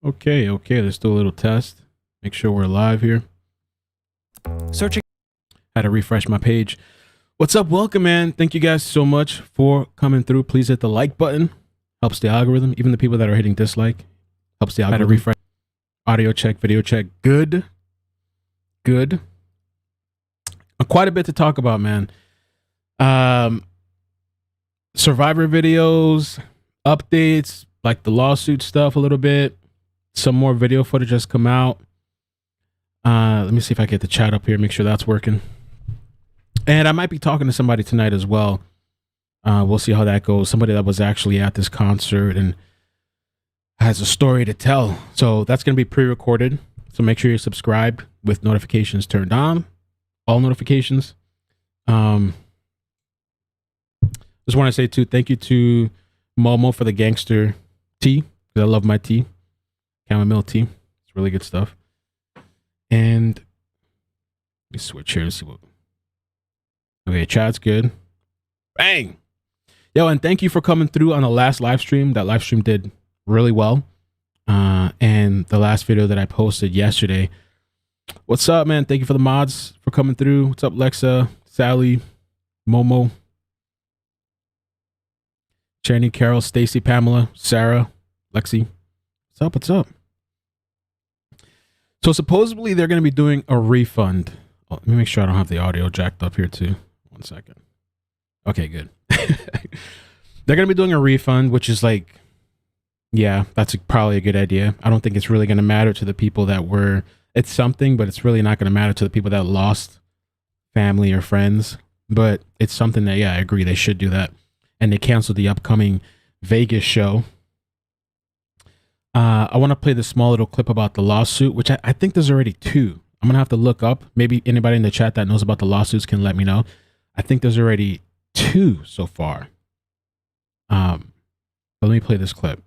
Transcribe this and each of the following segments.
Okay, let's do a little test. Make sure we're live here. Searching. Had to refresh my page. What's up? Welcome, man. Thank you guys so much for coming through. Please hit the like button. Helps the algorithm. Even the people that are hitting dislike helps the algorithm. Had to refresh. Audio check, video check. Good. Quite a bit to talk about, man. Survivor videos, updates, like the lawsuit stuff a little bit. Some more video footage has come out. Let me see if I get the chat up here, make sure that's working. And I might be talking to somebody tonight as well. We'll see how that goes. Somebody that was actually at this concert and has a story to tell. So that's going to be pre-recorded. So make sure you're subscribed with notifications turned on. All notifications. Just want to say too, thank you to Momo for the gangster tea. Because I love my tea. Chamomile tea. It's really good stuff. And let me switch here to see what. Okay, chat's good. Bang! Yo, and thank you for coming through on the last live stream. That live stream did really well. And the last video that I posted yesterday. What's up, man? Thank you for the mods for coming through. What's up, Lexa, Sally, Momo, Jenny, Carol, Stacy, Pamela, Sarah, Lexi. What's up? What's up? So supposedly they're going to be doing a refund. Oh, let me make sure I don't have the audio jacked up here too. 1 second. Okay, good. They're going to be doing a refund, which is like, yeah, that's probably a good idea. I don't think it's really going to matter to the people that were, it's something, but it's really not going to matter to the people that lost family or friends. But it's something that, yeah, I agree. They should do that. And they canceled the upcoming Vegas show. I want to play this small little clip about the lawsuit, which I think there's already 2. I'm going to have to look up. Maybe anybody in the chat that knows about the lawsuits can let me know. I think there's already 2 so far. But let me play this clip.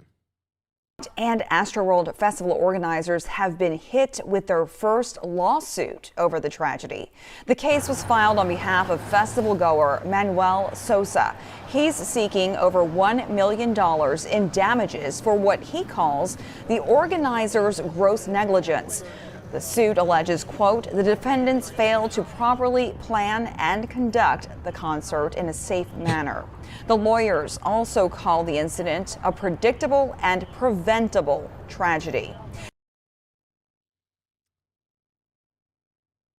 And AstroWorld Festival organizers have been hit with their first lawsuit over the tragedy. The case was filed on behalf of festival goer Manuel Sosa. He's seeking over $1 million in damages for what he calls the organizers' gross negligence. The suit alleges, quote, the defendants failed to properly plan and conduct the concert in a safe manner. The lawyers also call the incident a predictable and preventable tragedy.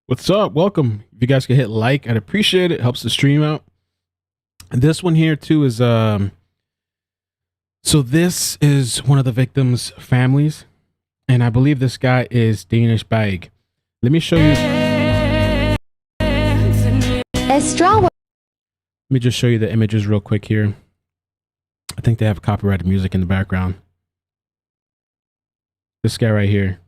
What's up? Welcome. If you guys could hit like, I'd appreciate it. Helps the stream out. And this one here too is so this is one of the victims' families. And I believe this guy is Danish Bag. Let me show you. AstroWorld. Let me just show you the images real quick here. I think they have copyrighted music in the background. This guy right here.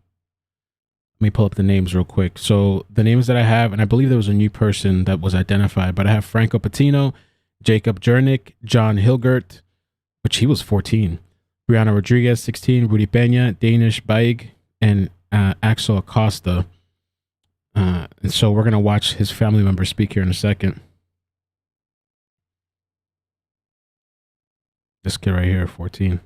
Let me pull up the names real quick. So the names that I have, and I believe there was a new person that was identified, but I have Franco Patino, Jacob Jernick, John Hilgert, which he was 14. Brianna Rodriguez, 16, Rudy Pena, Danish Baig, and Axel Acosta. And so we're going to watch his family member speak here in a second. This kid right here, 14.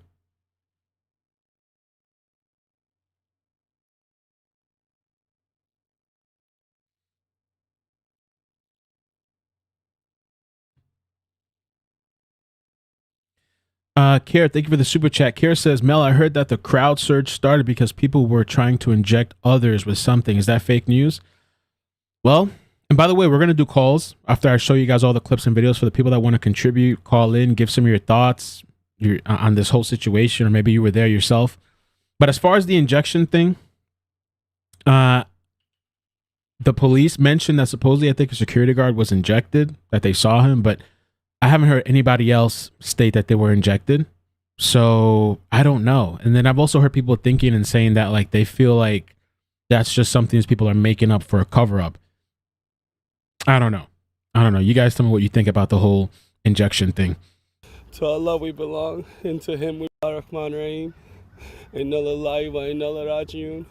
Kier, thank you for the super chat. Kier says, Mel, I heard that the crowd surge started because people were trying to inject others with something. Is that fake news? Well, and by the way, we're going to do calls after I show you guys all the clips and videos for the people that want to contribute, call in, give some of your thoughts on this whole situation, or maybe you were there yourself. But as far as the injection thing, the police mentioned that supposedly I think a security guard was injected, that they saw him, but I haven't heard anybody else state that they were injected. So I don't know. And then I've also heard people thinking and saying that like they feel like that's just something these people are making up for a cover up. I don't know. You guys tell me what you think about the whole injection thing. To Allah we belong, and to Him we Rahman Rahim. Inna lillahi wa inna ilaihi raji'un.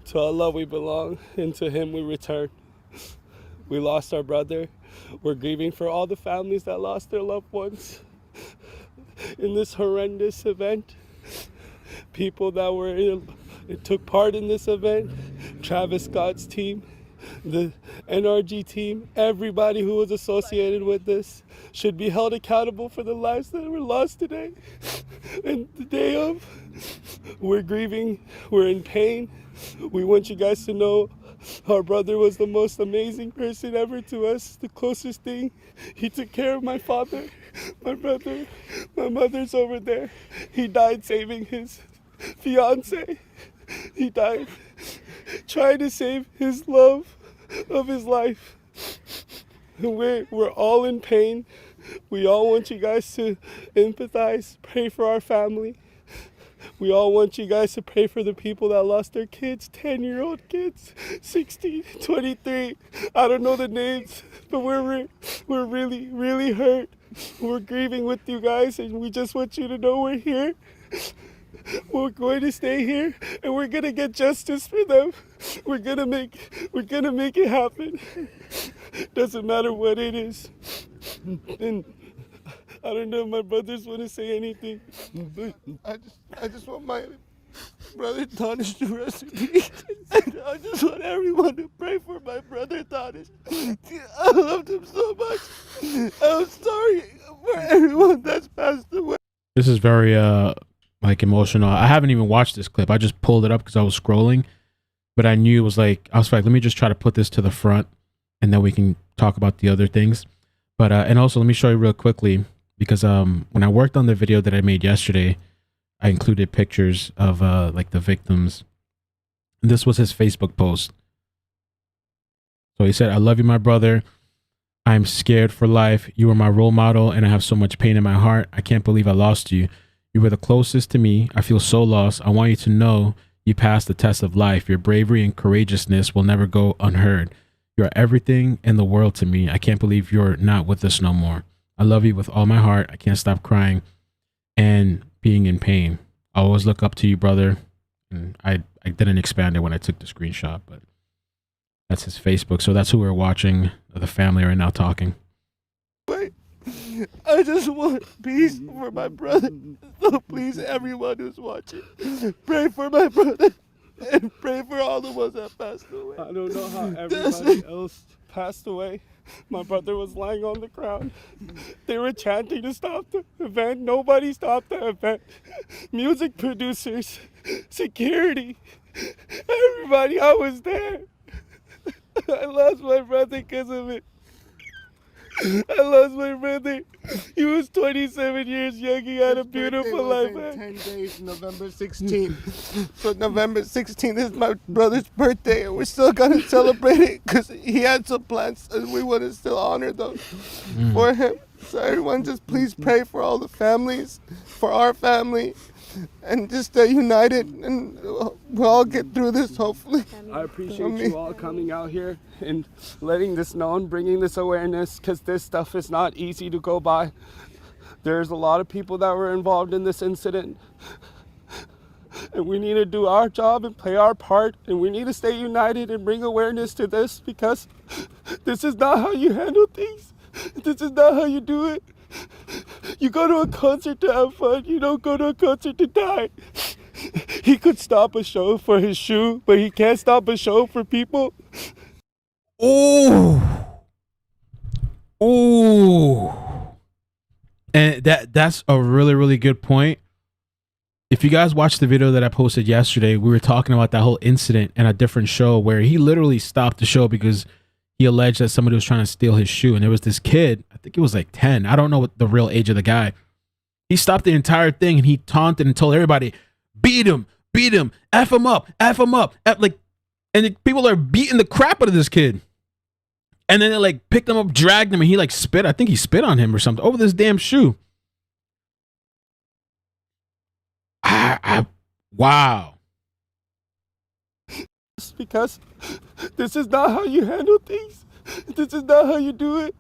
To Allah we belong, and to Him we return. We lost our brother. We're grieving for all the families that lost their loved ones in this horrendous event. People that were and took part in this event. Travis Scott's team, the NRG team, everybody who was associated with this should be held accountable for the lives that were lost today. And the day of, we're grieving, we're in pain. We want you guys to know our brother was the most amazing person ever to us, the closest thing. He took care of my father, my brother, my mother's over there. He died saving his fiance. He died trying to save his love of his life. We're all in pain. We all want you guys to empathize, pray for our family. We all want you guys to pray for the people that lost their kids, 10-year-old kids, 16, 23. I don't know the names, but we're really, really hurt. We're grieving with you guys, and we just want you to know we're here. We're going to stay here, and we're gonna get justice for them. We're gonna make it happen. Doesn't matter what it is. And I don't know if my brothers want to say anything, but I just want my brother Thomas to rest in peace. I just want everyone to pray for my brother Thomas. I loved him so much. I'm sorry for everyone that's passed away. This is very like emotional. I haven't even watched this clip. I just pulled it up because I was scrolling, but I knew it was like, I was like, let me just try to put this to the front and then we can talk about the other things. But and also let me show you real quickly, because when I worked on the video that I made yesterday, I included pictures of like the victims. And this was his Facebook post. So he said, "I love you, my brother. I'm scared for life. You were my role model and I have so much pain in my heart. I can't believe I lost you. You were the closest to me. I feel so lost. I want you to know you passed the test of life. Your bravery and courageousness will never go unheard. You're everything in the world to me. I can't believe you're not with us no more. I love you with all my heart. I can't stop crying and being in pain. I always look up to you, brother." And I didn't expand it when I took the screenshot, but that's his Facebook. So that's who we're watching, the family right now talking. Wait, I just want peace for my brother. So please, everyone who's watching, pray for my brother and pray for all the ones that passed away. I don't know how everybody else passed away. My brother was lying on the ground. They were chanting to stop the event. Nobody stopped the event. Music producers, security, everybody. I was there. I lost my brother because of it. I lost my brother. He was 27 years young. He had a beautiful life. In 10 days, November 16th. So November 16th is my brother's birthday, and we're still gonna celebrate it because he had some plans, and we want to still honor those for him. So everyone, just please pray for all the families, for our family, and just stay united, and we'll all get through this, hopefully. I appreciate you all coming out here and letting this known, bringing this awareness, because this stuff is not easy to go by. There's a lot of people that were involved in this incident, and we need to do our job and play our part, and we need to stay united and bring awareness to this, because this is not how you handle things. This is not how you do it. You go to a concert to have fun. You don't go to a concert to die. He could stop a show for his shoe, but he can't stop a show for people. Ooh. Ooh. And that's a really, really good point. If you guys watched the video that I posted yesterday, we were talking about that whole incident in a different show where he literally stopped the show because he alleged that somebody was trying to steal his shoe. And there was this kid, I think he was like 10. I don't know what the real age of the guy. He stopped the entire thing and he taunted and told everybody, beat him, F him up. Like, and people are beating the crap out of this kid. And then they like picked him up, dragged him, and he like spit. I think he spit on him or something over this damn shoe. Wow. Because this is not how you handle things. This is not how you do it.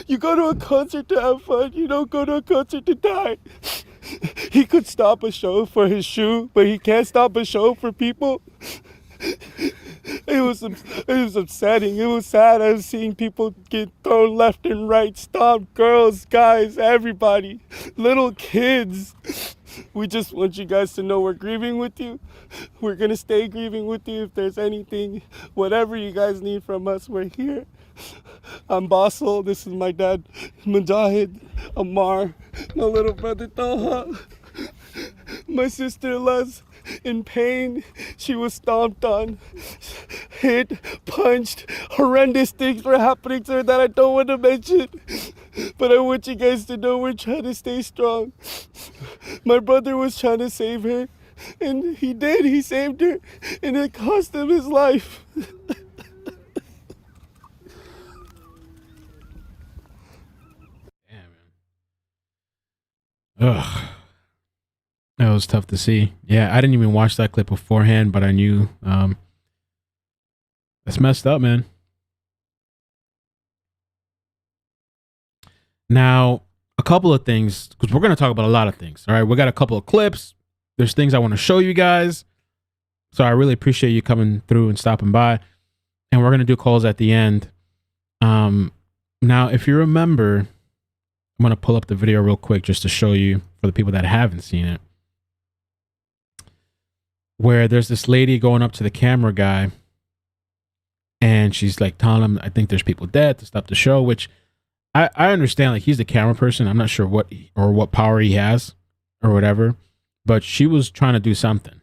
You go to a concert to have fun. You don't go to a concert to die. He could stop a show for his shoe, but he can't stop a show for people. It was upsetting. It was sad. I was seeing people get thrown left and right, stomped, girls, guys, everybody, little kids. We just want you guys to know we're grieving with you. We're going to stay grieving with you. If there's anything, whatever you guys need from us, we're here. I'm Basel. This is my dad, Mujahid, Ammar, my little brother, Taha. My sister, Les, in pain. She was stomped on, hit, punched. Horrendous things were happening to her that I don't want to mention. But I want you guys to know we're trying to stay strong. My brother was trying to save her, and he did. He saved her, and it cost him his life. Ugh. That was tough to see. Yeah, I didn't even watch that clip beforehand, but I knew that's messed up, man. Now, a couple of things, because we're going to talk about a lot of things. All right, we got a couple of clips. There's things I want to show you guys. So I really appreciate you coming through and stopping by. And we're going to do calls at the end. Now, if you remember, I'm going to pull up the video real quick just to show you for the people that haven't seen it. Where there's this lady going up to the camera guy and she's like telling him, I think there's people dead, to stop the show, which I understand, like, he's the camera person. I'm not sure what power he has or whatever, but she was trying to do something.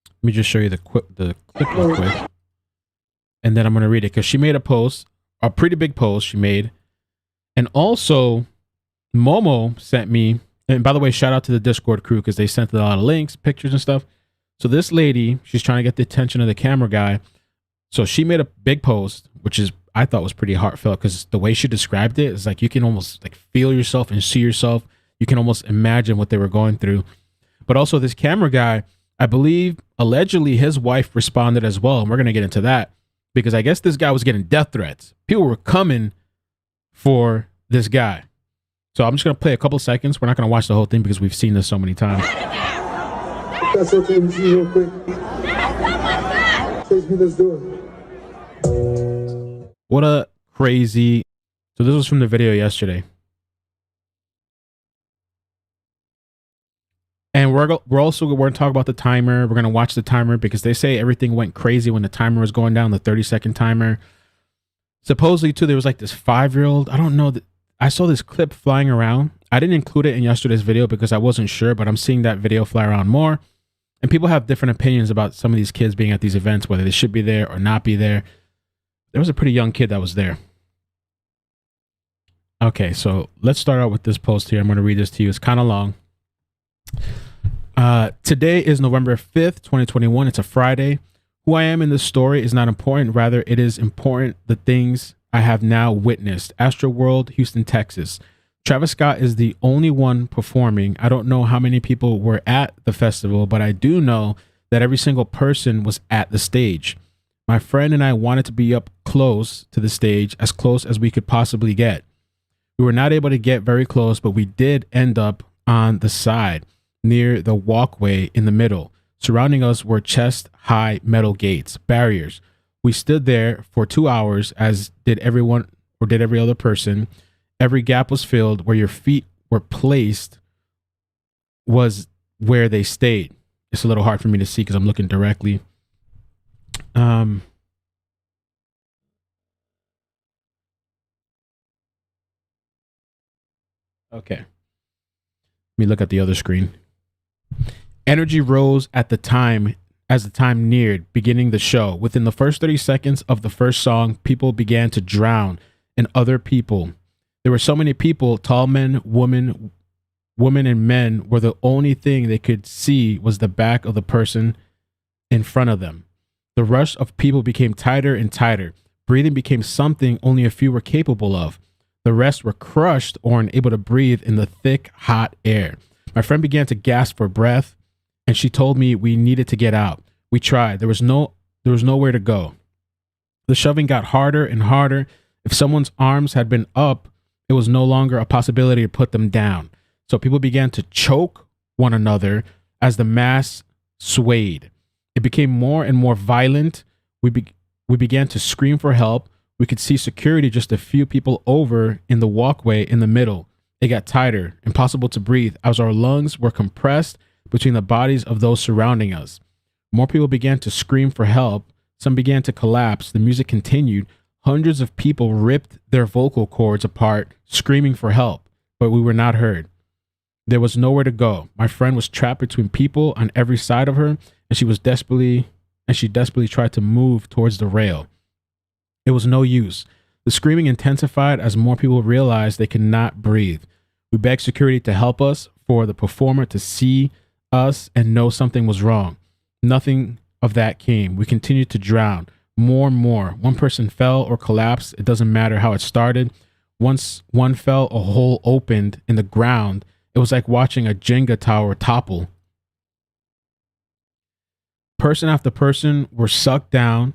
Let me just show you the clip real quick. And then I'm going to read it because she made a post, a pretty big post she made. And also Momo sent me, and by the way, shout out to the Discord crew because they sent a lot of links, pictures and stuff. So this lady, she's trying to get the attention of the camera guy. So she made a big post, which is, I thought was pretty heartfelt because the way she described it is like you can almost like feel yourself and see yourself. You can almost imagine what they were going through. But also this camera guy, I believe allegedly his wife responded as well. And we're going to get into that because I guess this guy was getting death threats. People were coming for this guy. So I'm just going to play a couple seconds. We're not going to watch the whole thing because we've seen this so many times. That's okay, we see real quick. Face me this door. What a crazy. So this was from the video yesterday. And we're also going to talk about the timer. We're going to watch the timer because they say everything went crazy when the timer was going down, the 30-second timer. Supposedly, too, there was like this 5-year-old. I don't know. I saw this clip flying around. I didn't include it in yesterday's video because I wasn't sure, but I'm seeing that video fly around more. And people have different opinions about some of these kids being at these events, whether they should be there or not be there. There was a pretty young kid that was there. Okay, so let's start out with this post here. I'm going to read this to you. It's kind of long. Today is November 5th, 2021. It's a Friday. Who I am in this story is not important. Rather, it is important the things I have now witnessed. Astroworld, Houston, Texas. Travis Scott is the only one performing. I don't know how many people were at the festival, but I do know that every single person was at the stage. My friend and I wanted to be up close to the stage, as close as we could possibly get. We were not able to get very close, but we did end up on the side near the walkway in the middle. Surrounding us were chest-high metal gates, barriers. We stood there for 2 hours, as did everyone or did every other person. Every gap was filled. Where your feet were placed was where they stayed. It's a little hard for me to see because I'm looking directly. Okay. Let me look at the other screen. Energy rose at the time as the time neared beginning the show. Within the first 30 seconds of the first song, people began to drown in other people. There were so many people, tall men, women and men were the only thing they could see was the back of the person in front of them. The rush of people became tighter and tighter. Breathing became something only a few were capable of. The rest were crushed or unable to breathe in the thick, hot air. My friend began to gasp for breath, and she told me we needed to get out. We tried. There was nowhere to go. The shoving got harder and harder. If someone's arms had been up, it was no longer a possibility to put them down. So people began to choke one another as the mass swayed. It became more and more violent. We began to scream for help. We could see security just a few people over in the walkway in the middle. It got tighter, impossible to breathe, as our lungs were compressed between the bodies of those surrounding us. More people began to scream for help. Some began to collapse. The music continued. Hundreds of people ripped their vocal cords apart, screaming for help, but we were not heard. There was nowhere to go. My friend was trapped between people on every side of her, and she desperately tried to move towards the rail. It was no use. The screaming intensified as more people realized they could not breathe. We begged security to help us, for the performer to see us and know something was wrong. Nothing of that came. We continued to drown. More and more. One person fell or collapsed. It doesn't matter how it started. Once one fell, a hole opened in the ground. It was like watching a Jenga tower topple. Person after person were sucked down.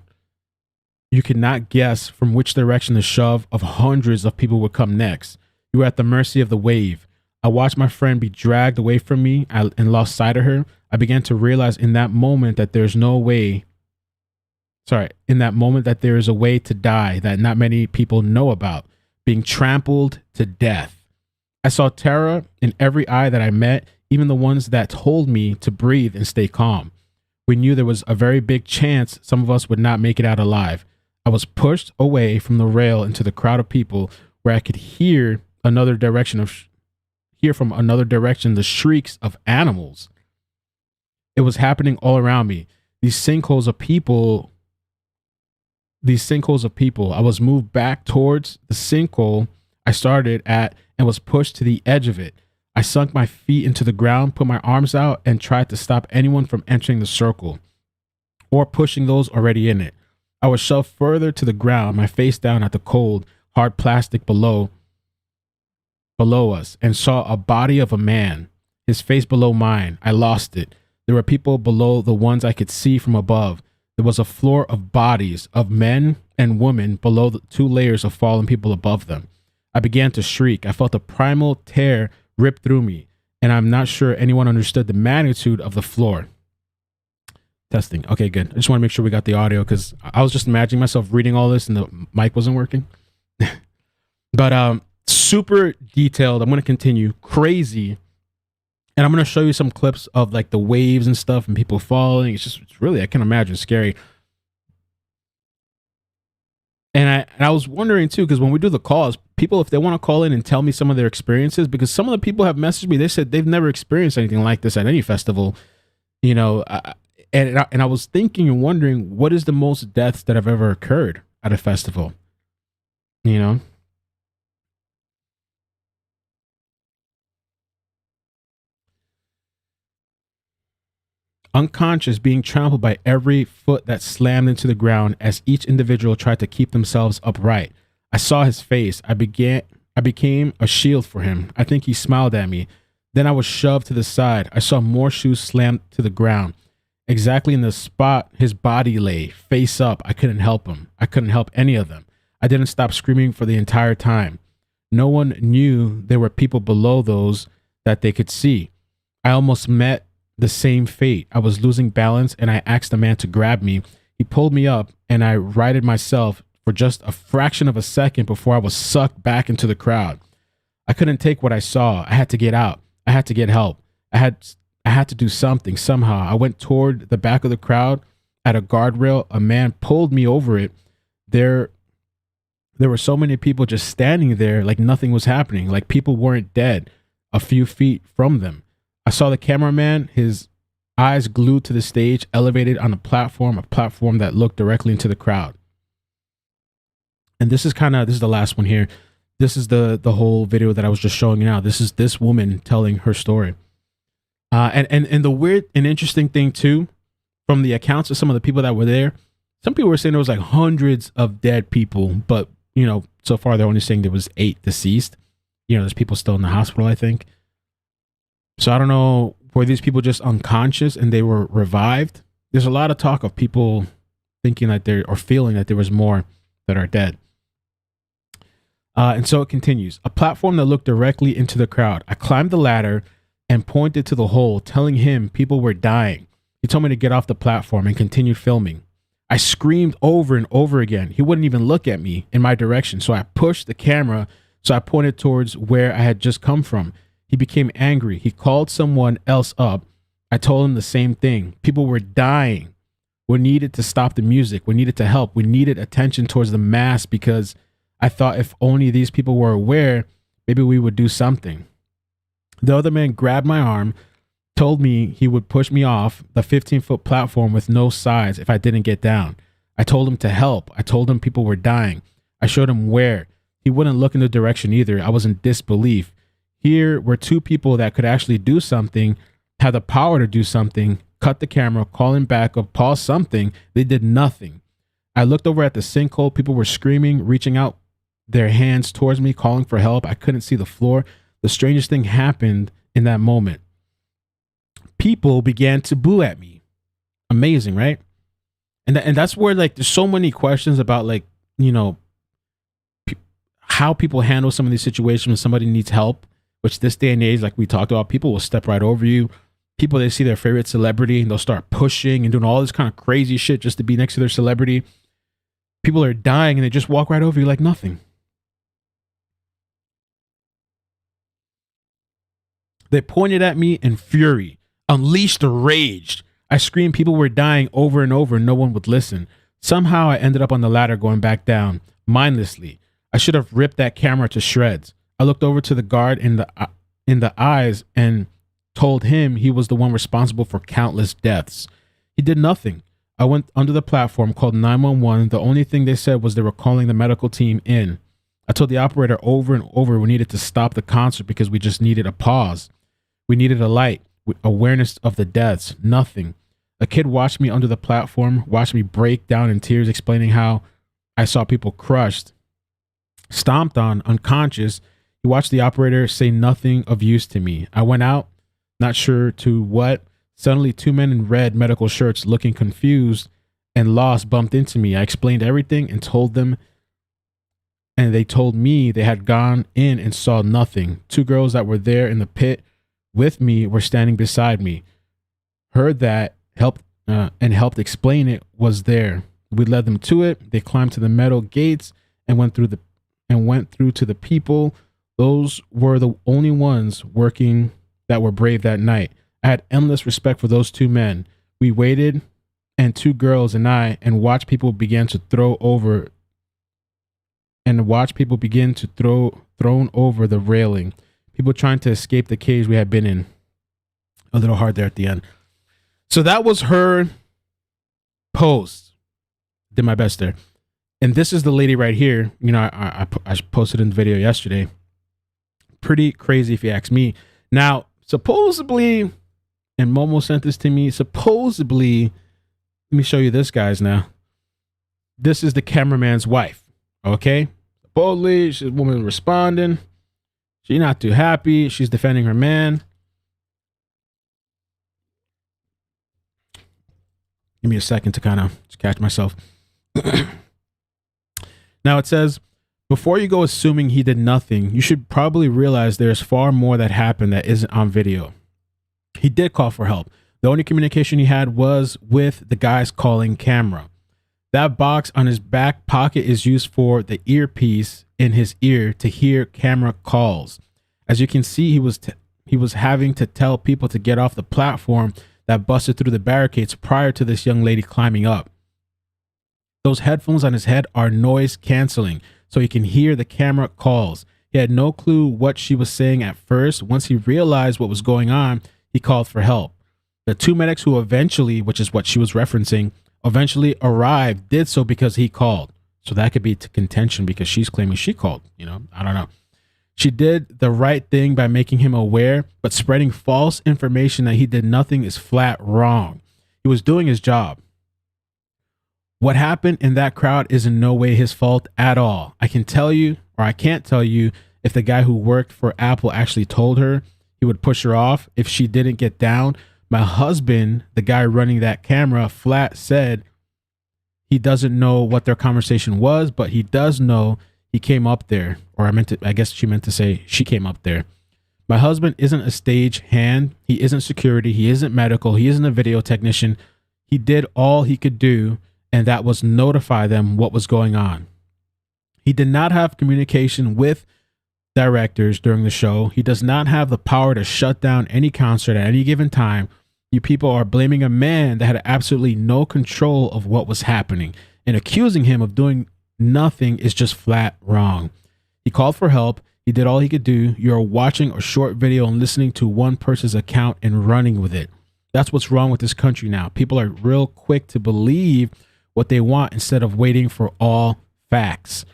You could not guess from which direction the shove of hundreds of people would come next. You were at the mercy of the wave. I watched my friend be dragged away from me and lost sight of her. I began to realize in that moment that there is a way to die that not many people know about, being trampled to death. I saw terror in every eye that I met, even the ones that told me to breathe and stay calm. We knew there was a very big chance some of us would not make it out alive. I was pushed away from the rail into the crowd of people where I could hear from another direction the shrieks of animals. It was happening all around me. These sinkholes of people. I was moved back towards the sinkhole I started at and was pushed to the edge of it. I sunk my feet into the ground, put my arms out, and tried to stop anyone from entering the circle or pushing those already in it. I was shoved further to the ground, my face down at the cold, hard plastic below us, and saw a body of a man, his face below mine. I lost it. There were people below the ones I could see from above. There was a floor of bodies of men and women below the 2 layers of fallen people above them. I began to shriek. I felt a primal tear rip through me, and I'm not sure anyone understood the magnitude of the floor. Testing. Okay, good. I just want to make sure we got the audio because I was just imagining myself reading all this and the mic wasn't working. But super detailed. I'm going to continue. Crazy. And I'm going to show you some clips of like the waves and stuff and people falling. It's really, I can imagine, scary. And I was wondering too, because when we do the calls, people, if they want to call in and tell me some of their experiences, because some of the people have messaged me, they said they've never experienced anything like this at any festival, and I was thinking and wondering, what is the most deaths that have ever occurred at a festival? Unconscious, being trampled by every foot that slammed into the ground as each individual tried to keep themselves upright. I saw his face. I became a shield for him. I think he smiled at me. Then I was shoved to the side. I saw more shoes slammed to the ground. Exactly in the spot his body lay, face up. I couldn't help him. I couldn't help any of them. I didn't stop screaming for the entire time. No one knew there were people below those that they could see. I almost met the same fate. I was losing balance and I asked the man to grab me. He pulled me up and I righted myself for just a fraction of a second before I was sucked back into the crowd. I couldn't take what I saw. I had to get out. I had to get help. I had to do something somehow. I went toward the back of the crowd at a guardrail. A man pulled me over it. There were so many people just standing there like nothing was happening, like people weren't dead a few feet from them. I saw the cameraman, his eyes glued to the stage, elevated on a platform that looked directly into the crowd. And this is the last one here. This is the whole video that I was just showing you now. This is this woman telling her story. And the weird and interesting thing too, from the accounts of some of the people that were there, some people were saying there was like hundreds of dead people, but so far they're only saying there was 8 deceased. There's people still in the hospital, I think. So I don't know, were these people just unconscious and they were revived? There's a lot of talk of people thinking that feeling that there was more that are dead. And so it continues. A platform that looked directly into the crowd. I climbed the ladder and pointed to the hole, telling him people were dying. He told me to get off the platform and continued filming. I screamed over and over again. He wouldn't even look at me in my direction, so I pushed the camera So I pointed towards where I had just come from. He became angry. He called someone else up. I told him the same thing. People were dying. We needed to stop the music. We needed to help. We needed attention towards the mass because I thought if only these people were aware, maybe we would do something. The other man grabbed my arm, told me he would push me off the 15-foot platform with no sides if I didn't get down. I told him to help. I told him people were dying. I showed him where. He wouldn't look in the direction either. I was in disbelief. Here were two people that could actually do something, had the power to do something, cut the camera, call him back up, pause something. They did nothing. I looked over at the sinkhole. People were screaming, reaching out their hands towards me, calling for help. I couldn't see the floor. The strangest thing happened in that moment. People began to boo at me. Amazing, right? And that's where, like, there's so many questions about, like, you know, how people handle some of these situations when somebody needs help, which this day and age, like we talked about, people will step right over you. People, they see their favorite celebrity and they'll start pushing and doing all this kind of crazy shit just to be next to their celebrity. People are dying and they just walk right over you like nothing. They pointed at me in fury, unleashed the rage. I screamed people were dying over and over and no one would listen. Somehow I ended up on the ladder going back down, mindlessly. I should have ripped that camera to shreds. I looked over to the guard in the eyes and told him he was the one responsible for countless deaths. He did nothing. I went under the platform, called 911. The only thing they said was they were calling the medical team in. I told the operator over and over we needed to stop the concert because we just needed a pause. We needed a light, awareness of the deaths, nothing. A kid watched me under the platform, watched me break down in tears, explaining how I saw people crushed, stomped on, unconscious. He watched the operator say nothing of use to me. I went out, not sure to what. Suddenly, two men in red medical shirts, looking confused and lost, bumped into me. I explained everything and told them, and they told me they had gone in and saw nothing. Two girls that were there in the pit with me were standing beside me. Heard that, helped explain it was there. We led them to it. They climbed to the metal gates and went through to the people. Those were the only ones working that were brave that night. I had endless respect for those two men. We waited, and two girls and I, and watched people begin to thrown over the railing. People trying to escape the cage we had been in. A little hard there at the end. So that was her post. Did my best there. And this is the lady right here. You know, I posted in the video yesterday. Pretty crazy if you ask me. Now, supposedly, and Momo sent this to me, supposedly, let me show you this, guys, now. This is the cameraman's wife, okay? Supposedly, she's a woman responding. She's not too happy. She's defending her man. Give me a second to kind of catch myself. Now it says, before you go assuming he did nothing, you should probably realize there's far more that happened that isn't on video. He did call for help. The only communication he had was with the guy's calling camera. That box on his back pocket is used for the earpiece in his ear to hear camera calls. As you can see, he was having to tell people to get off the platform that busted through the barricades prior to this young lady climbing up. Those headphones on his head are noise canceling, so he can hear the camera calls. He had no clue what she was saying at first. Once he realized what was going on, he called for help. The two medics who eventually, which is what she was referencing, eventually arrived, did so because he called. So that could be to contention because she's claiming she called, you know, I don't know. She did the right thing by making him aware, but spreading false information that he did nothing is flat wrong. He was doing his job. What happened in that crowd is in no way his fault at all. I can tell you, or I can't tell you, if the guy who worked for Apple actually told her he would push her off if she didn't get down. My husband, the guy running that camera, flat said he doesn't know what their conversation was, but he does know he came up there. Or I guess she meant to say she came up there. My husband isn't a stage hand. He isn't security. He isn't medical. He isn't a video technician. He did all he could do, and that was notify them what was going on. He did not have communication with directors during the show. He does not have the power to shut down any concert at any given time. You people are blaming a man that had absolutely no control of what was happening, and accusing him of doing nothing is just flat wrong. He called for help. He did all he could do. You're watching a short video and listening to one person's account and running with it. That's what's wrong with this country now. People are real quick to believe what they want instead of waiting for all facts.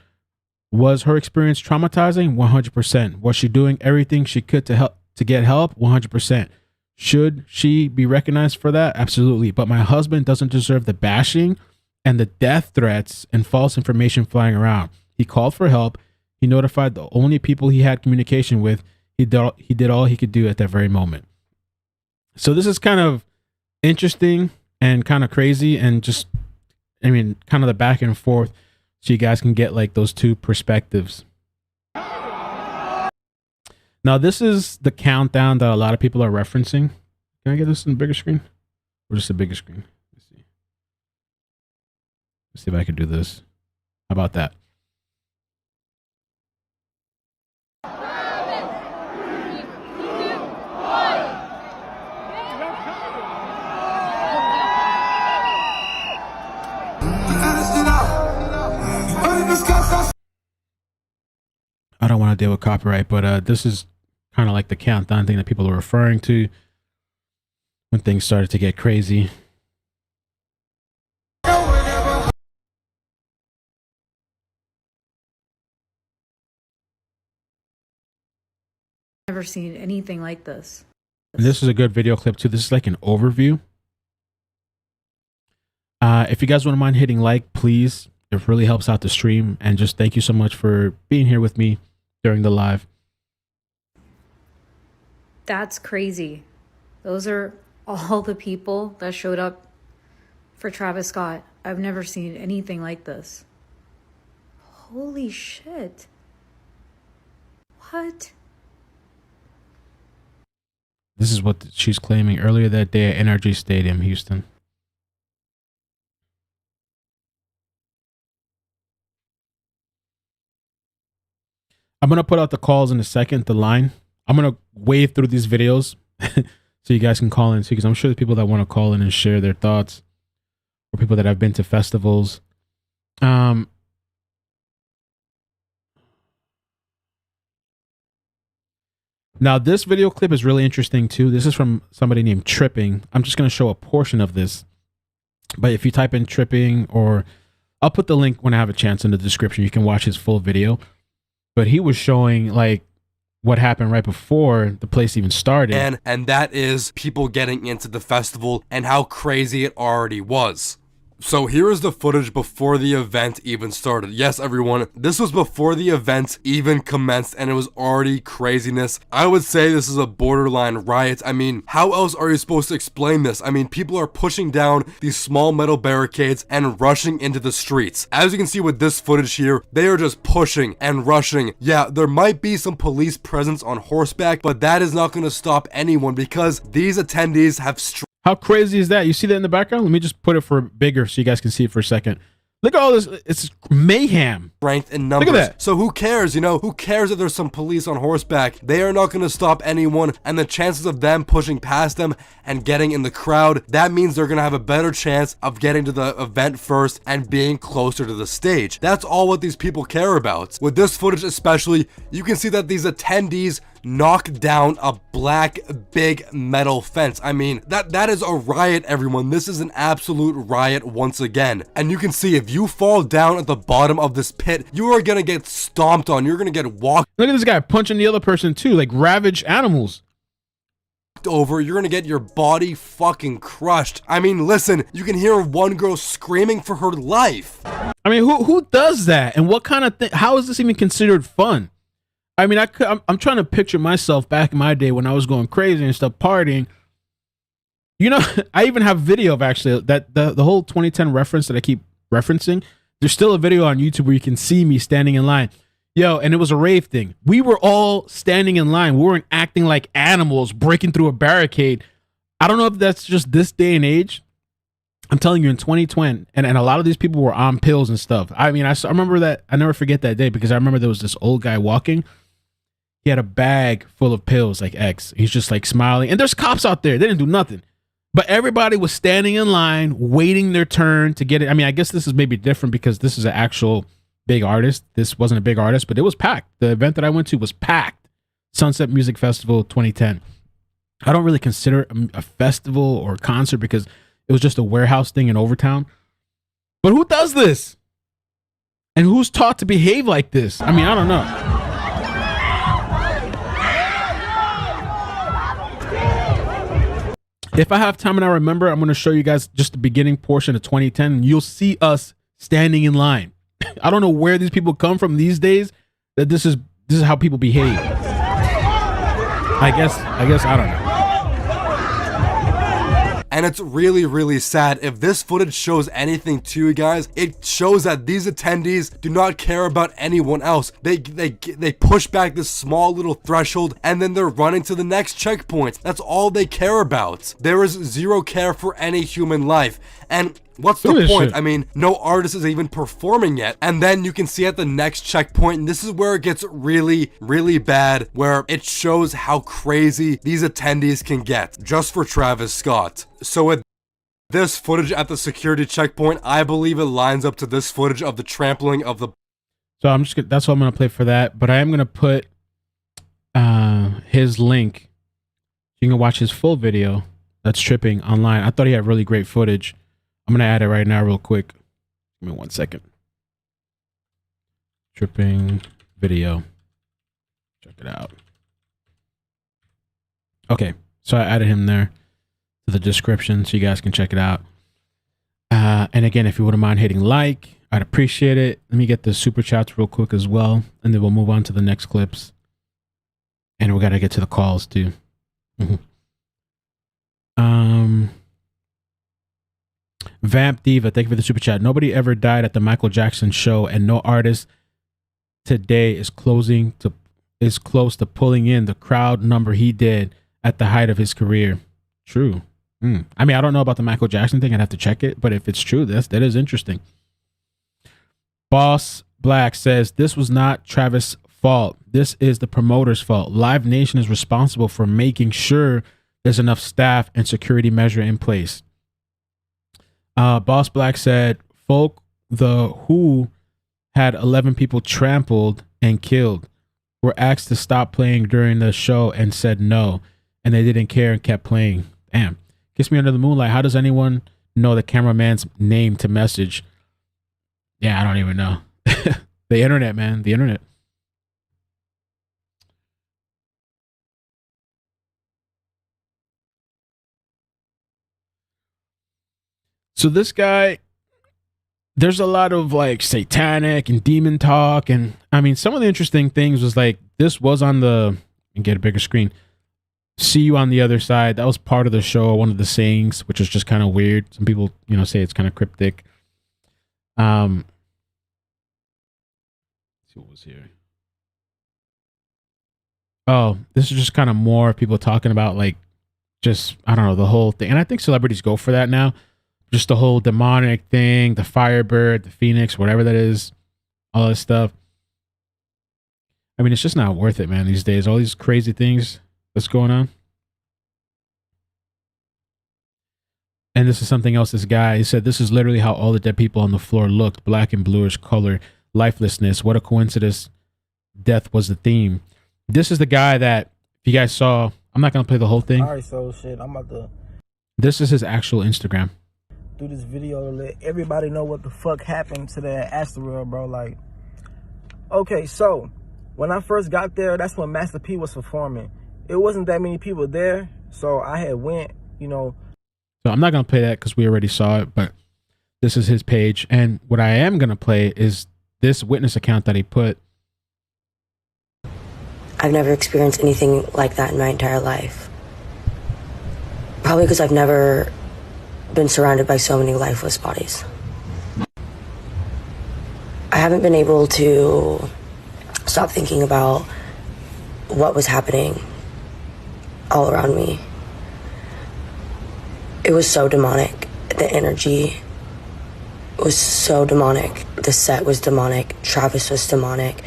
Was her experience traumatizing? 100%. Was she doing everything she could to get help? 100%. Should she be recognized for that? Absolutely. But my husband doesn't deserve the bashing and the death threats and false information flying around. He called for help. He notified the only people he had communication with. He did all he could do at that very moment. So this is kind of interesting and kind of crazy, and just, I mean, kind of the back and forth, so you guys can get like those two perspectives. Now, this is the countdown that a lot of people are referencing. Can I get this in a bigger screen? Or just a bigger screen? Let's see. Let's see if I can do this. How about that? I don't want to deal with copyright, but this is kind of like the countdown thing that people are referring to when things started to get crazy. Never seen anything like this. And this is a good video clip too. This is like an overview. If you guys wouldn't mind hitting like, please. It really helps out the stream. And just thank you so much for being here with me during the live. That's crazy. Those are all the people that showed up for Travis Scott. I've never seen anything like this. Holy shit. What? This is what she's claiming earlier that day at NRG Stadium, Houston. I'm going to put out the calls in a second, the line. I'm going to wade through these videos so you guys can call in too, because I'm sure the people that want to call in and share their thoughts, or people that have been to festivals. Now, this video clip is really interesting too. This is from somebody named Tripping. I'm just going to show a portion of this. But if you type in Tripping, or I'll put the link when I have a chance in the description, you can watch his full video. But he was showing like what happened right before the place even started. And that is people getting into the festival and how crazy it already was. So here is the footage before the event even started. Yes, everyone, this was before the event even commenced, and it was already craziness. I would say this is a borderline riot. I mean, how else are you supposed to explain this? I mean, people are pushing down these small metal barricades and rushing into the streets. As you can see with this footage here, they are just pushing and rushing. Yeah, there might be some police presence on horseback, but that is not going to stop anyone, because these attendees have How crazy is that? You see that in the background? Let me just put it for bigger so you guys can see it for a second. Look at all this. It's mayhem. Strength in numbers. Look at that. So who cares? You know, who cares if there's some police on horseback? They are not going to stop anyone, and the chances of them pushing past them and getting in the crowd, that means they're going to have a better chance of getting to the event first and being closer to the stage. That's all what these people care about. With this footage especially, you can see that these attendees knocked down a black big metal fence. I mean, that is a riot, everyone. This is an absolute riot once again. And you can see, if you fall down at the bottom of this pit, you are gonna get stomped on. You're gonna get walked Look at this guy punching the other person too, like ravaged animals. over. You're gonna get your body fucking crushed. I mean, listen, you can hear one girl screaming for her life. I mean, who does that? And what kind of thing? How is this even considered fun? I mean, I'm trying to picture myself back in my day when I was going crazy and stuff, partying. You know, I even have video of actually that the whole 2010 reference that I keep referencing. There's still a video on YouTube where you can see me standing in line. Yo, and it was a rave thing. We were all standing in line. We weren't acting like animals breaking through a barricade. I don't know if that's just this day and age. I'm telling you, in 2020, and a lot of these people were on pills and stuff. I mean, I remember that. I never forget that day, because I remember there was this old guy walking, he had a bag full of pills like X. He's just like smiling. And there's cops out there. They didn't do nothing. But everybody was standing in line, waiting their turn to get it. I mean, I guess this is maybe different because this is an actual big artist. This wasn't a big artist, but it was packed. The event that I went to was packed. Sunset Music Festival 2010. I don't really consider it a festival or concert because it was just a warehouse thing in Overtown. But who does this? And who's taught to behave like this? I mean, I don't know. If I have time and I remember, I'm going to show you guys just the beginning portion of 2010. And you'll see us standing in line. I don't know where these people come from these days that this is how people behave. I guess I don't know. And it's really, really sad. If this footage shows anything to you guys, it shows that these attendees do not care about anyone else. They push back this small little threshold and then they're running to the next checkpoint. That's all they care about. There is zero care for any human life. And what's the point? I mean, no artist is even performing yet. And then you can see at the next checkpoint, and this is where it gets really, really bad, where it shows how crazy these attendees can get just for Travis Scott. So with this footage at the security checkpoint, I believe it lines up to this footage of the trampling of the... So that's what I'm going to play for that. But I am going to put his link. You can watch his full video that's tripping online. I thought he had really great footage. I'm going to add it right now real quick. Give me 1 second. Tripping video. Check it out. Okay. So I added him there to the description so you guys can check it out. And again, if you wouldn't mind hitting like, I'd appreciate it. Let me get the super chats real quick as well. And then we'll move on to the next clips. And we got to get to the calls too. Vamp Diva, thank you for the super chat. Nobody ever died at the Michael Jackson show, and no artist today is close to pulling in the crowd number he did at the height of his career. True. I mean, I don't know about the Michael Jackson thing. I'd have to check it, but if it's true, that is interesting. Boss Black says this was not Travis' fault. This is the promoter's fault. Live Nation is responsible for making sure there's enough staff and security measure in place. Boss Black said, folk, the Who had 11 people trampled and killed, were asked to stop playing during the show and said no, and they didn't care and kept playing. Damn. Kiss Me Under the Moonlight. How does anyone know the cameraman's name to message? Yeah, I don't even know. The internet, man. The internet. So this guy, there's a lot of like satanic and demon talk. And I mean, some of the interesting things was like, this was on the, and get a bigger screen, see you on the other side. That was part of the show, one of the sayings, which was just kind of weird. Some people, say it's kind of cryptic. Let's see what was here. Oh, this is just kind of more people talking about like, just, I don't know, the whole thing. And I think celebrities go for that now. Just the whole demonic thing, the Firebird, the Phoenix, whatever that is, all this stuff. I mean, it's just not worth it, man, these days. All these crazy things that's going on. And this is something else, this guy, he said, this is literally how all the dead people on the floor looked. Black and bluish color, lifelessness. What a coincidence. Death was the theme. This is the guy that, if you guys saw, I'm not going to play the whole thing. All right, so shit, I'm about to... This is his actual Instagram. Do this video to let everybody know what the fuck happened to that Astroworld, bro. Like, okay, so when I first got there, that's when Master P was performing. It wasn't that many people there, so I had went, So I'm not gonna play that because we already saw it, but this is his page, and what I am gonna play is this witness account that he put. I've never experienced anything like that in my entire life. Probably because I've never been surrounded by so many lifeless bodies. I haven't been able to stop thinking about what was happening all around me. It was so demonic. The energy was so demonic. The set was demonic. Travis was demonic.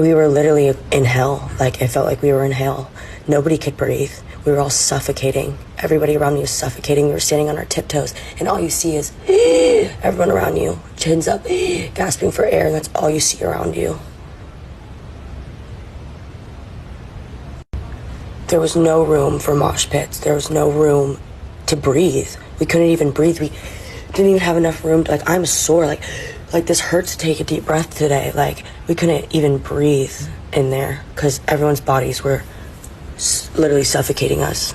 We were literally in hell. Like, it felt like we were in hell. Nobody could breathe. We were all suffocating. Everybody around me was suffocating. We were standing on our tiptoes, and all you see is everyone around you, chins up, gasping for air, and that's all you see around you. There was no room for mosh pits. There was no room to breathe. We couldn't even breathe. We didn't even have enough room to, like, I'm sore. Like this hurts to take a deep breath today. Like, we couldn't even breathe in there because everyone's bodies were literally suffocating us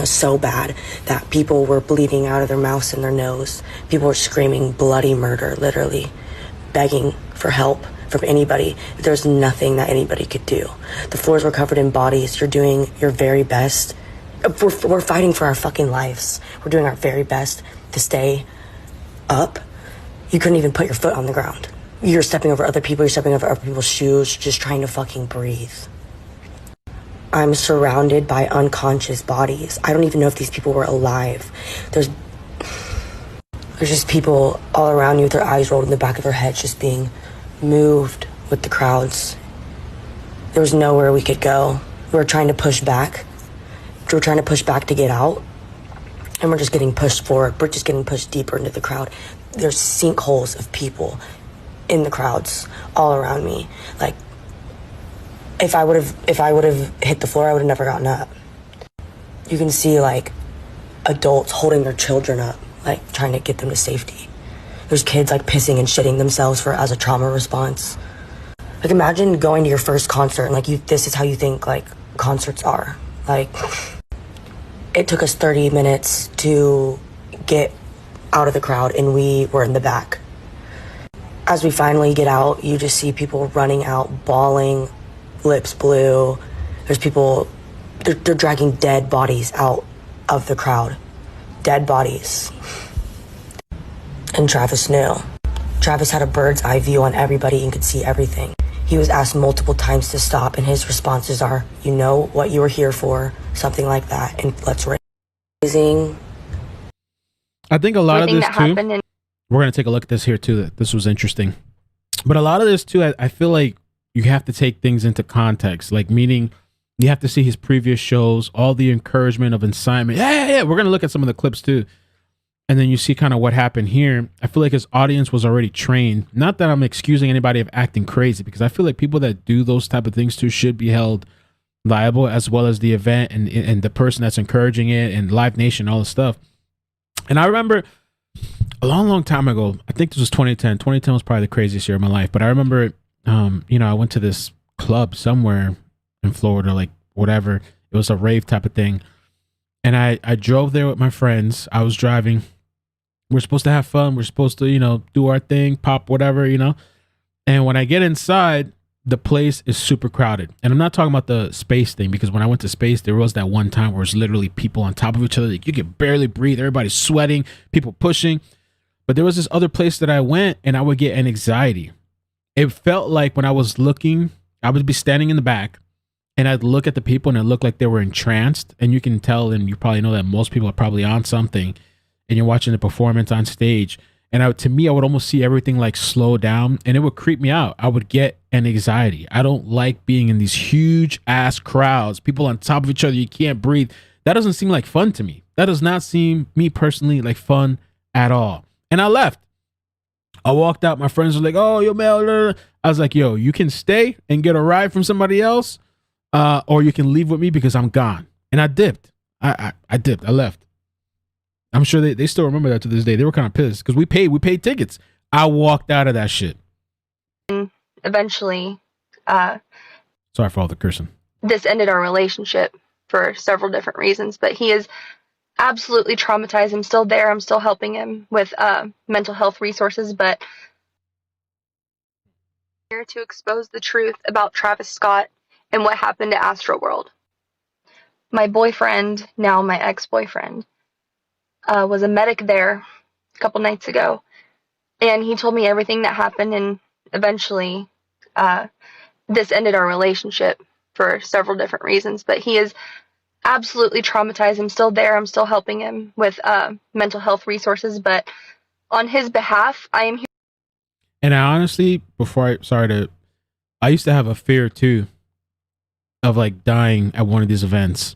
so bad that people were bleeding out of their mouths and their nose. People were screaming bloody murder, literally begging for help from anybody. There's nothing that anybody could do. The floors were covered in bodies. You're doing your very best. We're fighting for our fucking lives. We're doing our very best to stay up. You couldn't even put your foot on the ground. You're stepping over other people. You're stepping over other people's shoes, just trying to fucking breathe. I'm surrounded by unconscious bodies. I don't even know if these people were alive. There's just people all around you with their eyes rolled in the back of their heads, just being moved with the crowds. There was nowhere we could go. We were trying to push back. We were trying to push back to get out. And we're just getting pushed forward. We're just getting pushed deeper into the crowd. There's sinkholes of people in the crowds all around me. Like, if I would have hit the floor, I would have never gotten up. You can see, like, adults holding their children up, like, trying to get them to safety. There's kids, like, pissing and shitting themselves as a trauma response. Like, imagine going to your first concert and, like, this is how you think, like, concerts are. Like, it took us 30 minutes to get out of the crowd, and we were in the back. As we finally get out, you just see people running out, bawling, lips blue. There's people, they're dragging dead bodies out of the crowd. Dead bodies. And Travis knew. Travis had a bird's eye view on everybody and could see everything. He was asked multiple times to stop, and his responses are, you know what you were here for, something like that, and let's raise. I think a lot of this too, we're going to take a look at this here too, that this was interesting. But a lot of this too, I feel like you have to take things into context, like meaning you have to see his previous shows, all the encouragement of incitement. Yeah. We're going to look at some of the clips too. And then you see kind of what happened here. I feel like his audience was already trained. Not that I'm excusing anybody of acting crazy, because I feel like people that do those type of things too should be held liable, as well as the event and the person that's encouraging it and Live Nation, all this stuff. And I remember a long time ago, I think this was 2010. 2010 was probably the craziest year of my life. But I remember, I went to this club somewhere in Florida, like whatever. It was a rave type of thing. And I drove there with my friends. I was driving. We're supposed to have fun. We're supposed to, do our thing, pop whatever, And when I get inside, the place is super crowded. And I'm not talking about the space thing, because when I went to space, there was that one time where it's literally people on top of each other. Like, you could barely breathe. Everybody's sweating, people pushing. But there was this other place that I went and I would get an anxiety. It felt like when I was looking, I would be standing in the back and I'd look at the people and it looked like they were entranced. And you can tell, and you probably know that most people are probably on something, and you're watching the performance on stage. And to me, I would almost see everything like slow down, and it would creep me out. I would get an anxiety. I don't like being in these huge ass crowds, people on top of each other. You can't breathe. That doesn't seem like fun to me. That does not seem, me personally, like fun at all. And I left. I walked out. My friends were like, oh, yo, Mel. I was like, yo, you can stay and get a ride from somebody else, or you can leave with me because I'm gone. And I dipped. I dipped. I left. I'm sure they still remember that to this day. They were kind of pissed because we paid tickets. I walked out of that shit. Eventually, sorry for all the cursing. This ended our relationship for several different reasons, but he is absolutely traumatized. I'm still there. I'm still helping him with mental health resources, but here to expose the truth about Travis Scott and what happened to Astroworld. My boyfriend, now my ex-boyfriend, was a medic there a couple nights ago, and he told me everything that happened, and eventually this ended our relationship for several different reasons, but he is absolutely traumatized. I'm still there. I'm still helping him with mental health resources, but on his behalf, I am here. And I honestly, sorry to I used to have a fear too of like dying at one of these events,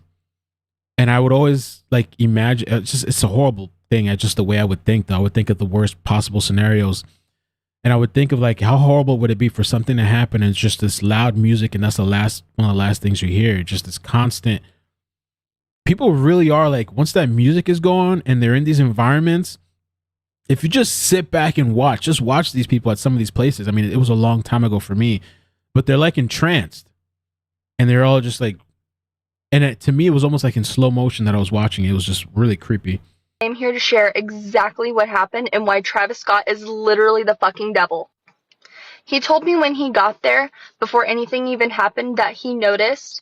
and I would always like imagine. It's a horrible thing. Just the way I would think. Though I would think of the worst possible scenarios, and I would think of like how horrible would it be for something to happen and it's just this loud music, and that's one of the last things you hear. Just this constant. People really are like once that music is going and they're in these environments. If you just sit back and just watch these people at some of these places. I mean, it was a long time ago for me, but they're like entranced, and they're all just like, and to me, it was almost like in slow motion that I was watching. It was just really creepy. I'm here to share exactly what happened and why Travis Scott is literally the fucking devil. He told me when he got there, before anything even happened, that he noticed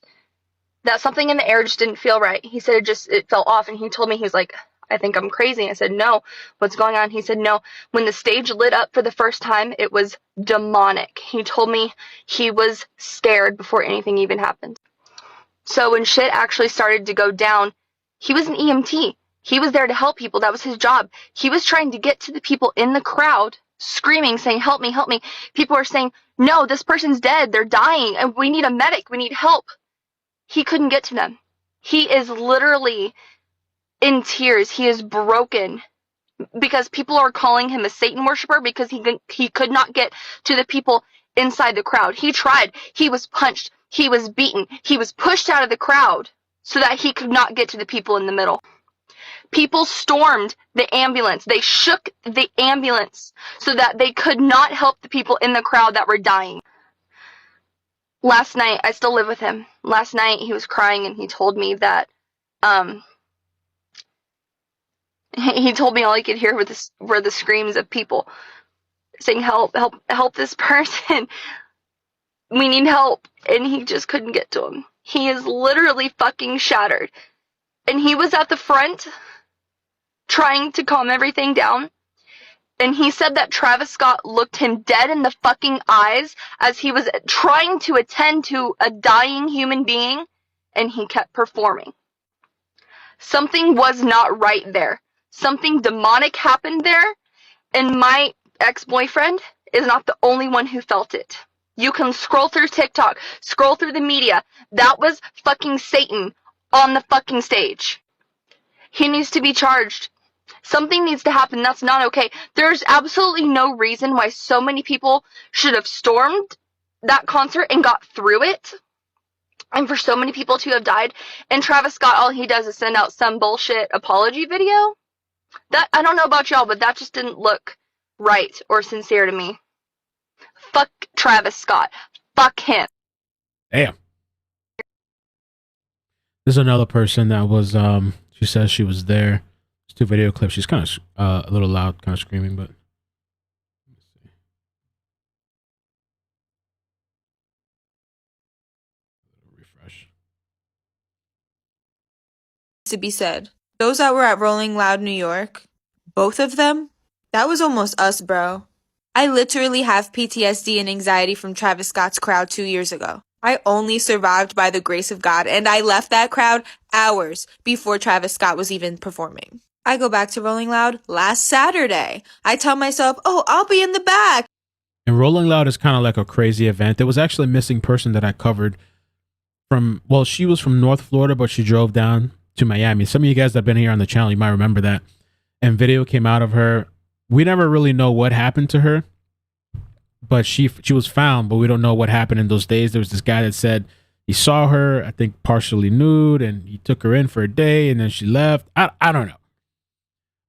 that something in the air just didn't feel right. He said it felt off, and he told me, he's like, I think I'm crazy. I said, no, what's going on? He said, no, when the stage lit up for the first time, it was demonic. He told me he was scared before anything even happened. So when shit actually started to go down, he was an EMT. He was there to help people. That was his job. He was trying to get to the people in the crowd, screaming, saying, help me, help me. People were saying, no, this person's dead. They're dying, and we need a medic. We need help. He couldn't get to them. He is literally in tears. He is broken because people are calling him a Satan worshiper because he could not get to the people inside the crowd. He tried. He was punched. He was beaten. He was pushed out of the crowd so that he could not get to the people in the middle. People stormed the ambulance. They shook the ambulance so that they could not help the people in the crowd that were dying. Last night, I still live with him. Last night, he was crying and he told me that, he told me all he could hear were the screams of people saying, help, help, help this person. We need help. And he just couldn't get to him. He is literally fucking shattered. And he was at the front trying to calm everything down. And he said that Travis Scott looked him dead in the fucking eyes as he was trying to attend to a dying human being, and he kept performing. Something was not right there. Something demonic happened there, and my ex-boyfriend is not the only one who felt it. You can scroll through TikTok, scroll through the media. That was fucking Satan on the fucking stage. He needs to be charged. Something needs to happen. That's not okay. There's absolutely no reason why so many people should have stormed that concert and got through it. And for so many people to have died. And Travis Scott, all he does is send out some bullshit apology video. That, I don't know about y'all, but that just didn't look right or sincere to me. Fuck Travis Scott. Fuck him. Damn. There's another person that was, she says she was there. There's two video clips. She's kind of a little loud, kind of screaming, but. Let's see. Refresh. To be said. Those that were at Rolling Loud, New York, both of them, that was almost us, bro. I literally have PTSD and anxiety from Travis Scott's crowd 2 years ago. I only survived by the grace of God, and I left that crowd hours before Travis Scott was even performing. I go back to Rolling Loud last Saturday. I tell myself, oh, I'll be in the back. And Rolling Loud is kind of like a crazy event. There was actually a missing person that I covered from, well, she was from North Florida, but she drove down to Miami. Some of you guys that have been here on the channel, you might remember that. And video came out of her. We never really know what happened to her, but she was found, but we don't know what happened in those days. There was this guy that said he saw her, I think, partially nude, and he took her in for a day, and then she left. I don't know.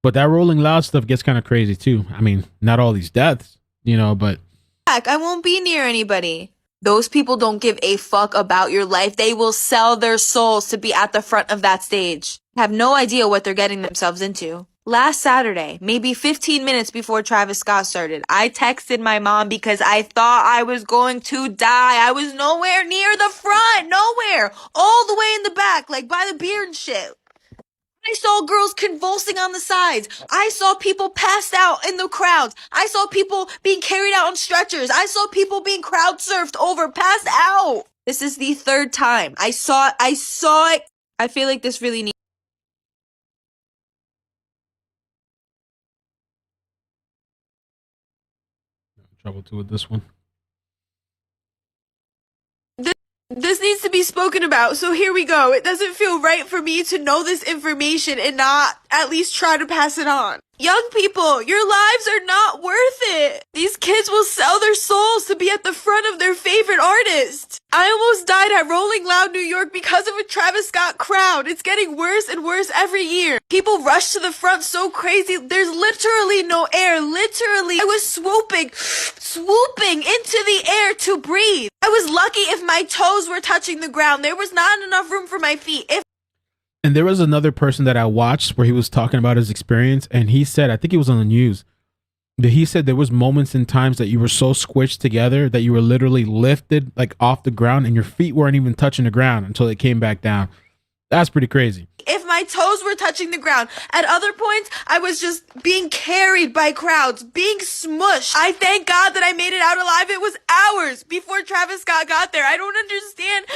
But that Rolling Loud stuff gets kind of crazy, too. I mean, not all these deaths, you know, but... I won't be near anybody. Those people don't give a fuck about your life. They will sell their souls to be at the front of that stage. Have no idea what they're getting themselves into. Last Saturday, maybe 15 minutes before Travis Scott started, I texted my mom because I thought I was going to die. I was nowhere near the front, nowhere. All the way in the back, like by the beer and shit. I saw girls convulsing on the sides. I saw people passed out in the crowds. I saw people being carried out on stretchers. I saw people being crowd surfed over, passed out. This is the third time. I saw it. I feel like this really needs trouble too with this one. This needs to be spoken about, so here we go. It doesn't feel right for me to know this information and not at least try to pass it on. Young people, your lives are not worth it. These kids will sell their souls to be at the front of their favorite artist. I almost died at Rolling Loud, New York because of a Travis Scott crowd. It's getting worse and worse every year. People rush to the front so crazy. There's literally no air. Literally, I was swooping into the air to breathe. I was lucky if my toes were touching the ground. There was not enough room for my feet. And there was another person that I watched where he was talking about his experience, and he said, I think he was on the news, but he said there was moments and times that you were so squished together that you were literally lifted like off the ground and your feet weren't even touching the ground until it came back down. That's pretty crazy. If my toes were touching the ground, at other points, I was just being carried by crowds, being smushed. I thank God that I made it out alive. It was hours before Travis Scott got there. I don't understand.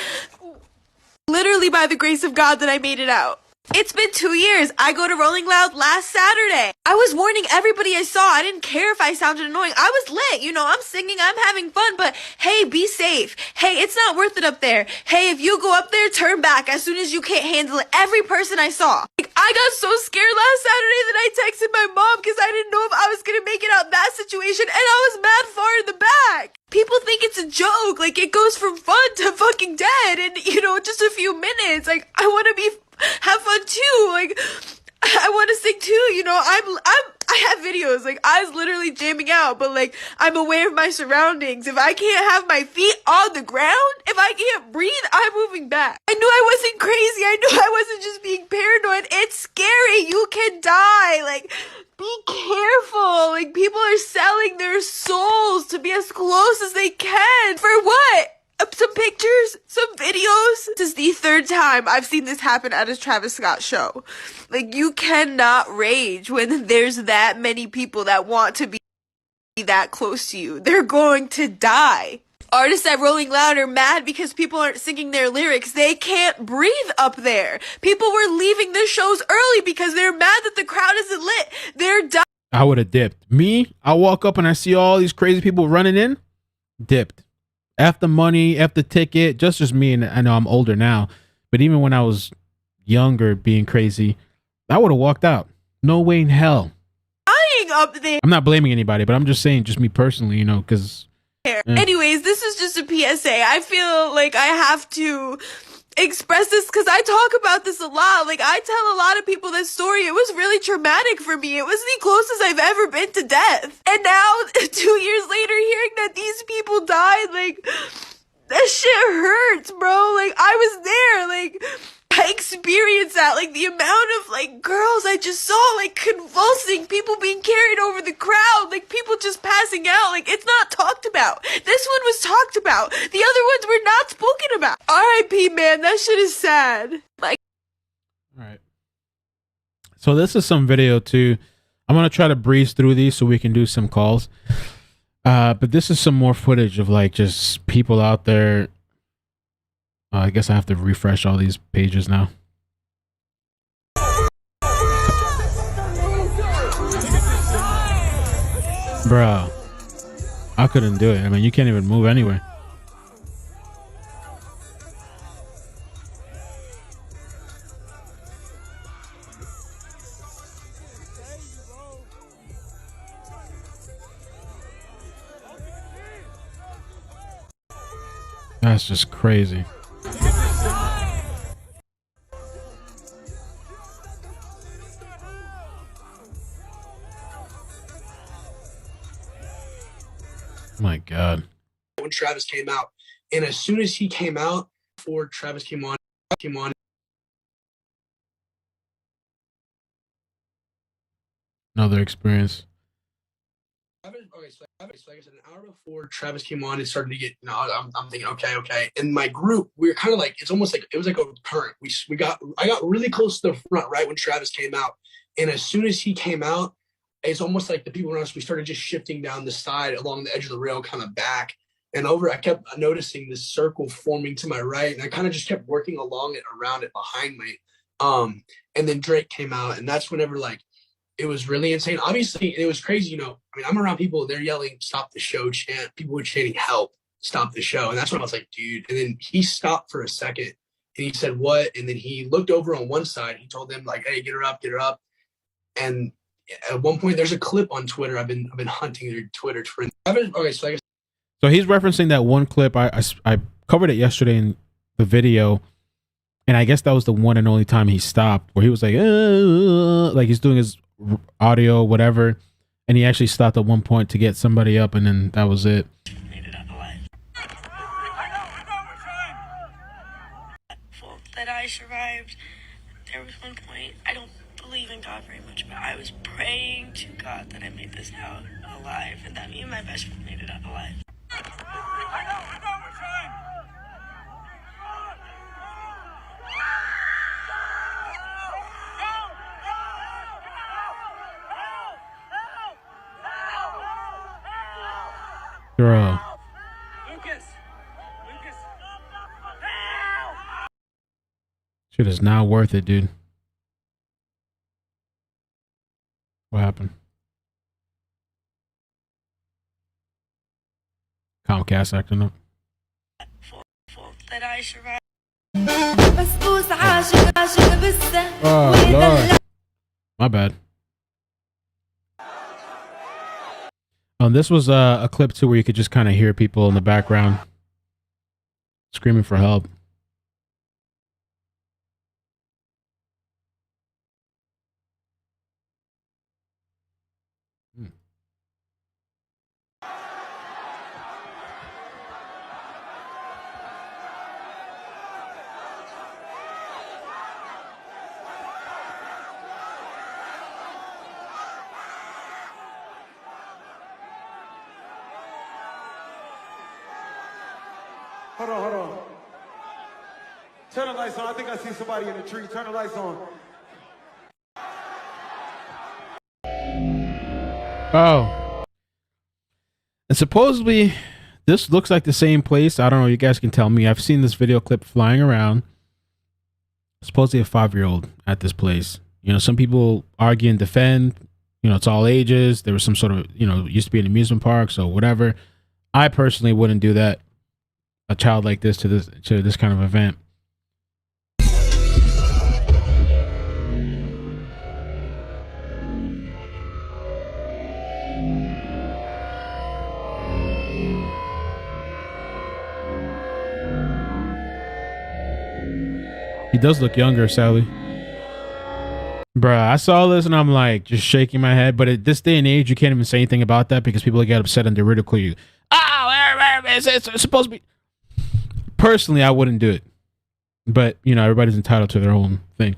Literally by the grace of God that I made it out. It's been 2 years. I go to Rolling Loud last Saturday. I was warning everybody I saw. I didn't care if I sounded annoying. I was lit. You know, I'm singing, I'm having fun, but hey, be safe. Hey, it's not worth it up there. Hey, if you go up there, turn back as soon as you can't handle it. Every person I saw. Like, I got so scared last Saturday that I texted my mom because I didn't know if I was going to make it out that situation, and I was mad far in the back. People think it's a joke. Like, it goes from fun to fucking dead in, you know, just a few minutes. Like, I want to have fun too. Like, I want to sing too. You know, I have videos. Like, I was literally jamming out, but like, I'm aware of my surroundings. If I can't have my feet on the ground, if I can't breathe, I'm moving back. I knew I wasn't crazy. I knew I wasn't just being paranoid. It's scary. You can die. Like, be careful. Like, people are selling their souls to be as close as they can. For what? Some pictures, some videos. This is the third time I've seen this happen at a Travis Scott show. Like, you cannot rage when there's that many people that want to be that close to you. They're going to die. Artists at Rolling Loud are mad because people aren't singing their lyrics. They can't breathe up there. People were leaving their shows early because they're mad that the crowd isn't lit. They're dying. I would have dipped. Me, I walk up and I see all these crazy people running in, dipped. F the money, F the ticket, just me, and I know I'm older now, but even when I was younger being crazy, I would have walked out. No way in hell. Dying up there. I'm not blaming anybody, but I'm just saying, just me personally, you know, because... Anyways, this is just a PSA. I feel like I have to express this because I talk about this a lot. Like, I tell a lot of people this story. It was really traumatic for me. It was the closest I've ever been to death. And now, 2 years later, hearing that these people died, like, that shit hurts, bro. Like, I was there. Like, I experienced that. Like, the amount of, like, girls I just saw, like, convulsing, people being carried over the crowd, like, people just passing out. Like, it's not talked about. This one was talked about. The other ones were not spoken about. R.I.P., man. That shit is sad. Like, all right. So this is some video, too. I'm going to try to breeze through these so we can do some calls. But this is some more footage of, like, just people out there. I guess I have to refresh all these pages now. Bro, I couldn't do it. I mean, you can't even move anywhere. That's just crazy. My God. When Travis came out, and as soon as he came out, before Travis came on. Another experience. Okay, so like I said, an hour before Travis came on, it started to get, you know, I'm thinking, okay. And my group, we were kind of like, it's almost like, it was like a current. I got really close to the front right when Travis came out. And as soon as he came out, it's almost like the people around us, we started just shifting down the side along the edge of the rail, kind of back and over. I kept noticing this circle forming to my right, and I kind of just kept working along it, around it, behind me. And then Drake came out, and that's whenever, like, it was really insane. Obviously, it was crazy, you know. I mean, I'm around people, they're yelling, "Stop the show," chant. People were chanting, "Help." stop the show. And that's when I was like, dude. And then he stopped for a second and he said, what? And then he looked over on one side. He told them like, hey, get her up, get her up. And at one point, there's a clip on Twitter. I've been hunting through Twitter. Okay, so I guess. So he's referencing that one clip. I covered it yesterday in the video. And I guess that was the one and only time he stopped, where he was like he's doing his audio, whatever. And he actually stopped at one point to get somebody up, and then that was it. That I survived. There was one point, I don't believe in God very much, but I was praying to God that I made this out alive, and that me and my best friend made it out alive. Girl. Shit is not worth it, dude. What happened? Comcast acting up. That I survived. Oh, Lord. My bad. This was a clip too where you could just kind of hear people in the background screaming for help. Hold on. Turn the lights on. I think I see somebody in the tree. Turn the lights on. Oh. And supposedly, this looks like the same place. I don't know. You guys can tell me. I've seen this video clip flying around. Supposedly a 5-year-old at this place. You know, some people argue and defend. You know, it's all ages. There was some sort of, you know, used to be an amusement park, so whatever. I personally wouldn't do that. A child like this to this kind of event. He does look younger, Sally. Bruh, I saw this and I'm like just shaking my head. But at this day and age, you can't even say anything about that because people get upset and they ridicule you. Oh, it's supposed to be. Personally, I wouldn't do it. But, you know, everybody's entitled to their own thing.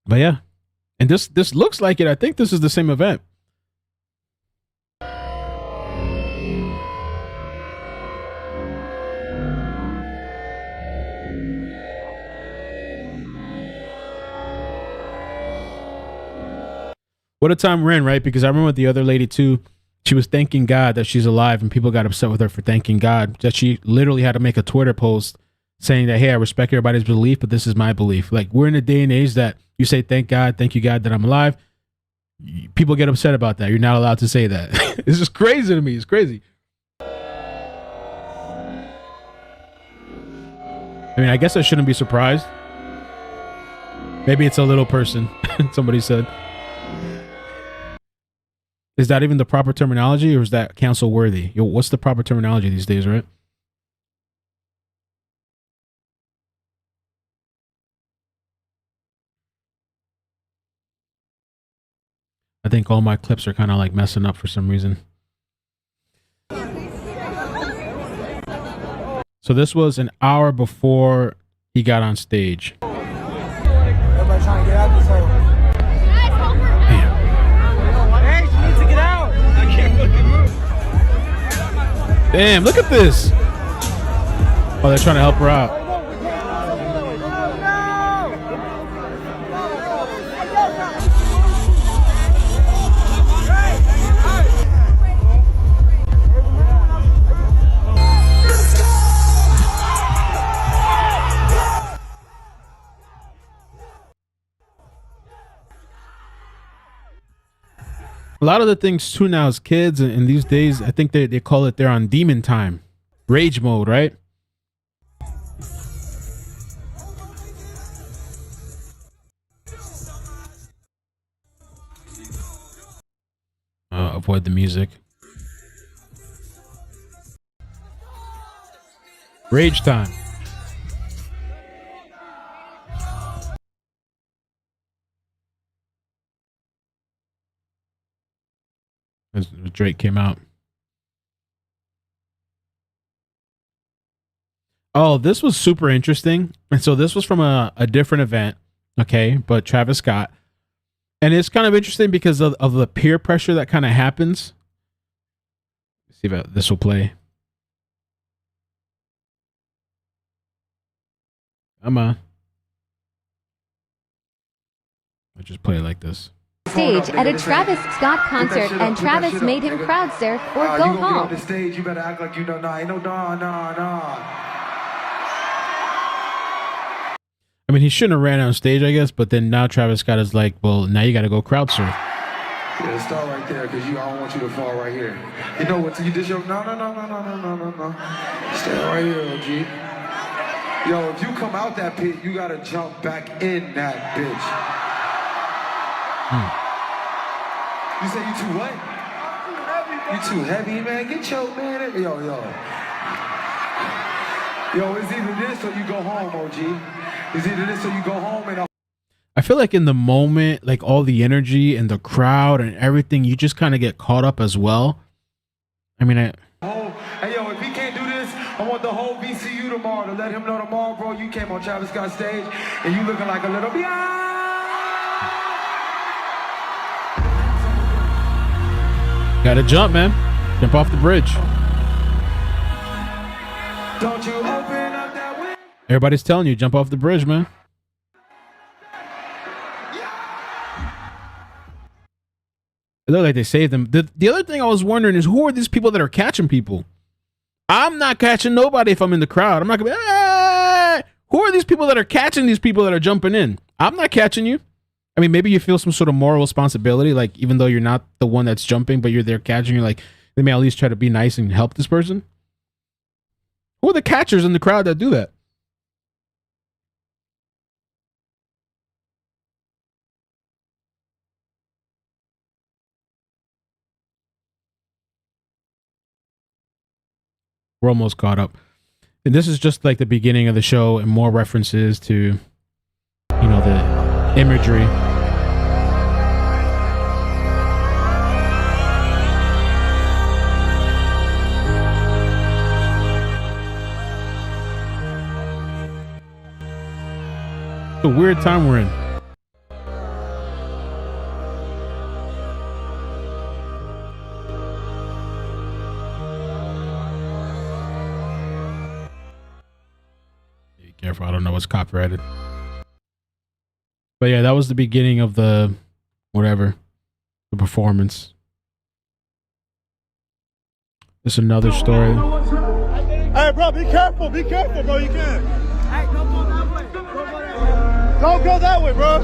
But yeah. And this looks like it. I think this is the same event. What a time we're in, right? Because I remember the other lady too. She was thanking God that she's alive, and people got upset with her for thanking God. That she literally had to make a Twitter post saying that, hey, I respect everybody's belief, but this is my belief. Like, we're in a day and age that you say, thank you, God, that I'm alive. People get upset about that. You're not allowed to say that. It's just crazy to me. It's crazy. I mean, I guess I shouldn't be surprised. Maybe it's a little person, somebody said. Is that even the proper terminology, or is that cancel worthy? Yo, what's the proper terminology these days, right? I think all my clips are kind of like messing up for some reason. So this was an hour before he got on stage. Everybody trying to get out this hole. Hey, she needs to get out. I can't fucking move. Damn, look at this. Oh, they're trying to help her out. A lot of the things too now as kids and these days, I think they call it they're on demon time. Rage mode, right? Avoid the music. Rage time. As Drake came out. Oh, this was super interesting. And so this was from a different event, okay, but Travis Scott. And it's kind of interesting because of the peer pressure that kind of happens. Let's see if this will play. Come on. I'll just play it like this. Stage at a Travis Scott concert, and Travis made him crowd surf or go home. You gonna get off the stage, you better act like you know, nah, ain't no nah. I mean, he shouldn't have ran on stage, I guess, but then now Travis Scott is like, well, now you got to go crowd surf. Yeah, start right there, because I don't want you to fall right here. You know what, you did your, no. Stay right here, OG. Yo, if you come out that pit, you got to jump back in that bitch. You say you too what? You too heavy, man. Get your man. Yo, it's either this or you go home, OG. It's either this or you go home and I feel like in the moment, like all the energy and the crowd and everything, you just kind of get caught up as well. I mean, hey, yo, if he can't do this, I want the whole VCU tomorrow to let him know tomorrow, bro, you came on Travis Scott's stage and you looking like a little Gotta jump, man. Jump off the bridge. Don't you open up that window. Everybody's telling you, jump off the bridge, man. It looked like they saved them. The other thing I was wondering is, who are these people that are catching people? I'm not catching nobody if I'm in the crowd. I'm not going to be, hey! Who are these people that are catching these people that are jumping in? I'm not catching you. I mean, maybe you feel some sort of moral responsibility, like even though you're not the one that's jumping, but you're there catching, you're like, let me at least try to be nice and help this person. Who are the catchers in the crowd that do that? We're almost caught up. And this is just like the beginning of the show and more references to, you know, the imagery. It's a weird time we're in. Be careful, I don't know what's copyrighted. But yeah, that was the beginning of the whatever, the performance. It's another story. Hey, bro, be careful, bro, you can. Hey, don't go that way. Don't go that way, bro.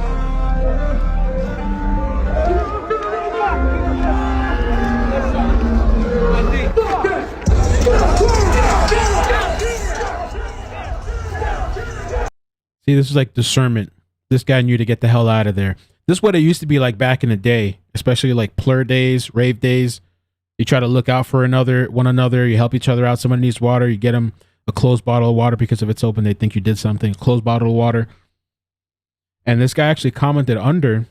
See, this is like discernment. This guy knew to get the hell out of there. This is what it used to be like back in the day, especially like plur days, rave days. You try to look out for one another. You help each other out. Someone needs water. You get them a closed bottle of water because if it's open, they think you did something. A closed bottle of water. And this guy actually commented under. Let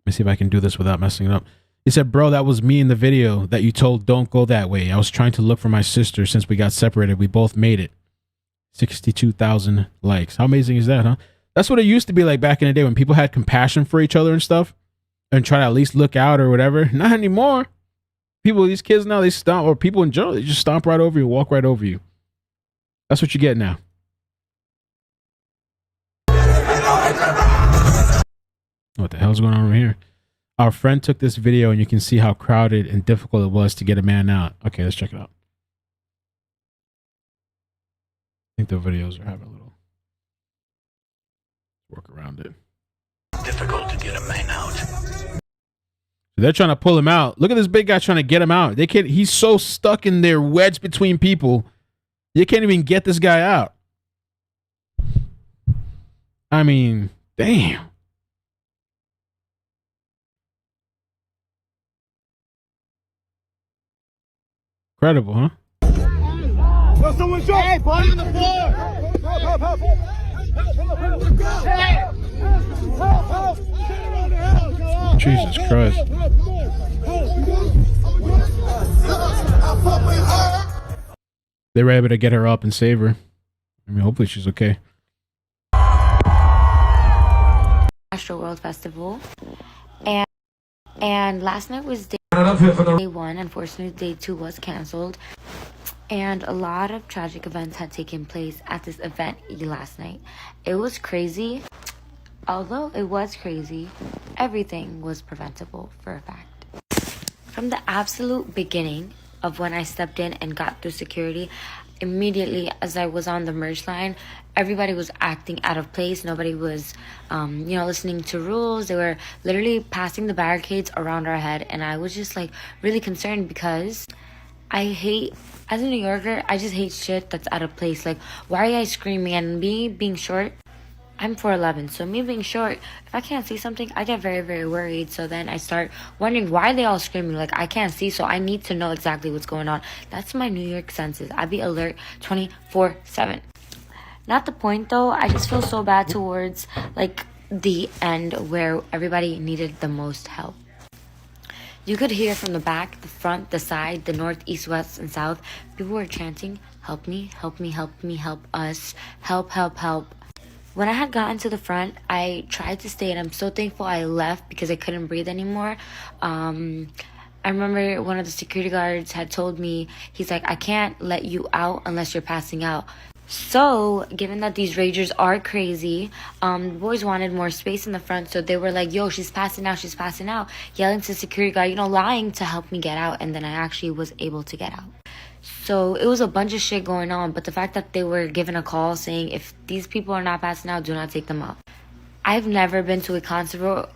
me see if I can do this without messing it up. He said, bro, that was me in the video that you told don't go that way. I was trying to look for my sister since we got separated. We both made it. 62,000 likes. How amazing is that, huh? That's what it used to be like back in the day when people had compassion for each other and stuff and try to at least look out or whatever. Not anymore. People, these kids now, they stomp, or people in general, they just stomp right over you, walk right over you. That's what you get now. What the hell's going on over here? Our friend took this video and you can see how crowded and difficult it was to get a man out. Okay, let's check it out. I think the videos are having a little work around it. Difficult to get a man out. They're trying to pull him out. Look at this big guy trying to get him out. They can't. He's so stuck in there, wedged between people. You can't even get this guy out. I mean, damn. Incredible, huh? Yo, someone jump! Hey, body on the floor! Help, help, help! Jesus Christ. They were able to get her up and save her. I mean, hopefully she's okay. Astroworld Festival. And last night was day 1. Unfortunately, day 2 was canceled. And a lot of tragic events had taken place at this event last night. It was crazy. Although it was crazy, everything was preventable for a fact. From the absolute beginning of when I stepped in and got through security, immediately as I was on the merge line, everybody was acting out of place. Nobody was, listening to rules. They were literally passing the barricades around our head. And I was just like really concerned because I hate, as a New Yorker, I just hate shit that's out of place. Like, why are you guys screaming? And me being short, I'm 4'11", so me being short, if I can't see something, I get very, very worried. So then I start wondering, why are they all screaming? Like, I can't see, so I need to know exactly what's going on. That's my New York senses. I be alert 24/7. Not the point, though. I just feel so bad towards, like, the end where everybody needed the most help. You could hear from the back, the front, the side, the north, east, west, and south. People were chanting, help me, help me, help me, help us, help, help, help. When I had gotten to the front, I tried to stay, and I'm so thankful I left because I couldn't breathe anymore. I remember one of the security guards had told me, he's like, I can't let you out unless you're passing out. So, given that these ragers are crazy, the boys wanted more space in the front, so they were like, yo, she's passing out, yelling to security guard, lying to help me get out, and then I actually was able to get out. So it was a bunch of shit going on, but the fact that they were given a call saying if these people are not passing out, do not take them out. I've never been to a concert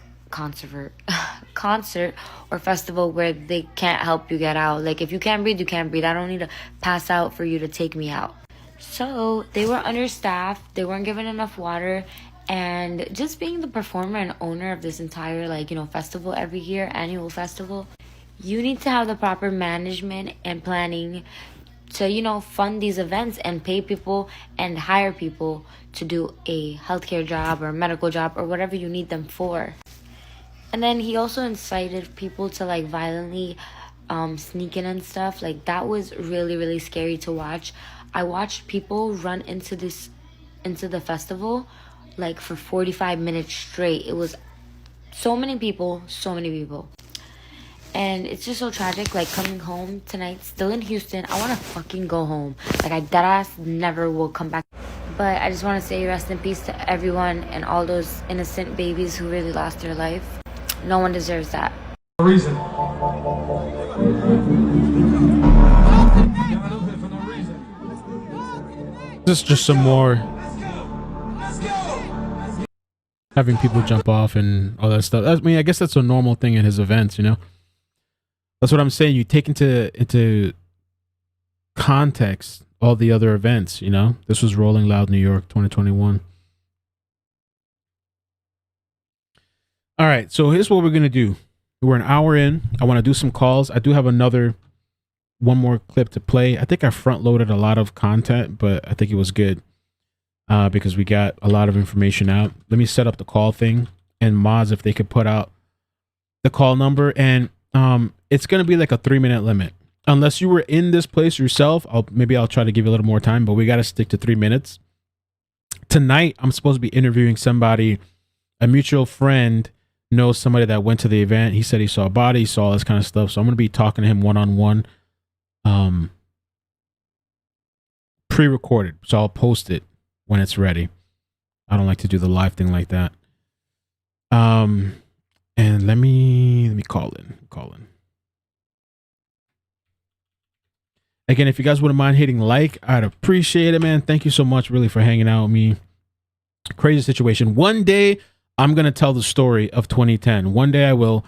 or festival where they can't help you get out. Like, if you can't breathe, you can't breathe. I don't need to pass out for you to take me out. So they were understaffed, they weren't given enough water, and just being the performer and owner of this entire festival every year, annual festival, you need to have the proper management and planning to, fund these events and pay people and hire people to do a healthcare job or medical job or whatever you need them for. And then he also incited people to violently sneak in and stuff. That was really, really scary to watch. I watched people run into the festival for 45 minutes straight. It was so many people. And it's just so tragic, coming home tonight, still in Houston. I want to fucking go home. I deadass never will come back. But I just want to say rest in peace to everyone and all those innocent babies who really lost their life. No one deserves that. Reason. This is just some more having people jump off and all that stuff. I mean, I guess that's a normal thing in his events, That's what I'm saying. You take into context all the other events, This was Rolling Loud New York 2021. All right, so here's what we're going to do. We're an hour in. I want to do some calls. I do have one more clip to play. I think I front loaded a lot of content, but I think it was good because we got a lot of information out. Let me set up the call thing, and mods, if they could put out the call number, and it's going to be a 3-minute limit. Unless you were in this place yourself, I'll try to give you a little more time, but we got to stick to 3 minutes. Tonight, I'm supposed to be interviewing somebody. A mutual friend knows somebody that went to the event. He said he saw a body, he saw all this kind of stuff. So I'm going to be talking to him one-on-one, pre-recorded. So I'll post it when it's ready. I don't like to do the live thing like that. And let me call in. Again, if you guys wouldn't mind hitting like, I'd appreciate it, man. Thank you so much, really, for hanging out with me. Crazy situation. One day, I'm going to tell the story of 2010. One day I will.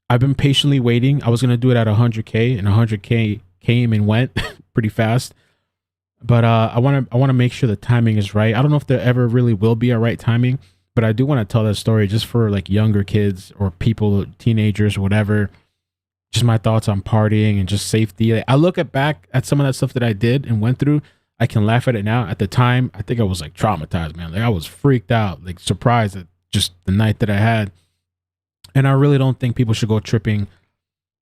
I've been patiently waiting. I was gonna do it at 100K, and 100K came and went pretty fast. But I want to make sure the timing is right. I don't know if there ever really will be a right timing, but I do want to tell that story just for like younger kids or people, teenagers, whatever. Just my thoughts on partying and just safety. Like, I look back at some of that stuff that I did and went through. I can laugh at it now. At the time, I think I was like traumatized, man. Like I was freaked out, like surprised at just the night that I had. And I really don't think people should go tripping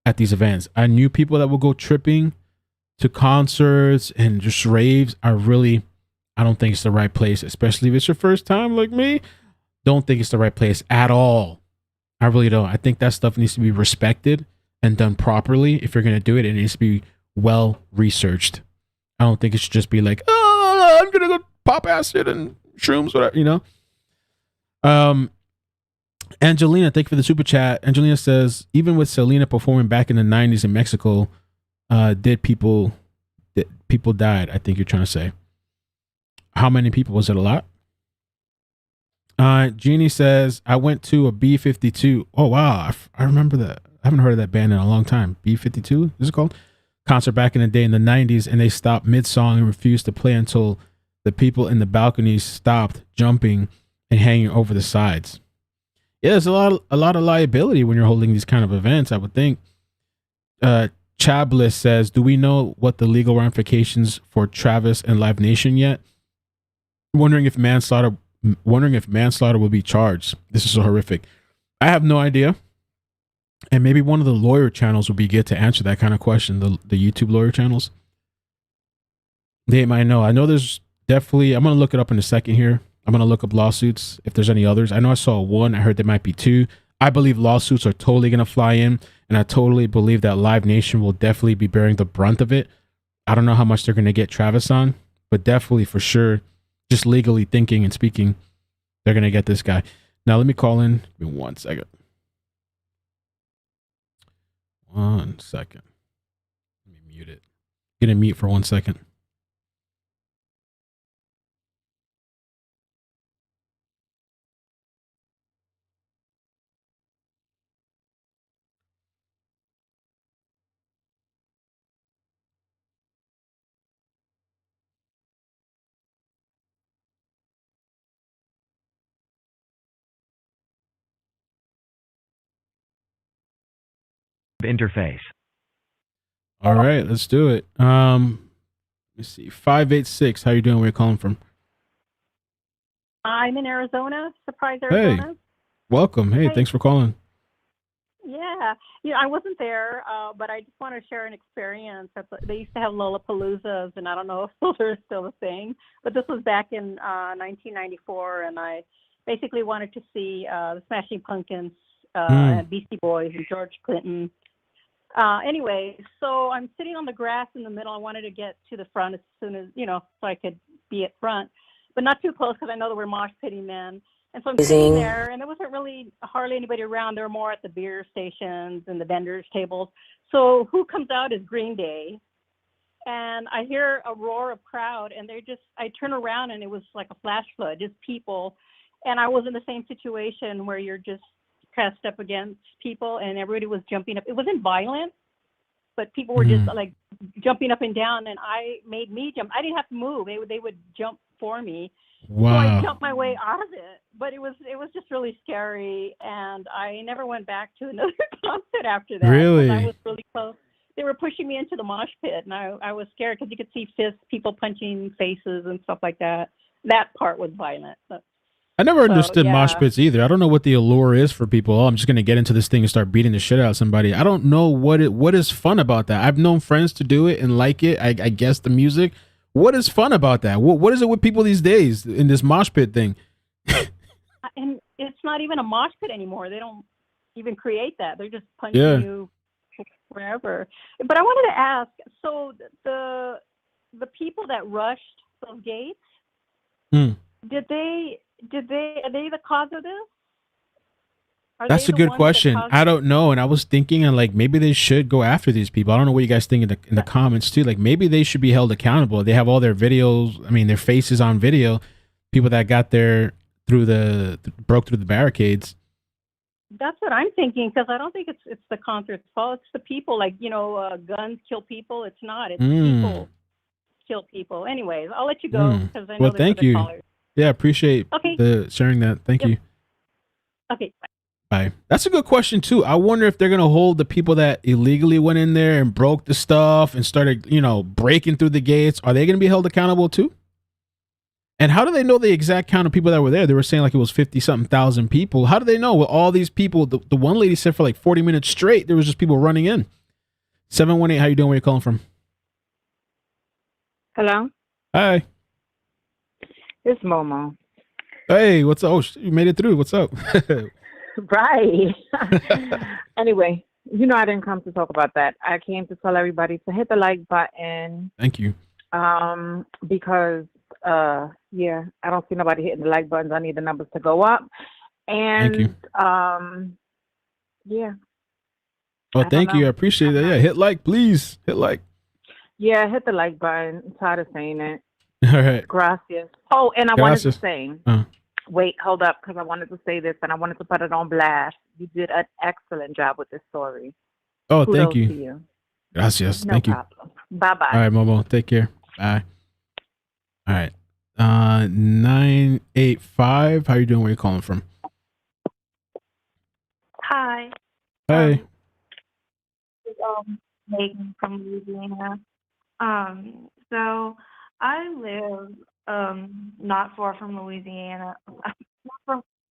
at these events. I knew people that would go tripping to concerts and just raves. I don't think it's the right place, especially if it's your first time like me. Don't think it's the right place at all. I really don't. I think that stuff needs to be respected and done properly. If you're going to do it, it needs to be well researched. I don't think it should just be like, oh, I'm going to go pop acid and shrooms, whatever, you know? Angelina, thank you for the super chat. Angelina says, even with Selena performing back in the 90s in Mexico, people died, I think you're trying to say. How many people? Was it a lot? Jeannie says, I went to a B-52. Oh, wow. I remember that. I haven't heard of that band in a long time. B-52, is it called? Concert back in the day in the 90s, and they stopped mid-song and refused to play until the people in the balconies stopped jumping and hanging over the sides. Yeah, there's a lot of liability when you're holding these kind of events, I would think. Chablis says, do we know what the legal ramifications for Travis and Live Nation yet? Wondering if manslaughter will be charged. This is so horrific. I have no idea. And maybe one of the lawyer channels would be good to answer that kind of question. The YouTube lawyer channels. They might know. I know there's definitely, I'm going to look it up in a second here. I'm going to look up lawsuits if there's any others. I know I saw one. I heard there might be two. I believe lawsuits are totally going to fly in. And I totally believe that Live Nation will definitely be bearing the brunt of it. I don't know how much they're going to get Travis on, but definitely for sure, just legally thinking and speaking, they're going to get this guy. Now, let me call in. Give me 1 second. 1 second. Let me mute it. Get a mute for 1 second. Interface. All right, let's do it. Let me see. 586. How you doing? Where you calling from? I'm in Arizona, Surprise, Arizona. Hey, welcome. Hey, thanks for calling. Yeah, I wasn't there, but I just want to share an experience. They used to have Lollapaloozas, and I don't know if those are still a thing, but this was back in 1994, and I basically wanted to see the Smashing Pumpkins, and Beastie Boys, and George Clinton. Anyway, so I'm sitting on the grass in the middle. I wanted to get to the front as soon as, so I could be at front, but not too close because I know that we're mosh pitting then. And so I'm sitting there, and there wasn't really hardly anybody around. They were more at the beer stations and the vendors' tables. So who comes out is Green Day. And I hear a roar of crowd, and I turn around, and it was like a flash flood, just people. And I was in the same situation where you're just pressed up against people, and everybody was jumping up. It wasn't violent, but people were just like jumping up and down, and made me jump. I didn't have to move. They would jump for me. Wow. So I jumped my way out of it, but it was just really scary, and I never went back to another concert after that. Really? I was really close. They were pushing me into the mosh pit, and I was scared because you could see fists, people punching faces and stuff like that. That part was violent. I never understood mosh pits either. I don't know what the allure is for people. Oh, I'm just going to get into this thing and start beating the shit out of somebody. I don't know what is fun about that. I've known friends to do it and like it. I guess the music. What is fun about that? What is it with people these days in this mosh pit thing? And it's not even a mosh pit anymore. They don't even create that. They're just punching you wherever. But I wanted to ask, so the people that rushed those gates, are they the cause of this? That's a good question. I don't know. And I was thinking, and like, maybe they should go after these people. I don't know what you guys think in the comments too. Like, maybe they should be held accountable. They have all their videos. I mean, their faces on video. People that got there broke through the barricades. That's what I'm thinking, because I don't think it's the concert's fault. It's the people. Like, guns kill people. It's not. It's people kill people. Anyways, I'll let you go because I know Well, there's thank other you. callers. Yeah, appreciate Okay. the sharing that. Thank Yep. you. Okay. Bye. Bye. That's a good question too. I wonder if they're gonna hold the people that illegally went in there and broke the stuff and started, breaking through the gates. Are they gonna be held accountable too? And how do they know the exact count of people that were there? They were saying like it was 50 something thousand people. How do they know? Well, all these people, the one lady said for like 40 minutes straight, there was just people running in. 718, how you doing? Where you calling from? Hello, Hi. it's Momo. Hey, what's up? Oh, you made it through. What's up? Right. Anyway, I didn't come to talk about that. I came to tell everybody to hit the like button. Thank you. Because yeah, I don't see nobody hitting the like buttons. I need the numbers to go up. And Thank you. Yeah. Well, thank you. I appreciate that. Yeah, hit like, please. Hit like. Yeah, hit the like button. I'm tired of saying it. All right. Gracias. Oh, and I wanted to Gracias. say, Uh. wait, hold up, because I wanted to say this and I wanted to put it on blast. You did an excellent job with this story. Oh, Kudos thank you. to you. Gracias. No Thank problem. Bye-bye. you. All right, Momo. Take care. Bye. All right. 985. How you doing? Where you calling from? Hi, Hey. Megan from Louisiana. So I live not far from Louisiana,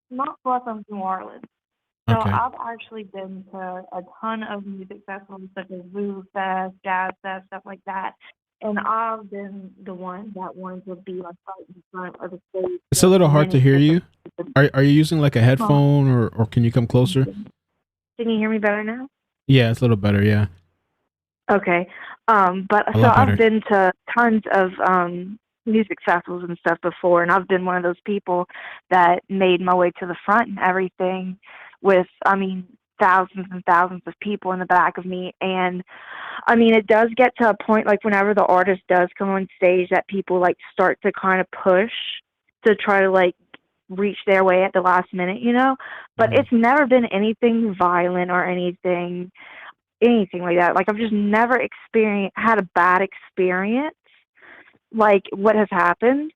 not far from New Orleans. So Okay. I've actually been to a ton of music festivals such as Voodoo Fest, Jazz Fest, stuff like that. And I've been the one that wanted to be like right in front of the stage. It's a little hard to hear you. Are you using like a Huh. headphone or can you come closer? Can you hear me better now? Yeah, it's a little better. Yeah. Okay. But A so lot I've better. been to tons of music festivals and stuff before, and I've been one of those people that made my way to the front and everything with, thousands and thousands of people in the back of me. And it does get to a point like whenever the artist does come on stage that people like start to kind of push to try to like reach their way at the last minute, but it's never been anything violent or anything like that. Like I've just never had a bad experience like what has happened.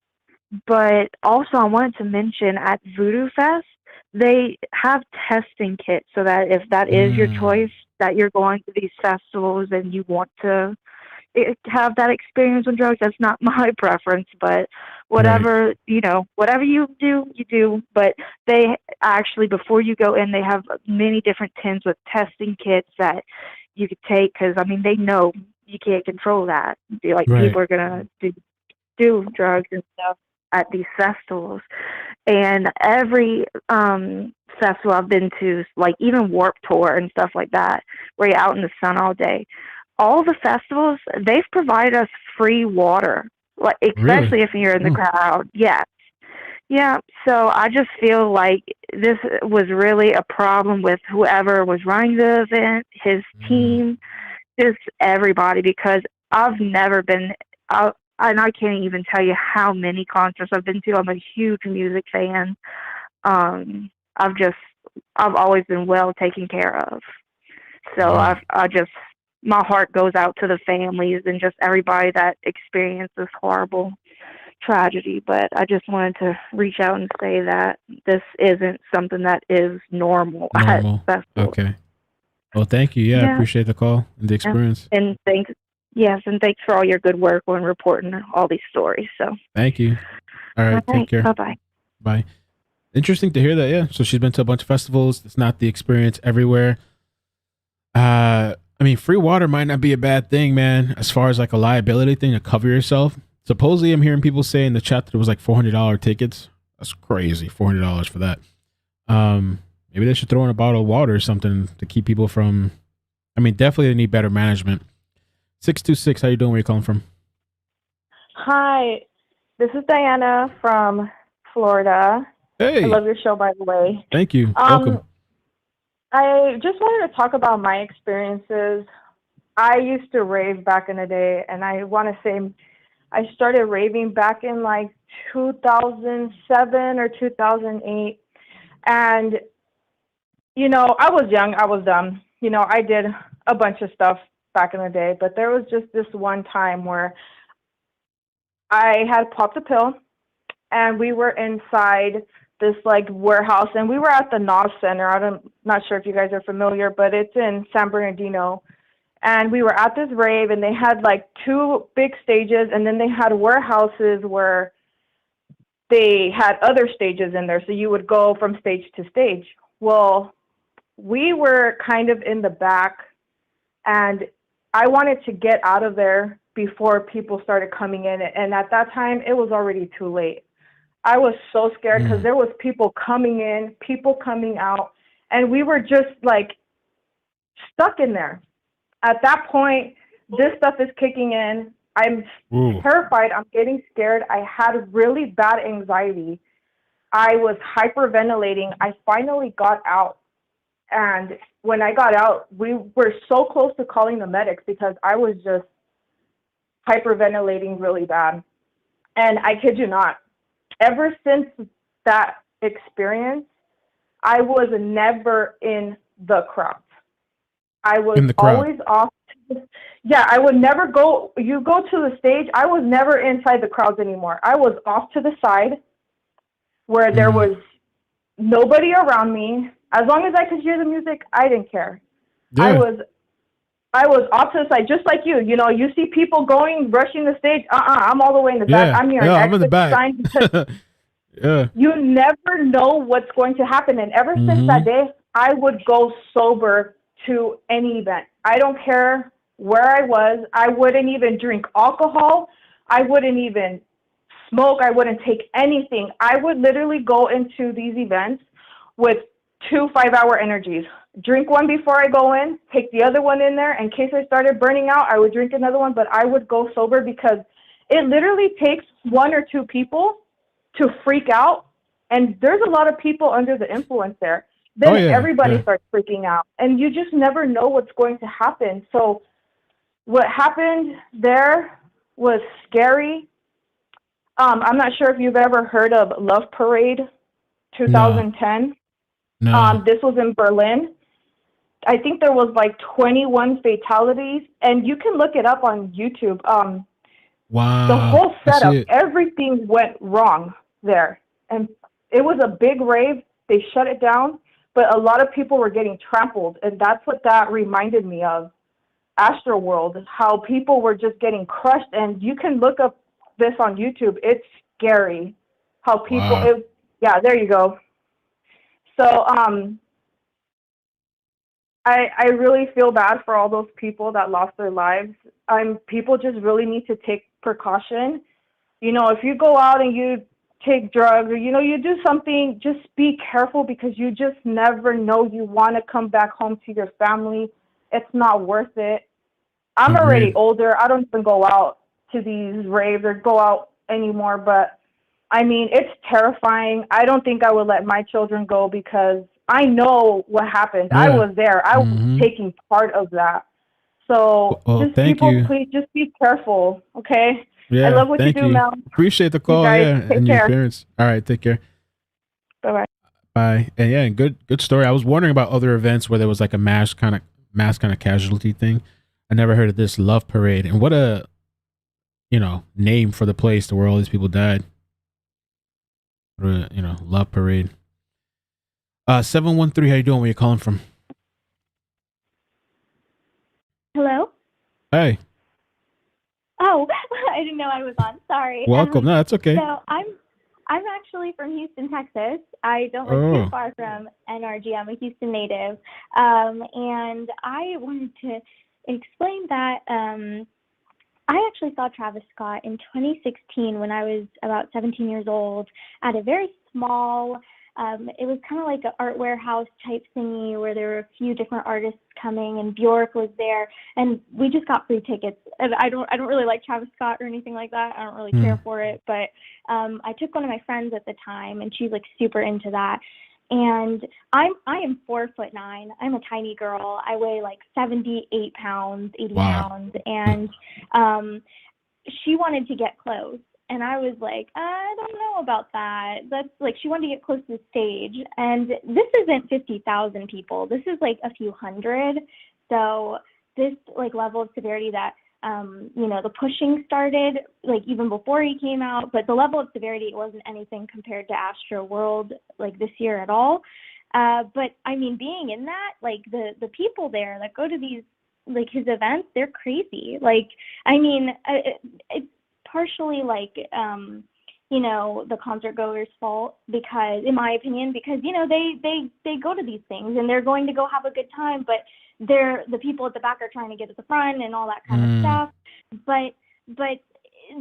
But also I wanted to mention at Voodoo Fest, they have testing kits so that if that is your choice, that you're going to these festivals and you want to have that experience on drugs, that's not my preference, but whatever, whatever you do. But they actually, before you go in, they have many different tins with testing kits that you could take, because they know you can't control that. Like Right. people are gonna do drugs and stuff at these festivals. And every festival I've been to, like even Warped Tour and stuff like that, where you're out in the sun all day, all the festivals, they've provided us free water, like especially if you're in the crowd. Yes. Yeah, so I just feel like this was really a problem with whoever was running the event, his team, just everybody, because I've never been out, and I can't even tell you how many concerts I've been to. I'm a huge music fan. I've always been well taken care of. So my heart goes out to the families and just everybody that experienced this horrible tragedy. But I just wanted to reach out and say that this isn't something that is normal. Normal. At festivals. Okay. Well, thank you. Yeah, I Yeah. appreciate the call and the experience. And thanks for all your good work on reporting all these stories. So Thank you. All right. Take care. Bye-bye. Bye. Interesting to hear that. Yeah. So she's been to a bunch of festivals. It's not the experience everywhere. Free water might not be a bad thing, man, as far as like a liability thing to cover yourself. Supposedly, I'm hearing people say in the chat that it was like $400 tickets. That's crazy. $400 for that. Maybe they should throw in a bottle of water or something to keep people from. Definitely they need better management. 626, how you doing? Where you calling from? Hi, this is Diana from Florida. Hey. I love your show, by the way. Thank you. Welcome. I just wanted to talk about my experiences. I used to rave back in the day, and I want to say I started raving back in like 2007 or 2008. And you know, I was young, I was dumb. You know, I did a bunch of stuff back in the day, but there was just this one time where I had popped a pill and we were inside this like warehouse, and we were at the NOS Center. Not sure if you guys are familiar, but it's in San Bernardino. And we were at this rave, and they had like 2 big stages, and then they had warehouses where they had other stages in there. So you would go from stage to stage. Well, we were kind of in the back, and I wanted to get out of there before people started coming in. And at that time, it was already too late. I was so scared because there was people coming in, people coming out, and we were just like stuck in there. At that point, this stuff is kicking in. I'm terrified. I'm getting scared. I had really bad anxiety. I was hyperventilating. I finally got out. And when I got out, we were so close to calling the medics because I was just hyperventilating really bad. And I kid you not, ever since that experience, I was never in the crowd. I was always off. Yeah, I would never go. You go to the stage. I was never inside the crowds anymore. I was off to the side where there was nobody around me. As long as I could hear the music, I didn't care. Yeah. I was off to the side, just like you. You know, you see people going, rushing the stage. I'm all the way in the back. I'm near an I'm in the exit back. sign because Yeah. you never know what's going to happen. And ever since that day, I would go sober to any event. I don't care where I was. I wouldn't even drink alcohol. I wouldn't even smoke. I wouldn't take anything. I would literally go into these events with 2 5-hour energies. Drink one before I go in, take the other one in there. In case I started burning out, I would drink another one, but I would go sober because it literally takes 1 or 2 people to freak out. And there's a lot of people under the influence there. Then everybody starts freaking out, and you just never know what's going to happen. So what happened there was scary. I'm not sure if you've ever heard of Love Parade 2010. No. This was in Berlin. I think there was like 21 fatalities, and you can look it up on YouTube. Wow. The whole setup, everything went wrong there. And it was a big rave. They shut it down, but a lot of people were getting trampled, and that's what that reminded me of. Astroworld, how people were just getting crushed, and you can look up this on YouTube. It's scary how people, yeah, there you go. So, I really feel bad for all those people that lost their lives. People just really need to take precaution. You know, if you go out and you take drugs or, you know, you do something, just be careful because you just never know. You want to come back home to your family. It's not worth it. I'm already older. I don't even go out to these raves or go out anymore. But, I mean, it's terrifying. I don't think I would let my children go because I know what happened. I was there. I was taking part of that. So just people, please just be careful, okay? Yeah, I love what you do, Mel. Appreciate the call, and your appearance. All right, take care. Bye-bye. Bye. And yeah, good story. I was wondering about other events where there was like a mass kind of casualty thing. I never heard of this Love Parade. And what a, you know, name for the place where all these people died. You know, Love Parade. 713, how you doing? Where you calling from? Hello? Hey. Oh, I didn't know I was on. Sorry. Welcome. No, that's okay. So I'm actually from Houston, Texas. I don't live too far from NRG. I'm a Houston native. And I wanted to explain that I actually saw Travis Scott in 2016 when I was about 17 years old at a very small, it was kind of like an art warehouse type thingy where there were a few different artists coming, and Bjork was there, and we just got free tickets. And I don't really like Travis Scott or anything like that. I don't really care for it, but I took one of my friends at the time, and she's like super into that. And I am 4'9". I'm a tiny girl. I weigh like 78 pounds, 80 pounds, and she wanted to get clothes. And I was like, I don't know about that. That's like, she wanted to get close to the stage. And this isn't 50,000 people. This is like a few hundred. So this like level of severity that, you know, the pushing started like even before he came out, but the level of severity wasn't anything compared to AstroWorld like this year at all. But I mean, being in that, like the people there that go to these, like his events, they're crazy. Like, I mean, it's partially like, you know, the concert goers' fault because, in my opinion, because, you know, they go to these things and they're going to go have a good time, but the people at the back are trying to get at the front and all that kind of stuff. But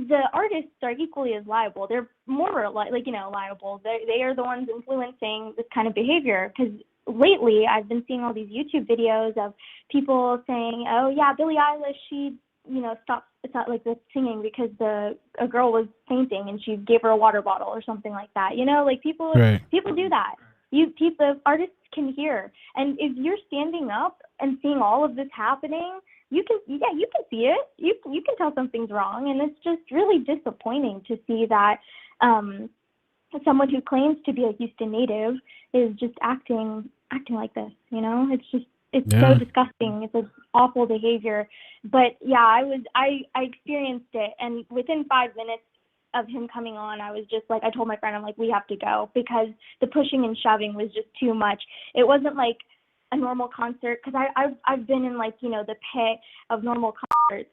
the artists are equally as liable. They're more like, you know, liable. They are the ones influencing this kind of behavior, because lately I've been seeing all these YouTube videos of people saying, oh yeah, Billie Eilish, she, you know, stopped like the singing because a girl was fainting and she gave her a water bottle or something like that. You know, like people do that. The artists can hear, and if you're standing up and seeing all of this happening, you can see it. You can tell something's wrong, and it's just really disappointing to see that someone who claims to be a Houston native is just acting like this. You know, it's so disgusting. It's an awful behavior. But yeah, I experienced it, and within 5 minutes of him coming on, I was just like, I told my friend, I'm like, we have to go, because the pushing and shoving was just too much. It wasn't like a normal concert, because I've been in, like, you know, the pit of normal concerts.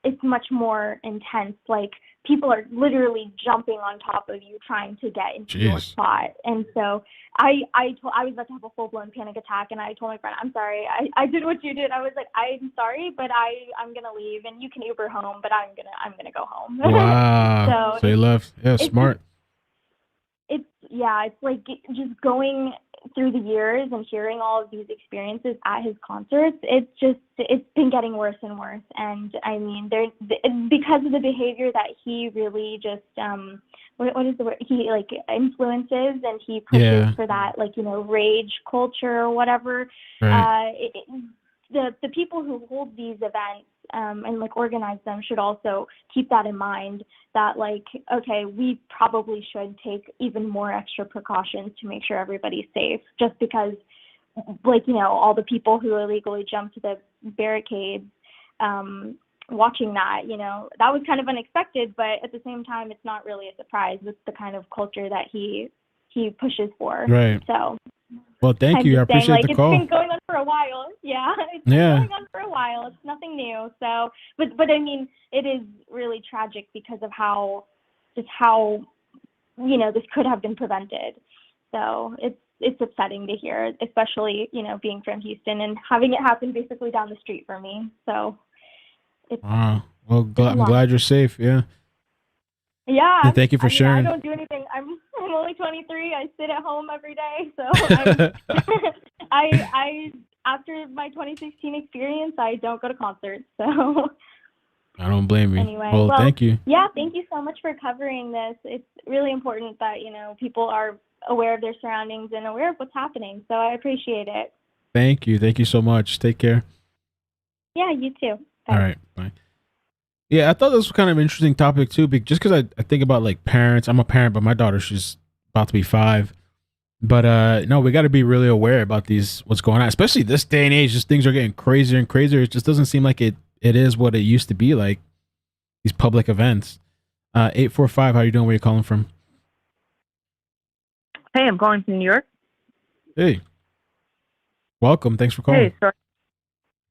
It's much more intense. Like, people are literally jumping on top of you trying to get into your spot. And so I was about to have a full-blown panic attack, and I told my friend, I'm sorry, I did what you did. I was like, I'm sorry, but I'm gonna leave, and you can Uber home, but I'm gonna go home. Wow. So you left. Yeah, smart. It's like just going through the years and hearing all of these experiences at his concerts, it's been getting worse and worse. And I mean, because of the behavior that he really just what is the word, he like influences, and he pushes for that, like, you know, rage culture or whatever. Right. The people who hold these events and like organize them should also keep that in mind, that like, okay, we probably should take even more extra precautions to make sure everybody's safe, just because, like, you know, all the people who illegally jumped to the barricades, watching that, you know, that was kind of unexpected, but at the same time, it's not really a surprise with the kind of culture that he pushes for. Right. So. Well, thank you. I appreciate the call. It's been going on for a while. Yeah, it's been going on for a while. It's nothing new. So, but I mean, it is really tragic because of how, you know, this could have been prevented. So it's upsetting to hear, especially, you know, being from Houston and having it happen basically down the street for me. So. Wow. Well, I'm glad you're safe. Yeah. Yeah. And thank you for sharing. I don't do anything. I'm only 23. I sit at home every day. So I after my 2016 experience, I don't go to concerts. So I don't blame you. Anyway, well, thank you. Yeah, thank you so much for covering this. It's really important that, you know, people are aware of their surroundings and aware of what's happening. So I appreciate it. Thank you. Thank you so much. Take care. Yeah, you too. Bye. All right. Bye. Yeah, I thought this was kind of an interesting topic too, just because I think about like parents. I'm a parent, but my daughter, she's about to be 5. But no, we got to be really aware about what's going on, especially this day and age. Just things are getting crazier and crazier. It just doesn't seem like it is what it used to be, like these public events. 845, how you doing? Where you calling from? Hey, I'm calling from New York. Hey. Welcome. Thanks for calling. Hey, sorry.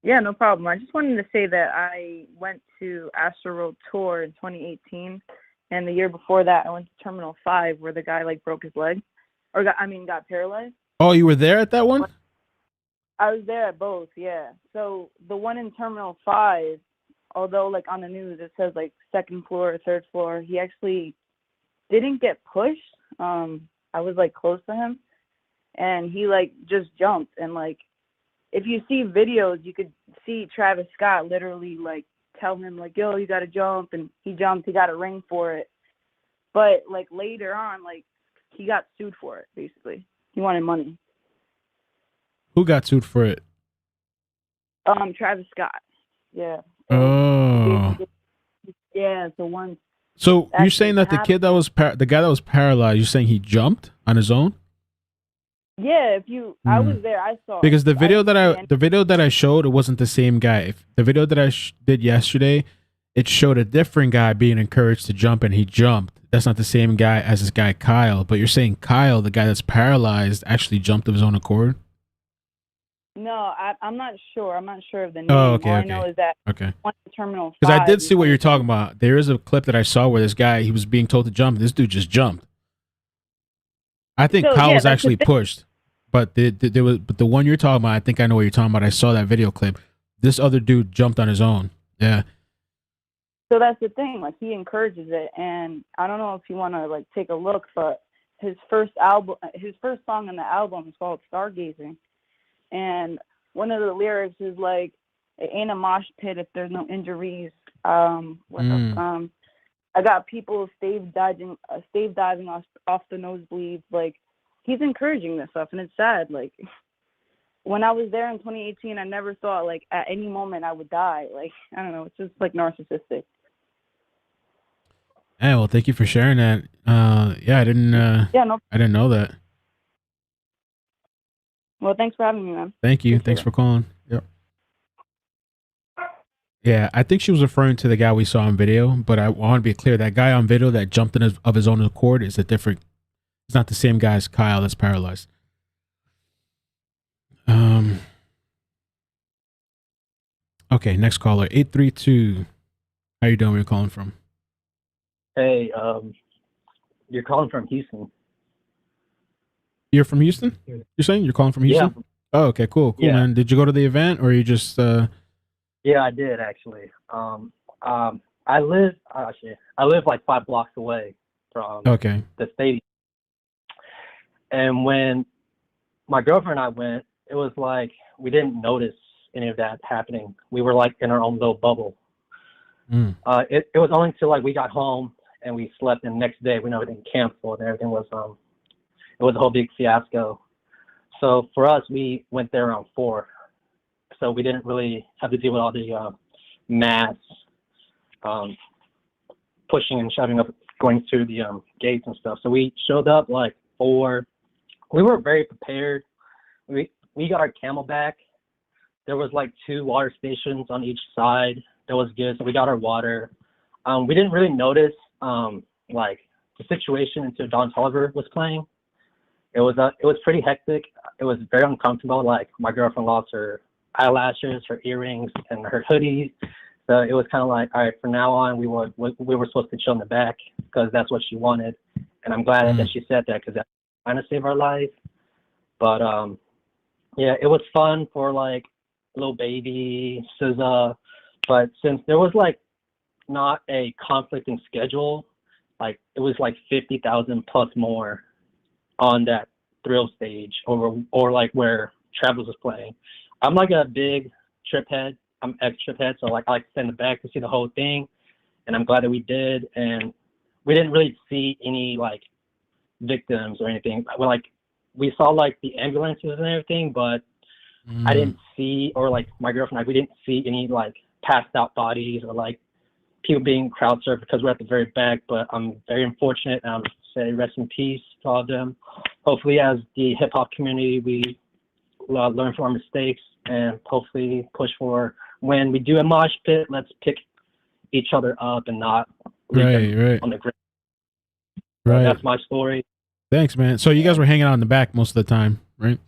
Yeah, no problem. I just wanted to say that I went to AstroWorld Tour in 2018, and the year before that, I went to Terminal 5, where the guy like broke his leg, or got paralyzed. Oh, you were there at that one? I was there at both, yeah. So the one in Terminal 5, although like on the news it says like 2nd floor or 3rd floor, he actually didn't get pushed. I was like close to him, and he like just jumped, and like, if you see videos, you could see Travis Scott literally like tell him like, yo, you gotta jump, and he jumped, he got a ring for it. But like later on, like he got sued for it, basically. He wanted money. Who got sued for it? Travis Scott. Yeah. Oh. Yeah, so one. So you're actually saying that the happened. kid that was the guy that was paralyzed, you're saying he jumped on his own? Yeah, if you, I Hmm. was there. I saw Because it. the video didn't see any- the video that I showed, it wasn't the same guy. If the video that I did yesterday, it showed a different guy being encouraged to jump, and he jumped. That's not the same guy as this guy Kyle. But you're saying Kyle, the guy that's paralyzed, actually jumped of his own accord. No, I'm not sure. I'm not sure of the name. Oh, okay, All I okay. know is that Okay. one in Terminal 5. Because I did in see what you're talking about. There is a clip that I saw where this guy, he was being told to jump. This dude just jumped. I think So, Kyle yeah, was that's the actually thing. pushed, but there was, but the one you're talking about, I think I know what you're talking about. I saw that video clip. This other dude jumped on his own. Yeah. So that's the thing. Like, he encourages it, and I don't know if you want to like take a look, but his first song on the album is called Stargazing, and one of the lyrics is like, "It ain't a mosh pit if there's no injuries." What else? I got people stave diving off the nosebleeds. Like, he's encouraging this stuff, and it's sad. Like, when I was there in 2018, I never thought like at any moment I would die. Like, I don't know, it's just like narcissistic. Yeah. Well, thank you for sharing that. Yeah, I didn't. Yeah, no. I didn't know that. Well, thanks for having me, man. Thank you. Appreciate Thanks it. for calling. Yep. Yeah, I think she was referring to the guy we saw on video, but I want to be clear. That guy on video that jumped in of his own accord is a different. It's not the same guy as Kyle that's paralyzed. Okay, next caller, 832. How you doing? Where you calling from? Hey, you're calling from Houston. You're from Houston? You're saying you're calling from Houston? Yeah. Oh, okay, cool, Yeah. man. Did you go to the event or you just? Yeah, I did actually. I live like 5 blocks away from Okay. the stadium. And when my girlfriend and I went, it was like we didn't notice any of that happening. We were like in our own little bubble. Mm. It was only until like we got home and we slept, and the next day we know everything canceled and everything was it was a whole big fiasco. So for us, we went there around 4. So we didn't really have to deal with all the mass pushing and shoving up, going through the gates and stuff. So we showed up like 4. We were very prepared. We got our Camelback. There was like 2 water stations on each side. That was good. So we got our water. We didn't really notice like the situation until Don Tolliver was playing. It was pretty hectic. It was very uncomfortable. Like, my girlfriend lost her eyelashes, her earrings, and her hoodie. So it was kind of like, all right, from now on, we were supposed to chill in the back because that's what she wanted. And I'm glad that she said that because that's trying to save our life. But yeah, it was fun for like little baby SZA. But since there was like not a conflicting schedule, like it was like 50,000 plus more on that thrill stage or like where Travis was playing. I'm like a big trip head. I'm ex-trip head, so like I like to stand in the back to see the whole thing, and I'm glad that we did. And we didn't really see any like victims or anything. We saw like the ambulances and everything, but I didn't see, or like my girlfriend and I, we didn't see any like passed out bodies or like people being crowd surfed because we're at the very back. But I'm very unfortunate, and I'm say rest in peace to all of them. Hopefully, as the hip hop community, we learn from our mistakes and hopefully push for when we do a mosh pit, let's pick each other up and not leave them on the ground. Right. That's my story. Thanks, man. So you guys were hanging out in the back most of the time, right?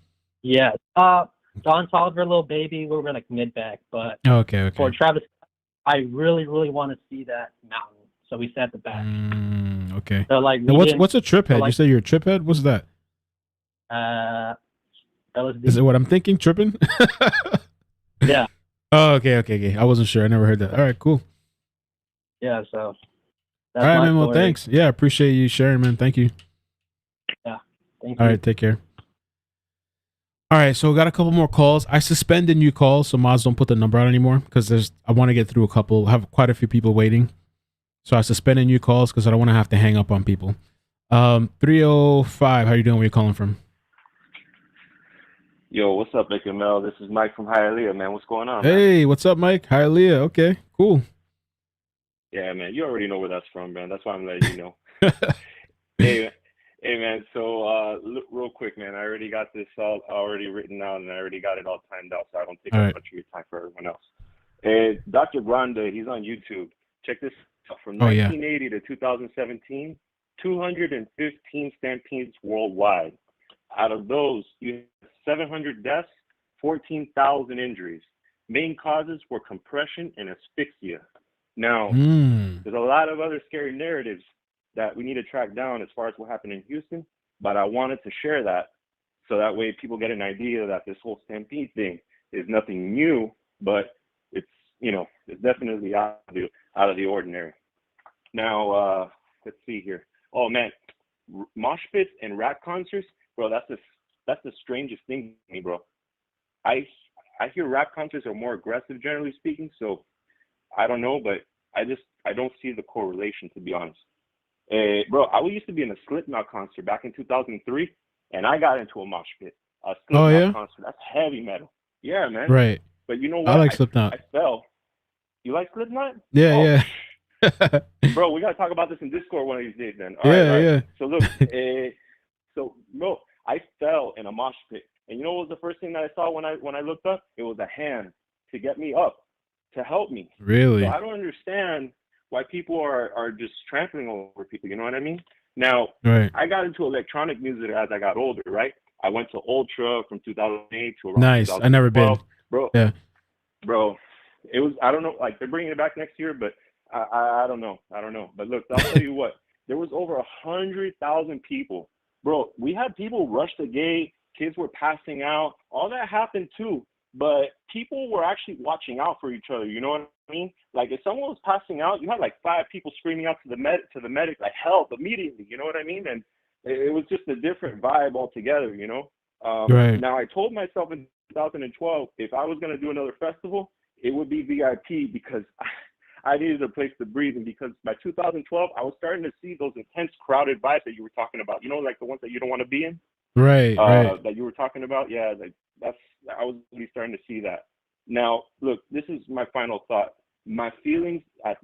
Yeah. Don Tolliver, little baby, we were like mid back, but Okay. for Travis, I really, really want to see that mountain. So we sat at the back. Okay. So like, Now what's a trip head? You say you're a trip head? What's that? LSD. Is it what I'm thinking? Tripping? Yeah. Oh, okay. I wasn't sure. I never heard that. All right, cool. Yeah. So. All right, man. Well, thanks. Yeah, I appreciate you sharing, man. Thank you. Yeah. Thank All you. right, take care. All right, so we got a couple more calls. I suspended new calls, so mods don't put the number out anymore because I want to get through a couple. I have quite a few people waiting, so I suspended new calls because I don't want to have to hang up on people. 305. How you doing? Where you calling from? Yo, what's up, AstroWorld? This is Mike from Hialeah, man. What's going on? Hey, what's up, Mike? Hialeah. Okay, cool. Yeah, man. You already know where that's from, man. That's why I'm letting you know. Hey, hey, man. So, look, real quick, man. I already got this all already written out, and I already got it all timed out, so I don't take up much of your time for everyone else. And Dr. Grande, he's on YouTube. Check this out. From 1980 to 2017, 215 stampedes worldwide. Out of those, you have 700 deaths, 14,000 injuries. Main causes were compression and asphyxia. Now, there's a lot of other scary narratives that we need to track down as far as what happened in Houston, but I wanted to share that so that way people get an idea that this whole Stampede thing is nothing new, but it's, you know, it's definitely out of the ordinary. Now, let's see here. Oh man, mosh pits and rap concerts, bro, that's the strangest thing to me, bro. I hear rap concerts are more aggressive, generally speaking, so I don't know, but I don't see the correlation, to be honest. Bro, I used to be in a Slipknot concert back in 2003, and I got into a mosh pit. A Slipknot concert. That's heavy metal. Yeah, man. Right. But you know what? I like Slipknot. I fell. You like Slipknot? Yeah, yeah. Bro, we gotta talk about this in Discord one of these days, then. All right. So look, bro, I fell in a mosh pit, and you know what was the first thing that I saw when I looked up? It was a hand to get me up, to help me. Really? So I don't understand why people are just trampling over people, you know what I mean? Now, I got into electronic music as I got older, right? I went to Ultra from 2008 to around Nice. I never been. Bro, yeah. Bro, it was, I don't know, like they're bringing it back next year, but I don't know. But look, I'll tell you what, there was over 100,000 people. Bro, we had people rush the gate, kids were passing out, all that happened too. But people were actually watching out for each other. You know what I mean? Like if someone was passing out, you had like 5 people screaming out to the medic, like help immediately. You know what I mean? And it was just a different vibe altogether. You know. Now I told myself in 2012 if I was going to do another festival, it would be VIP because I needed a place to breathe. And because by 2012, I was starting to see those intense crowded vibes that you were talking about. You know, like the ones that you don't want to be in. Right. That you were talking about. Yeah. Like I was really starting to see that. Now, look, this is my final thought. My feelings at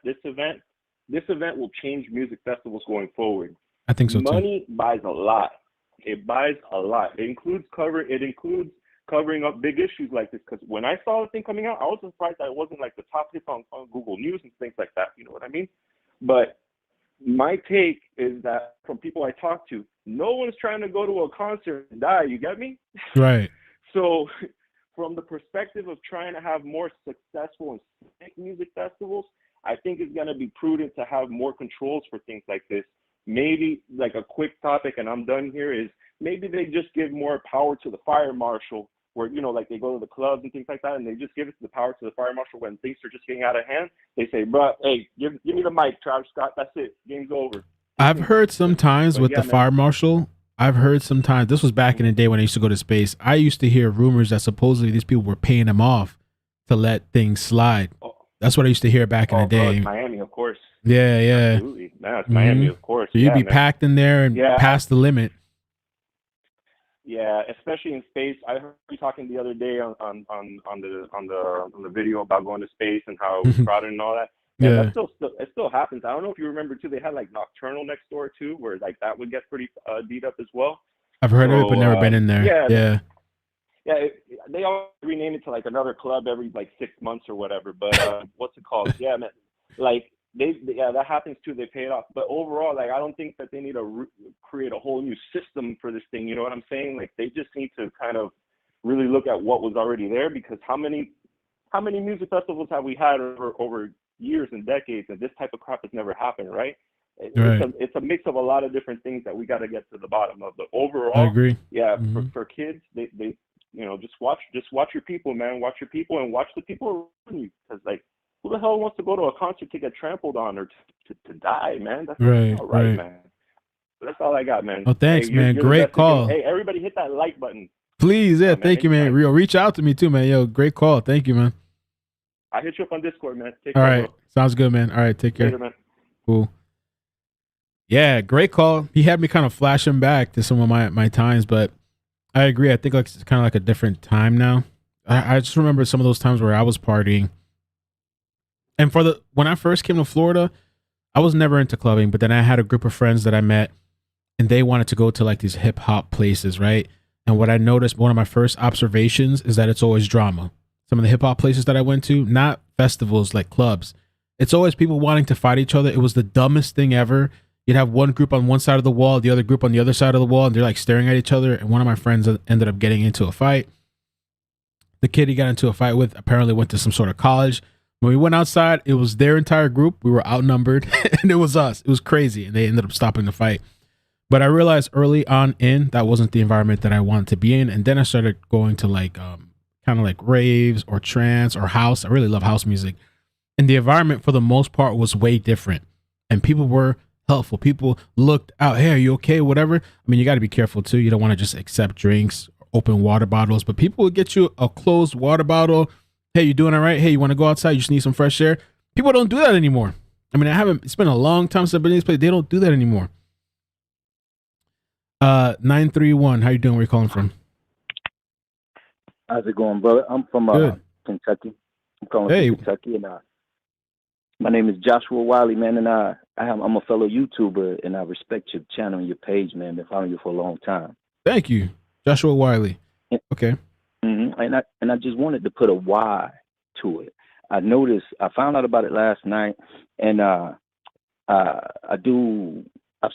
this event will change music festivals going forward. I think so too. Money buys a lot. It buys a lot. It includes covering up big issues like this. Because when I saw the thing coming out, I was surprised that it wasn't like the top hits on Google News and things like that. You know what I mean? But my take is that from people I talk to, no one's trying to go to a concert and die. You get me? Right. So from the perspective of trying to have more successful and sick music festivals, I think it's going to be prudent to have more controls for things like this. Maybe like a quick topic, and I'm done here, is maybe they just give more power to the fire marshal where, you know, like they go to the clubs and things like that, and they just give it the power to the fire marshal when things are just getting out of hand. They say, bro, hey, give me the mic, Travis Scott. That's it. Game's over. I've heard sometimes with the fire marshal, this was back in the day when I used to go to space. I used to hear rumors that supposedly these people were paying them off to let things slide. That's what I used to hear back in the day. It's Miami, of course. Yeah. Absolutely. No, it's Miami, of course. So you'd be packed in there and past the limit. Yeah, especially in space. I heard you talking the other day on the video about going to space and how it was crowded and all that. Yeah, it still happens. I don't know if you remember too. They had like Nocturnal next door too, where like that would get pretty beat up as well. I've heard of it, but never been in there. Yeah. They all rename it to like another club every like 6 months or whatever. But what's it called? Yeah, man. Like that happens too. They pay it off. But overall, like I don't think that they need to create a whole new system for this thing. You know what I'm saying? Like they just need to kind of really look at what was already there, because how many music festivals have we had over years and decades, and this type of crap has never happened, right? It's a mix of a lot of different things that we got to get to the bottom of. But overall, I agree. Yeah, for kids, they you know, just watch your people, man. Watch your people and watch the people around you, because like, who the hell wants to go to a concert to get trampled on or to die, man? That's not right, man. That's all I got, man. Oh, thanks, man. Great call. Hey, everybody hit that like button. Please, thank you, man. Reach out to me too, man. Yo, great call. Thank you, man. I hit you up on Discord, man. Take care. All right. Bro. Sounds good, man. All right. Take care. Later, man. Cool. Yeah. Great call. He had me kind of flashing back to some of my times, but I agree. I think like it's kind of like a different time now. I just remember some of those times where I was partying And when I first came to Florida, I was never into clubbing, but then I had a group of friends that I met and they wanted to go to like these hip hop places, right? And what I noticed, one of my first observations is that it's always drama. Some of the hip hop places that I went to, not festivals like clubs, it's always people wanting to fight each other. It was the dumbest thing ever. You'd have one group on one side of the wall, the other group on the other side of the wall, and they're like staring at each other. And one of my friends ended up getting into a fight. The kid he got into a fight with apparently went to some sort of college. When we went outside, it was their entire group. We were outnumbered, and it was us. It was crazy, and they ended up stopping the fight. But I realized early on that wasn't the environment that I wanted to be in. And then I started going to like kind of like raves or trance or house. I really love house music. And the environment for the most part was way different. And people were helpful. People looked out, hey, are you okay? Whatever. I mean, you got to be careful too. You don't want to just accept drinks, open water bottles, but people would get you a closed water bottle. Hey, you doing all right? Hey, you want to go outside? You just need some fresh air. People don't do that anymore. I mean, it's been a long time since I've been in this place. They don't do that anymore. 931, how you doing? Where you calling from? How's it going, brother? I'm from Kentucky. I'm calling from Kentucky, and my name is Joshua Wiley, man, and I'm a fellow YouTuber, and I respect your channel and your page, man. Been following you for a long time. Thank you, Joshua Wiley. Okay. Mm-hmm. And I just wanted to put a why to it. I found out about it last night, and I've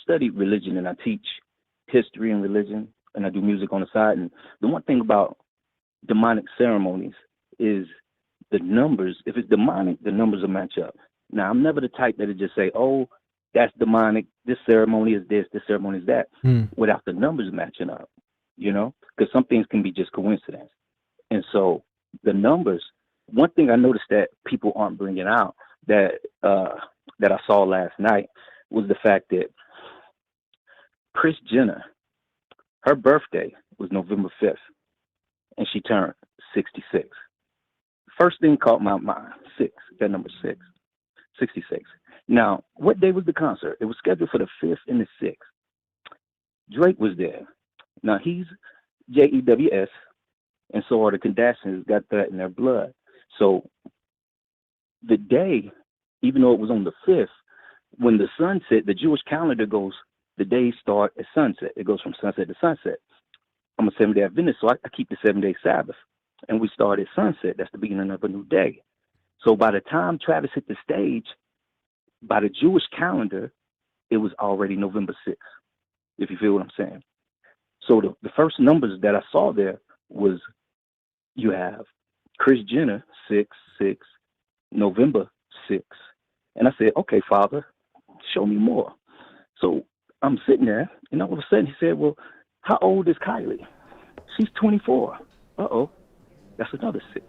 studied religion, and I teach history and religion, and I do music on the side. And the one thing about demonic ceremonies is the numbers. If it's demonic, the numbers will match up. Now, I'm never the type that would just say, oh, that's demonic, this ceremony is this ceremony is that, without the numbers matching up, because some things can be just coincidence. And so the numbers, one thing I noticed that people aren't bringing out that I saw last night was the fact that Kris Jenner, her birthday was November 5th, and she turned 66. First thing caught my mind, that number 6, 66. Now, what day was the concert? It was scheduled for the 5th and the 6th. Drake was there. Now, he's JEWS, and so are the Kardashians, got that in their blood. So the day, even though it was on the 5th, when the sun set, the Jewish calendar goes, the days start at sunset. It goes from sunset to sunset. I'm a 7-day Adventist, so I keep the 7-day Sabbath. And we start at sunset. That's the beginning of a new day. So by the time Travis hit the stage, by the Jewish calendar, it was already November 6th, if you feel what I'm saying. So the first numbers that I saw there was you have Kris Jenner, 6, November 6. And I said, okay, Father, show me more. So I'm sitting there, and all of a sudden he said, well, how old is Kylie? She's 24. Uh-oh, that's another 6.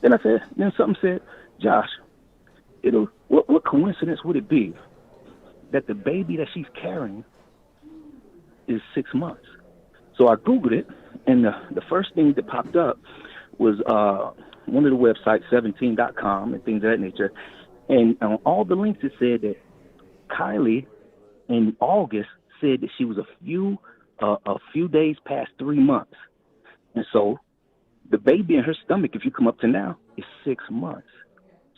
Then something said, Josh, what coincidence would it be that the baby that she's carrying is 6 months? So I Googled it, and the first thing that popped up was one of the websites, 17.com and things of that nature. And on all the links, it said that Kylie in August said that she was a few days past 3 months. And so the baby in her stomach, if you come up to now, is 6 months.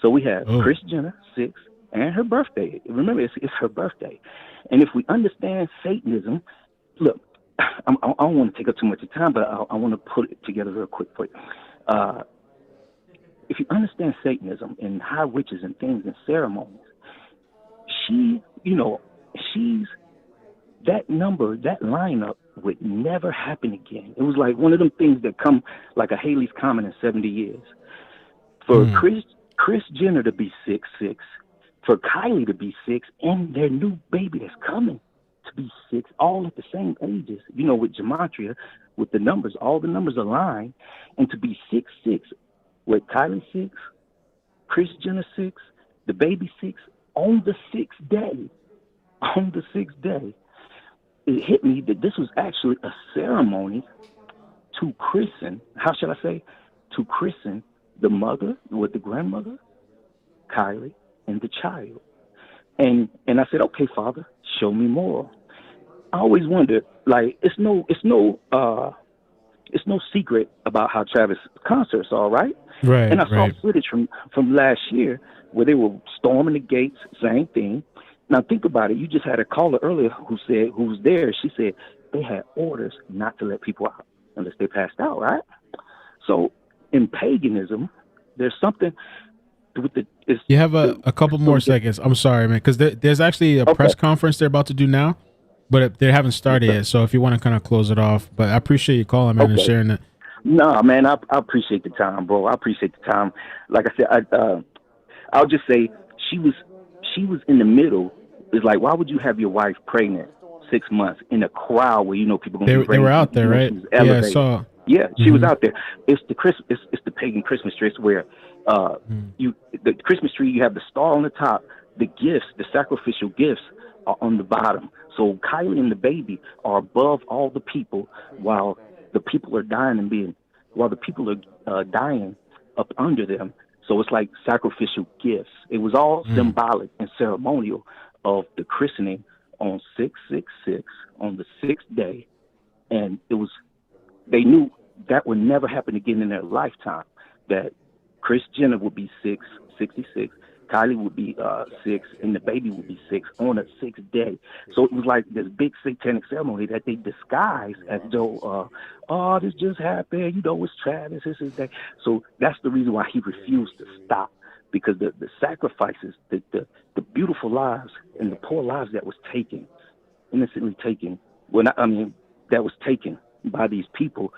So we have Kris Jenner, 6, and her birthday. Remember, it's her birthday. And if we understand Satanism, look, I don't want to take up too much of time, but I want to put it together real quick for you. If you understand Satanism and high witches and things and ceremonies, she's that number, that lineup would never happen again. It was like one of them things that come like a Haley's Comet in 70 years. For Kris Jenner to be 6, for Kylie to be 6, and their new baby that's coming to be 6, all at the same ages, with gematria, with the numbers, all the numbers align, and to be 6, with Kylie 6, Kris Jenner 6, the baby 6, on the 6th day. On the 6th day, it hit me that this was actually a ceremony to christen, to christen the mother with the grandmother, Kylie, and the child. And I said, okay, Father, show me more. I always wondered, like, it's no it's no secret about how Travis concerts are, right? Right, And I saw right. footage from last year where they were storming the gates, same thing. Now think about it. You just had a caller earlier who was there. She said they had orders not to let people out unless they passed out, right? So in paganism, there's something with the. You have a couple more seconds. I'm sorry, man, because there's actually a press conference they're about to do now, but they haven't started yet. So if you want to kind of close it off, but I appreciate you calling, man, and sharing it. No, man, I appreciate the time, bro. I appreciate the time. Like I said, I'll just say she was in the middle. It's like, why would you have your wife pregnant 6 months in a crowd where people gonna be They were out there, right? Yeah, I saw. Yeah, she was out there. It's the pagan Christmas tree. It's where the Christmas tree, you have the star on the top, the gifts, the sacrificial gifts are on the bottom. So Kylie and the baby are above all the people, while the people are dying up under them. So it's like sacrificial gifts. It was all symbolic and ceremonial of the christening on 666 on the 6th day, and they knew that would never happen again in their lifetime. That Kris Jenner would be 666, Kylie would be 6, and the baby would be 6 on the 6th day. So it was like this big satanic ceremony that they disguised as though, this just happened. It's Travis. This is that. So that's the reason why he refused to stop, because the sacrifices, the beautiful lives and the poor lives that was taken, innocently taken, that was taken by these people,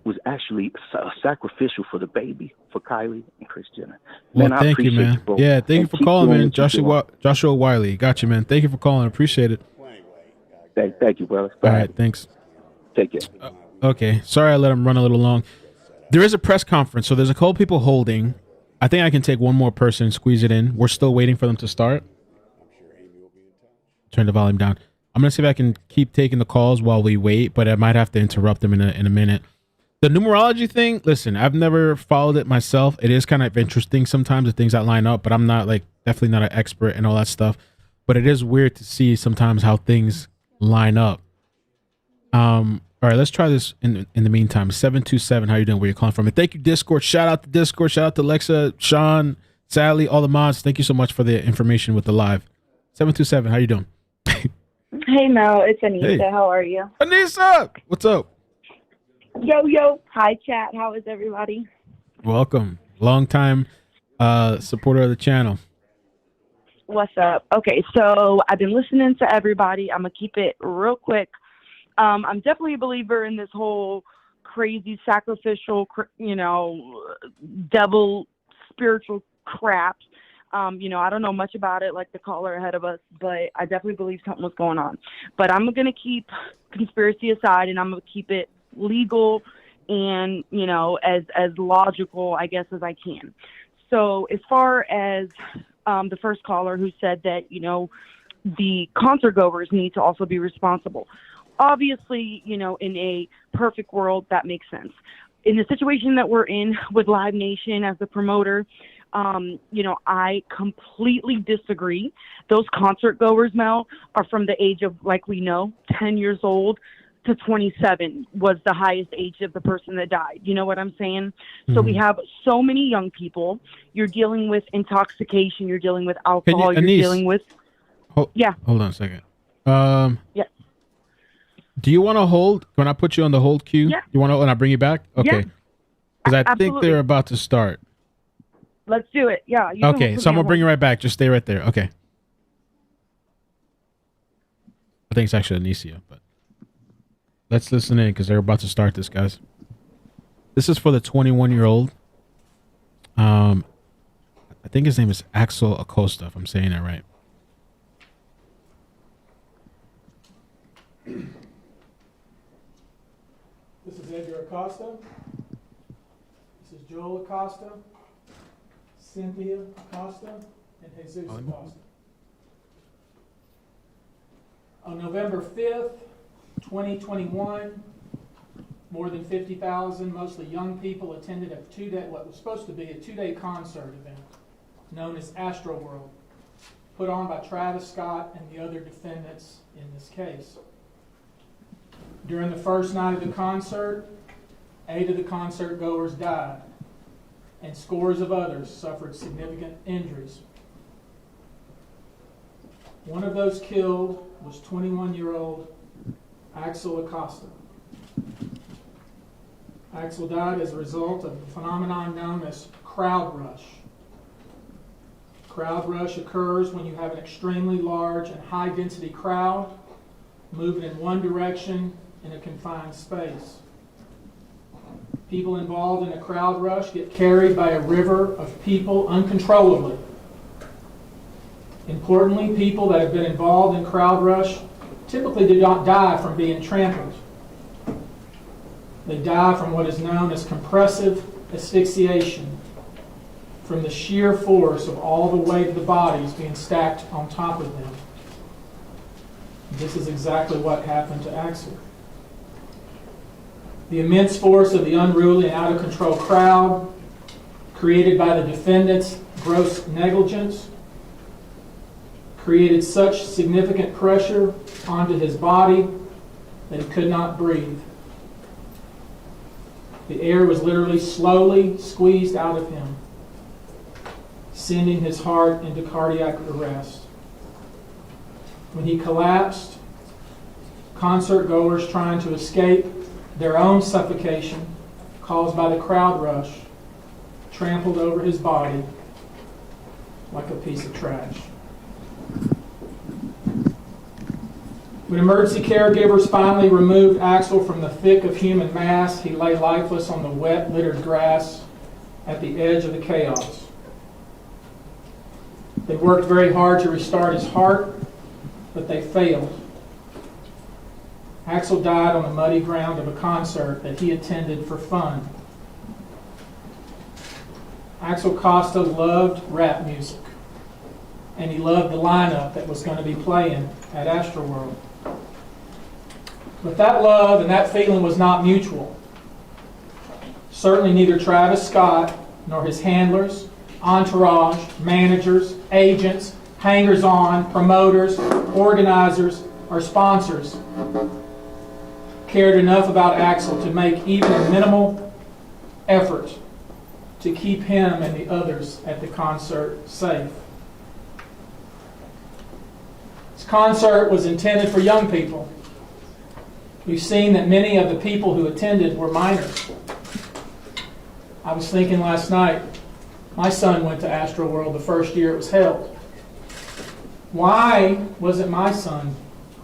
was actually sacrificial for the baby, for Kylie and Kris Jenner. Well, Man, I thank you, appreciate man. you, bro. Yeah, thank you for keep calling, doing man. what you're doing. Joshua Wiley, got you, man. Thank you for calling. Appreciate it. Thank you, brother. Bye. All right, thanks. Take care. Okay, sorry I let him run a little long. There is a press conference, so there's a couple people holding. I think I can take one more person and squeeze it in. We're still waiting for them to start. Turn the volume down. I'm gonna see if I can keep taking the calls while we wait, but I might have to interrupt them in a minute. The numerology thing, listen, I've never followed it myself. It is kind of interesting sometimes, the things that line up, but I'm not definitely not an expert and all that stuff. But it is weird to see sometimes how things line up. All right, let's try this in the meantime. 727, how you doing? Where you calling from? And thank you, Discord. Shout out to Discord. Shout out to Alexa, Sean, Sally, all the mods. Thank you so much for the information with the live. 727, how you doing? Hey, Mel, it's Anissa. Hey. How are you? Anissa, what's up? Yo. Hi, chat. How is everybody? Welcome. Long time supporter of the channel. What's up? Okay, so I've been listening to everybody. I'm going to keep it real quick. I'm definitely a believer in this whole crazy sacrificial, devil spiritual crap. I don't know much about it like the caller ahead of us, but I definitely believe something was going on. But I'm going to keep conspiracy aside, and I'm going to keep it legal and, as logical, I guess, as I can. So as far as the first caller who said that, the concert goers need to also be responsible. Obviously, in a perfect world, that makes sense. In the situation that we're in with Live Nation as the promoter, I completely disagree. Those concert goers, Mel, are from the age of, 10 years old to 27 was the highest age of the person that died. You know what I'm saying? So we have so many young people. You're dealing with intoxication. You're dealing with alcohol. You're dealing with... Hold on a second. Yeah. Do you want to hold? When I put you on the hold queue? Yeah. You want to when I bring you back? Okay. Because I think Absolutely. they're about to start. Let's do it. Yeah. You can Okay, put so I'm me going on to bring you hold. right back. Just stay right there. Okay. I think it's actually Anicia, but let's listen in because they're about to start this, guys. This is for the 21-year-old. I think his name is Axel Acosta, if I'm saying that right. This is Edgar Acosta. This is Joel Acosta, Cynthia Acosta, and Jesus Acosta. On November 5th, 2021, more than 50,000, mostly young people, attended what was supposed to be a two-day concert event known as AstroWorld, put on by Travis Scott and the other defendants in this case. During the first night of the concert, 8 of the concert goers died, and scores of others suffered significant injuries. One of those killed was 21-year-old Axel Acosta. Axel died as a result of a phenomenon known as crowd rush. Crowd rush occurs when you have an extremely large and high-density crowd moving in one direction in a confined space. People involved in a crowd rush get carried by a river of people uncontrollably. Importantly, people that have been involved in crowd rush typically do not die from being trampled. They die from what is known as compressive asphyxiation, from the sheer force of all the weight of the bodies being stacked on top of them. This is exactly what happened to Axel. The immense force of the unruly and out-of-control crowd, created by the defendant's gross negligence, created such significant pressure onto his body that he could not breathe. The air was literally slowly squeezed out of him, sending his heart into cardiac arrest. When he collapsed, concert goers trying to escape their own suffocation caused by the crowd rush trampled over his body like a piece of trash. When emergency caregivers finally removed Axel from the thick of human mass, he lay lifeless on the wet, littered grass at the edge of the chaos. They worked very hard to restart his heart, but they failed. Axel died on the muddy ground of a concert that he attended for fun. Axel Costa loved rap music, and he loved the lineup that was going to be playing at Astroworld. But that love and that feeling was not mutual. Certainly neither Travis Scott nor his handlers, entourage, managers, agents, hangers-on, promoters, organizers, or sponsors cared enough about Axel to make even a minimal effort to keep him and the others at the concert safe. This concert was intended for young people. We've seen that many of the people who attended were minors. I was thinking last night, my son went to Astroworld the first year it was held. Why wasn't my son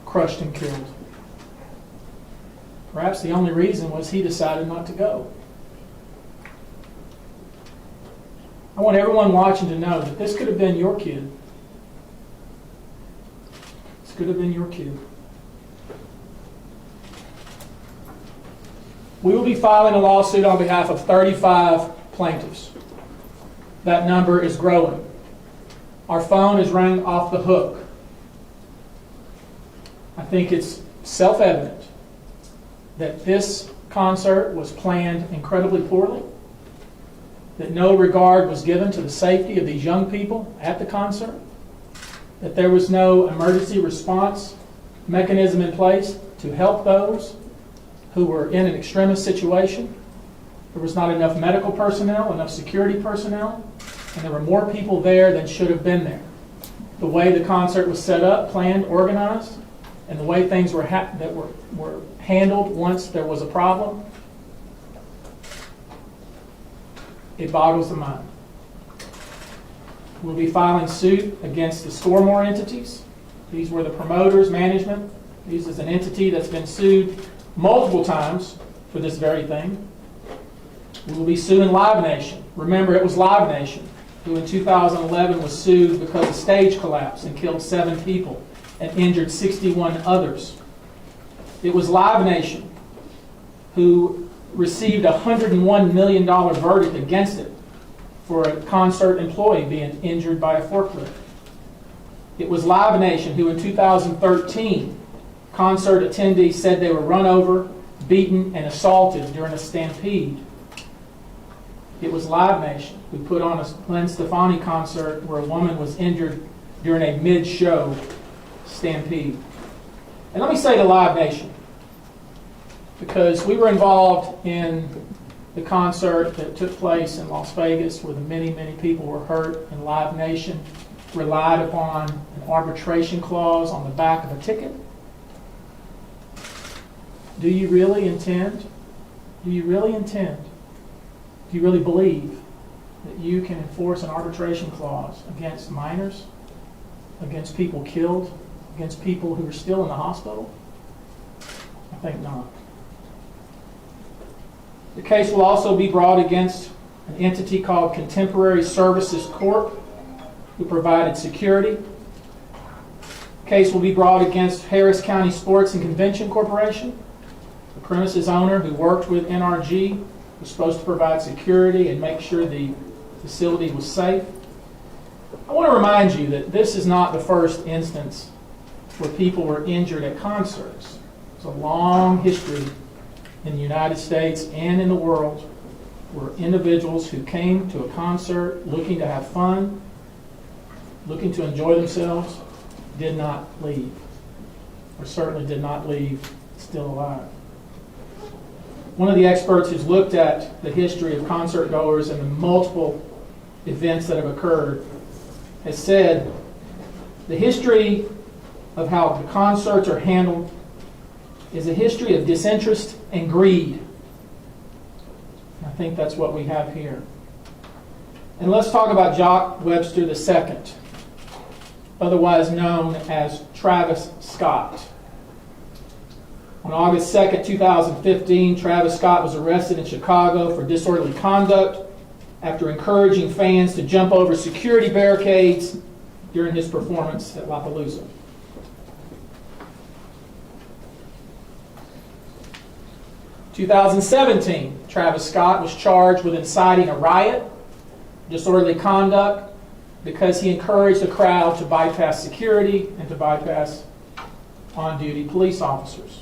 crushed and killed? Perhaps the only reason was he decided not to go. I want everyone watching to know that this could have been your kid. This could have been your kid. We will be filing a lawsuit on behalf of 35 plaintiffs. That number is growing. Our phone is ringing off the hook. I think it's self-evident that this concert was planned incredibly poorly, that no regard was given to the safety of these young people at the concert, that there was no emergency response mechanism in place to help those who were in an extremist situation. There was not enough medical personnel, enough security personnel, and there were more people there than should have been there. The way the concert was set up, planned, organized, and the way things were handled once there was a problem, it boggles the mind. We'll be filing suit against the Stormore entities. These were the promoters, management. This is an entity that's been sued multiple times for this very thing. We will be suing Live Nation. Remember, it was Live Nation who in 2011 was sued because a stage collapsed and killed 7 people and injured 61 others. It was Live Nation who received a $101 million verdict against it for a concert employee being injured by a forklift. It was Live Nation who in 2013, concert attendees said they were run over, beaten, and assaulted during a stampede. It was Live Nation who put on a Gwen Stefani concert where a woman was injured during a mid-show stampede. And let me say to Live Nation, because we were involved in the concert that took place in Las Vegas where the many, many people were hurt, and Live Nation relied upon an arbitration clause on the back of a ticket? Do you really intend? Do you really believe that you can enforce an arbitration clause against minors, against people killed, against people who are still in the hospital? I think not. The case will also be brought against an entity called Contemporary Services Corp., who provided security. The case will be brought against Harris County Sports and Convention Corporation, the premises owner who worked with NRG, was supposed to provide security and make sure the facility was safe. I want to remind you that this is not the first instance where people were injured at concerts. There's a long history in the United States and in the world where individuals who came to a concert looking to have fun, looking to enjoy themselves, did not leave, or certainly did not leave still alive. One of the experts who's looked at the history of concert goers and the multiple events that have occurred has said the history of how the concerts are handled is a history of disinterest and greed. I think that's what we have here. And let's talk about Jock Webster II, otherwise known as Travis Scott. On August 2nd, 2015, Travis Scott was arrested in Chicago for disorderly conduct after encouraging fans to jump over security barricades during his performance at Lollapalooza. In 2017, Travis Scott was charged with inciting a riot, disorderly conduct, because he encouraged the crowd to bypass security and to bypass on-duty police officers.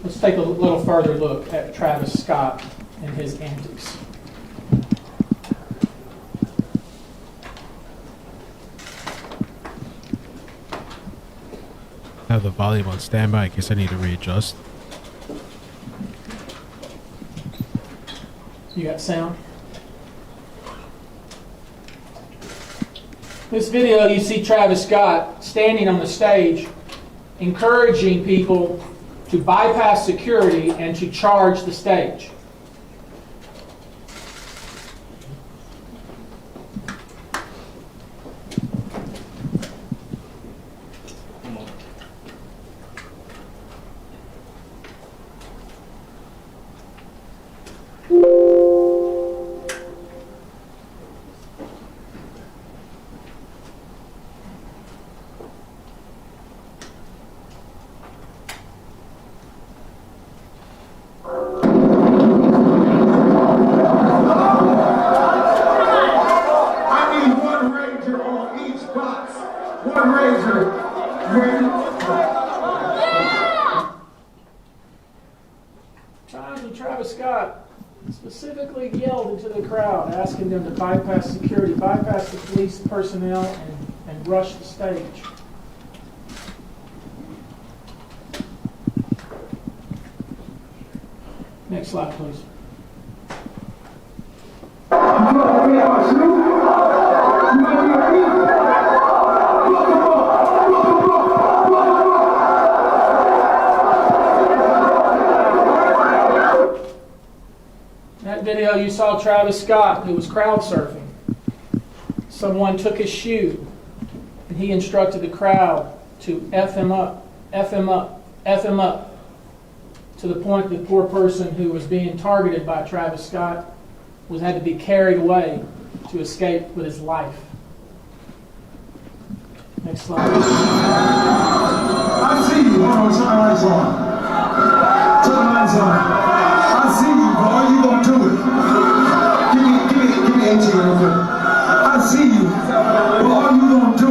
Let's take a little further look at Travis Scott and his antics. I have the volume on standby in case I need to readjust. You got sound? This video, you see Travis Scott standing on the stage encouraging people to bypass security and to charge the stage. Travis Scott specifically yelled into the crowd, asking them to bypass security, bypass the police personnel, and rush the stage. Next slide, please. Video, you saw Travis Scott, who was crowd surfing. Someone took his shoe and he instructed the crowd to F him up, F him up, F him up, to the point that the poor person who was being targeted by Travis Scott had to be carried away to escape with his life. Next slide. I see you. Hold on, turn the lights on. Turn the lights on. I see you, boy. You gonna do it. Give me 18 real quick. I see you. Boy, you gonna do it.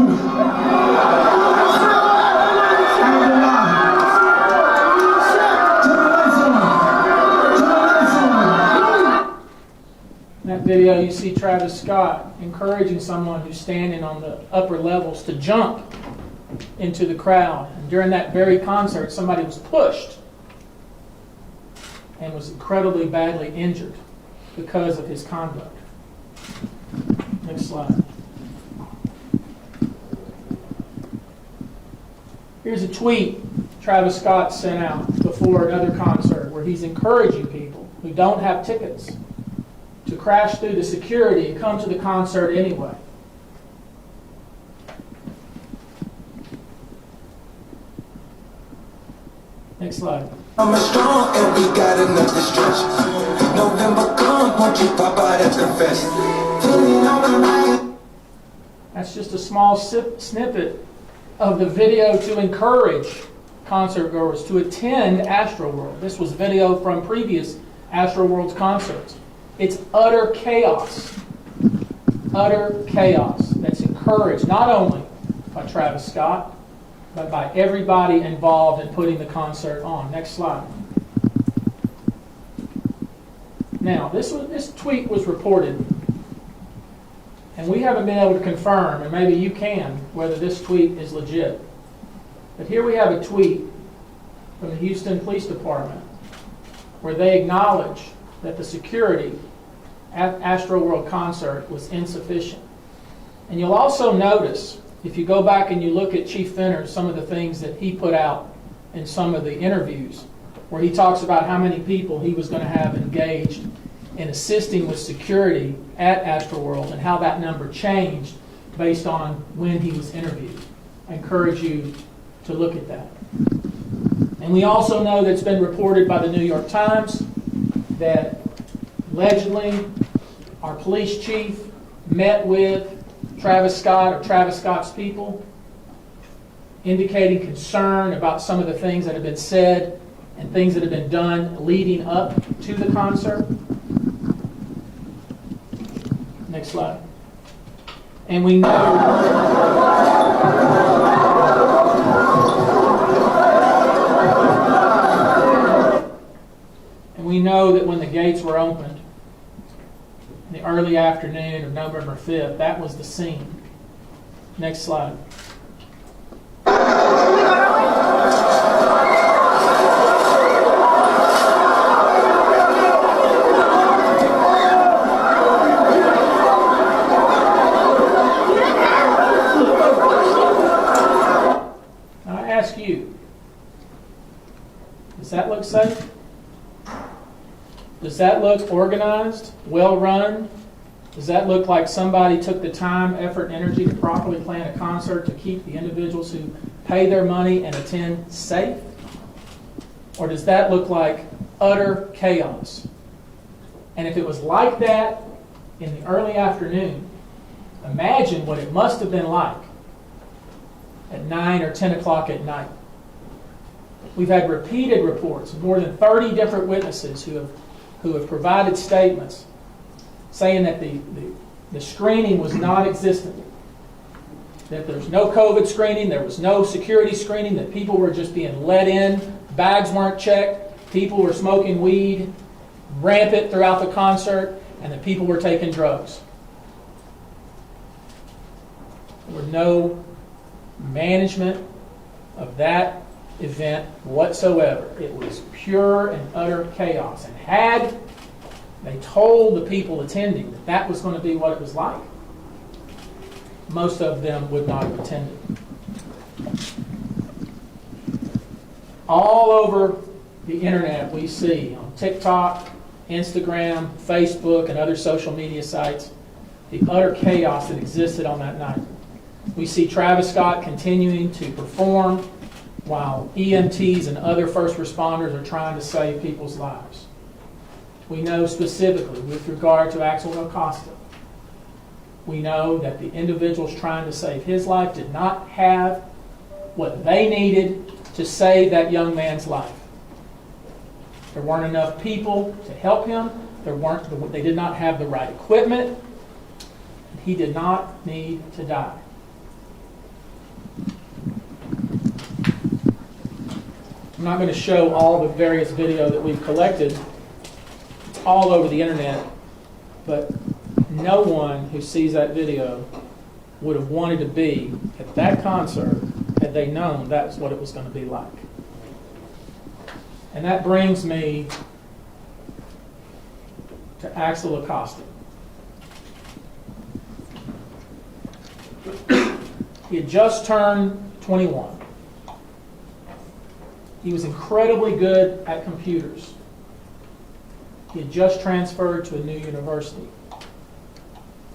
Turn the lights on. Turn the lights on. In that video, you see Travis Scott encouraging someone who's standing on the upper levels to jump into the crowd. And during that very concert, somebody was pushed and was incredibly badly injured because of his conduct. Next slide. Here's a tweet Travis Scott sent out before another concert where he's encouraging people who don't have tickets to crash through the security and come to the concert anyway. Next slide. I'm strong and we got another stretch. November come, won't you pop out at the fest? That's just a small snippet of the video to encourage concert goers to attend AstroWorld. This was video from previous AstroWorld concerts. It's utter chaos. Utter chaos that's encouraged not only by Travis Scott, but by everybody involved in putting the concert on. Next slide. Now, this tweet was reported, and we haven't been able to confirm, and maybe you can, whether this tweet is legit. But here we have a tweet from the Houston Police Department where they acknowledge that the security at AstroWorld concert was insufficient. And you'll also notice, if you go back and you look at Chief Fenner, some of the things that he put out in some of the interviews, where he talks about how many people he was going to have engaged in assisting with security at AstroWorld and how that number changed based on when he was interviewed. I encourage you to look at that. And we also know that it's been reported by the New York Times that allegedly our police chief met with Travis Scott or Travis Scott's people, indicating concern about some of the things that have been said and things that have been done leading up to the concert. Next slide. And we know that when the gates were opened in the early afternoon of November 5th, that was the scene. Next slide. I ask you, does that look safe? Does that look organized, well run? Does that look like somebody took the time, effort, and energy to properly plan a concert to keep the individuals who pay their money and attend safe? Or does that look like utter chaos? And if it was like that in the early afternoon, imagine what it must have been like at 9 or 10 o'clock at night. We've had repeated reports of more than 30 different witnesses who have provided statements saying that the screening was non-existent, that there's no COVID screening, there was no security screening, that people were just being let in, bags weren't checked, people were smoking weed rampant throughout the concert, and that people were taking drugs. There was no management of that event whatsoever. It was pure and utter chaos. And had they told the people attending that that was going to be what it was like, most of them would not have attended. All over the internet we see, on TikTok, Instagram, Facebook, and other social media sites, the utter chaos that existed on that night. We see Travis Scott continuing to perform while EMTs and other first responders are trying to save people's lives. We know specifically with regard to Axel Acosta, we know that the individuals trying to save his life did not have what they needed to save that young man's life. There weren't enough people to help him. They did not have the right equipment. He did not need to die. I'm not going to show all the various video that we've collected all over the internet, but no one who sees that video would have wanted to be at that concert they known that's what it was going to be like. And that brings me to Axel Acosta. He had just turned 21. He was incredibly good at computers. He had just transferred to a new university.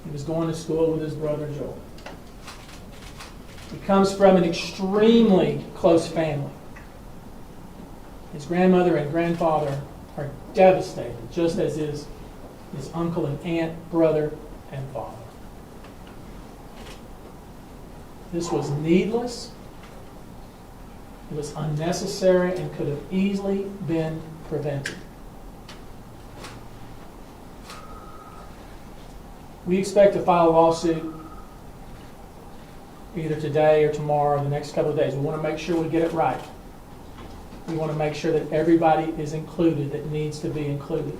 He was going to school with his brother Joel. He comes from an extremely close family. His grandmother and grandfather are devastated, just as is his uncle and aunt, brother, and father. This was needless, it was unnecessary, and could have easily been prevented. We expect to file a lawsuit either today or tomorrow or the next couple of days. We want to make sure we get it right. We want to make sure that everybody is included that needs to be included.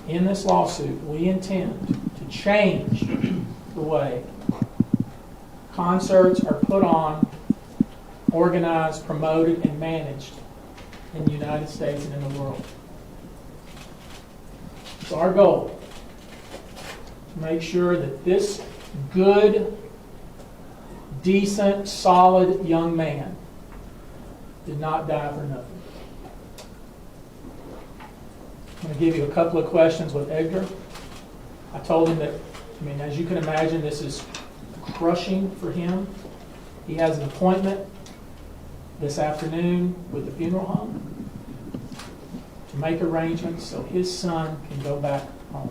In this lawsuit, we intend to change the way concerts are put on, organized, promoted, and managed in the United States and in the world. It's our goal to make sure that this good, decent, solid young man did not die for nothing. I'm going to give you a couple of questions with Edgar. I told him that, as you can imagine, this is crushing for him. He has an appointment this afternoon with the funeral home to make arrangements so his son can go back home.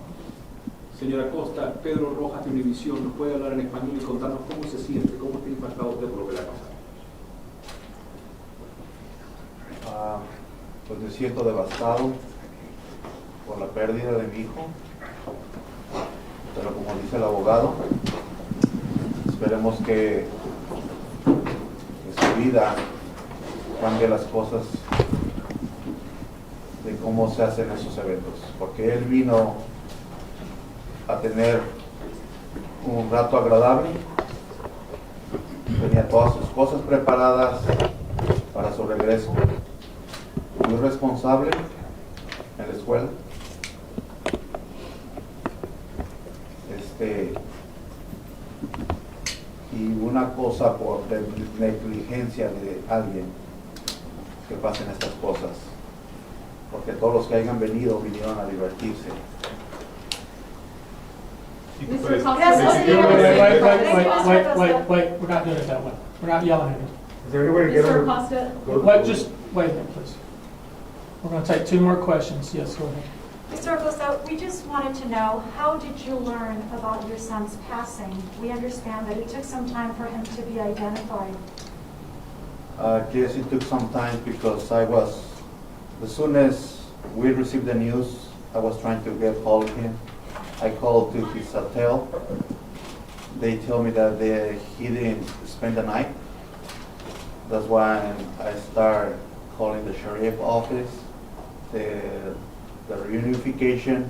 Señora Costa, Pedro Rojas de Univisión, ¿nos puede hablar en español y contarnos cómo se siente, cómo está impactado usted por lo que le ha pasado? Pues me siento devastado por la pérdida de mi hijo, pero como dice el abogado, esperemos que su vida cambie las cosas de cómo se hacen esos eventos, porque él vino a tener un rato agradable, tenía todas sus cosas preparadas para su regreso, muy responsable en la escuela, y una cosa por negligencia de alguien que pasen estas cosas, porque todos los que hayan venido vinieron a divertirse. Wait, we're not doing it that way. We're not yelling at him. Is there any way to get Mr. him? Acosta? Just wait a minute, please. We're going to take two more questions. Yes, go ahead. Mr. Acosta, we just wanted to know, how did you learn about your son's passing? We understand that it took some time for him to be identified. Yes, it took some time because as soon as we received the news, I was trying to get hold of him. I called to his hotel. They told me that he didn't spend the night. That's why I started calling the sheriff office, the reunification,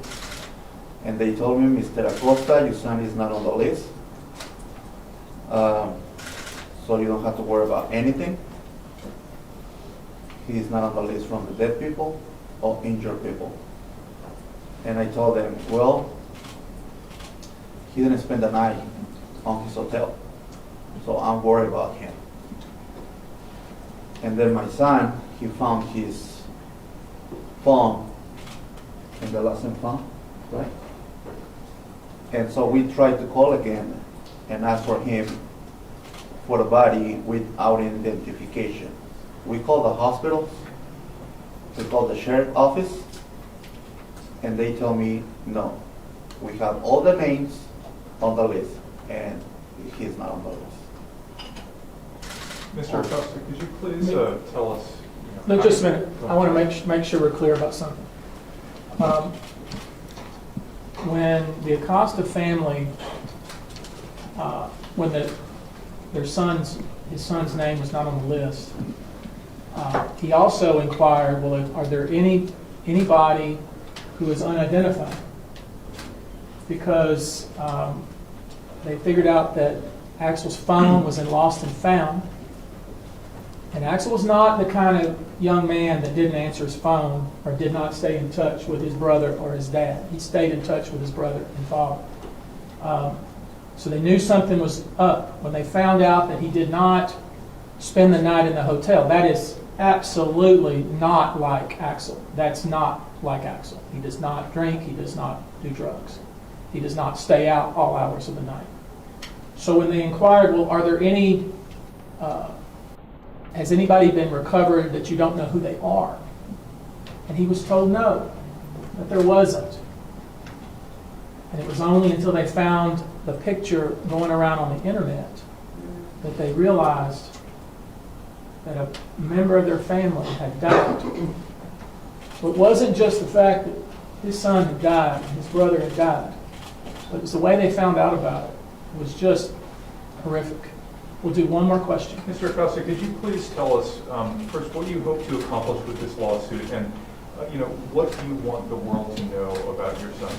and they told me, Mr. Acosta, your son is not on the list, so you don't have to worry about anything. He's not on the list from the dead people or injured people. And I told them, well, he didn't spend the night on his hotel, so I'm worried about him. And then my son, he found his phone in the lost and found, right? And so we tried to call again and ask for him for the body without identification. We called the hospitals, we called the sheriff office, and they told me, no, we have all the names on the list, and he's not on the list. Mr. Acosta, could you please tell us? No, just a minute. I want to make sure we're clear about something. When the Acosta family, when his son's name was not on the list, he also inquired, well, are there anybody who is unidentified? Because they figured out that Axel's phone was in lost and found. And Axel was not the kind of young man that didn't answer his phone or did not stay in touch with his brother or his dad. He stayed in touch with his brother and father. So they knew something was up when they found out that he did not spend the night in the hotel. That is absolutely not like Axel. That's not like Axel. He does not drink. He does not do drugs. He does not stay out all hours of the night. So when they inquired, well, are there any, has anybody been recovered that you don't know who they are? And he was told no, that there wasn't. And it was only until they found the picture going around on the internet that they realized that a member of their family had died. So it wasn't just the fact that his son had died and his brother had died, but it was the way they found out about it. It was just horrific. We'll do one more question. Mr. Acosta, could you please tell us, first, what you hope to accomplish with this lawsuit, and what do you want the world to know about your son?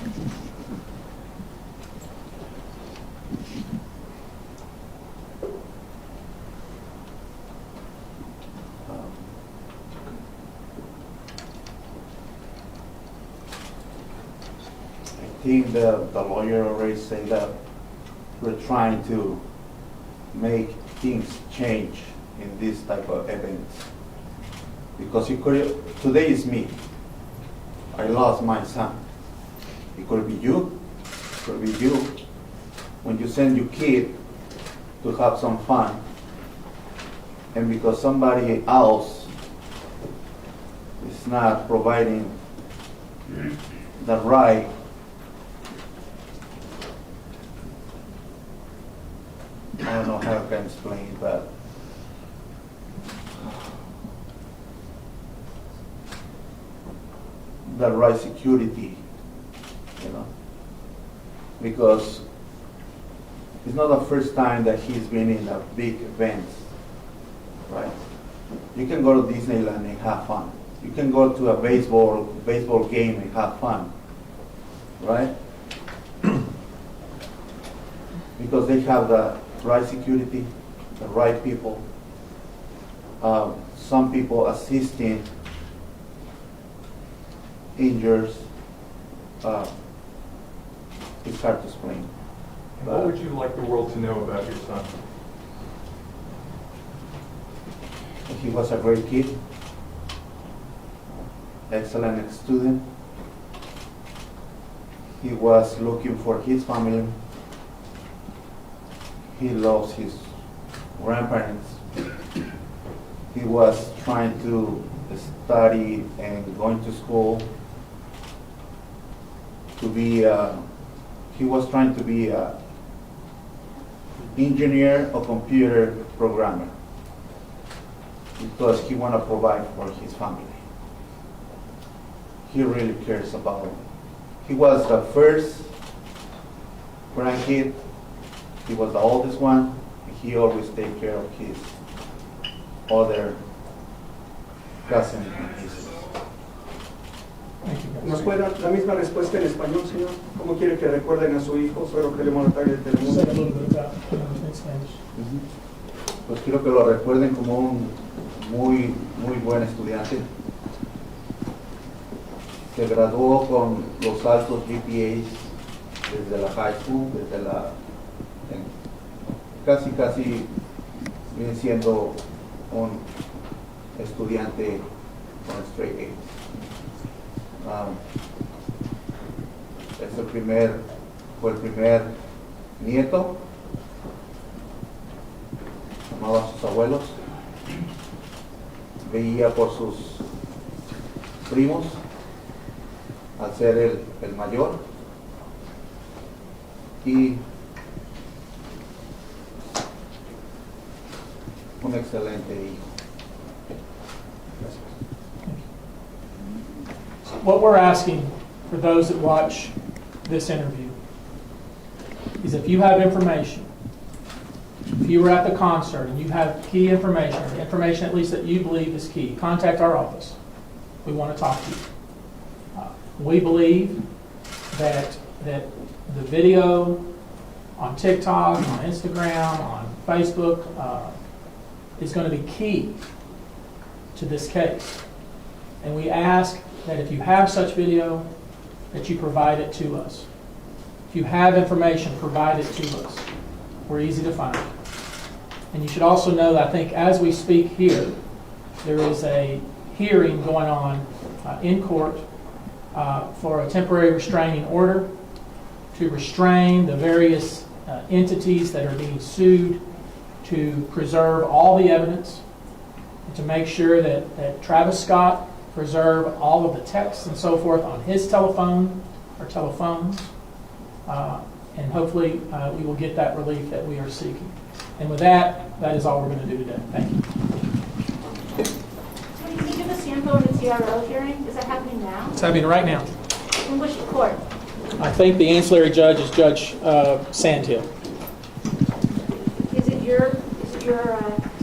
I think the lawyer already said that we're trying to make things change in this type of events. Because today is me. I lost my son. It could be you, it could be you. When you send your kid to have some fun, and because somebody else is not providing the right I don't know how I can explain, but the right security, because it's not the first time that he's been in a big event, right? You can go to Disneyland and have fun. You can go to a baseball game and have fun, right? Because they have the right security, the right people. Some people assisting injured. It's hard to explain. What would you like the world to know about your son? He was a great kid, excellent student. He was looking for his family. He loves his grandparents. He was trying to study and going to school to be, he was trying to be an engineer or computer programmer because he want to provide for his family. He really cares about it. He was the first grandkid. He was the oldest one. He always take care of his other cousins and nieces. ¿Nos puede dar la misma respuesta en español, señor? ¿Cómo quiere que recuerden a su hijo, suegro que le montaje de Telemundo? Pues quiero que lo recuerden como un muy buen estudiante. Se graduó con los altos GPAs desde la high school, desde la casi viene siendo un estudiante con straight A's. Fue el primer nieto, amaba a sus abuelos, veía por sus primos al ser el mayor y un excelente hijo. What we're asking for those that watch this interview is if you have information, if you were at the concert and you have key information, or information at least that you believe is key, contact our office. We want to talk to you. We believe that the video on TikTok, on Instagram, on Facebook, is going to be key to this case. And we ask that if you have such video, that you provide it to us. If you have information, provide it to us. We're easy to find. And you should also know that I think as we speak here, there is a hearing going on in court for a temporary restraining order to restrain the various entities that are being sued, to preserve all the evidence, and to make sure that Travis Scott preserve all of the texts and so forth on his telephone or telephones, and hopefully we will get that relief that we are seeking. And with that, that is all we're going to do today. Thank you. Can you give us the info on the TRO hearing? Is that happening now? It's happening right now. In which court? I think the ancillary judge is Judge Sandhill. Is it your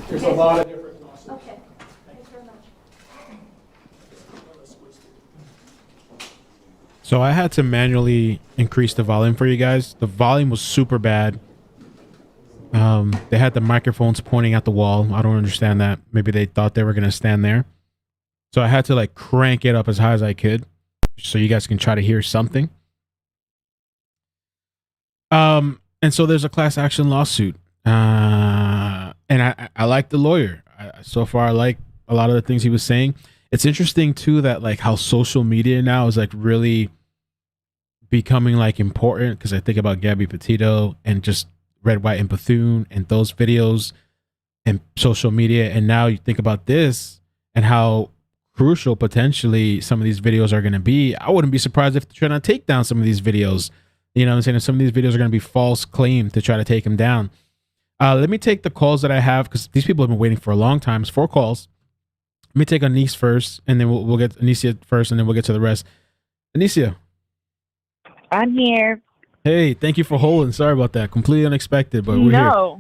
There's a lot of different lawsuits. Okay. Thanks very much. So I had to manually increase the volume for you guys. The volume was super bad. They had the microphones pointing at the wall. I don't understand that. Maybe they thought they were going to stand there. So I had to like crank it up as high as I could so you guys can try to hear something. And so there's a class action lawsuit. And I like the lawyer. So far, I like a lot of the things he was saying. It's interesting too that like how social media now is like really becoming like important, because I think about Gabby Petito and just Red, White, and Bethune and those videos and social media. And now you think about this and how crucial potentially some of these videos are going to be. I wouldn't be surprised if they're trying to take down some of these videos. You know what I'm saying? Some of these videos are going to be false claim to try to take them down. Let me take the calls that I have, because these people have been waiting for a long time. It's 4 calls. Let me take Anise first, and then we'll get Anicia first, and then we'll get to the rest. Anicia. I'm here. Hey, thank you for holding. Sorry about that. Completely unexpected, but we're here.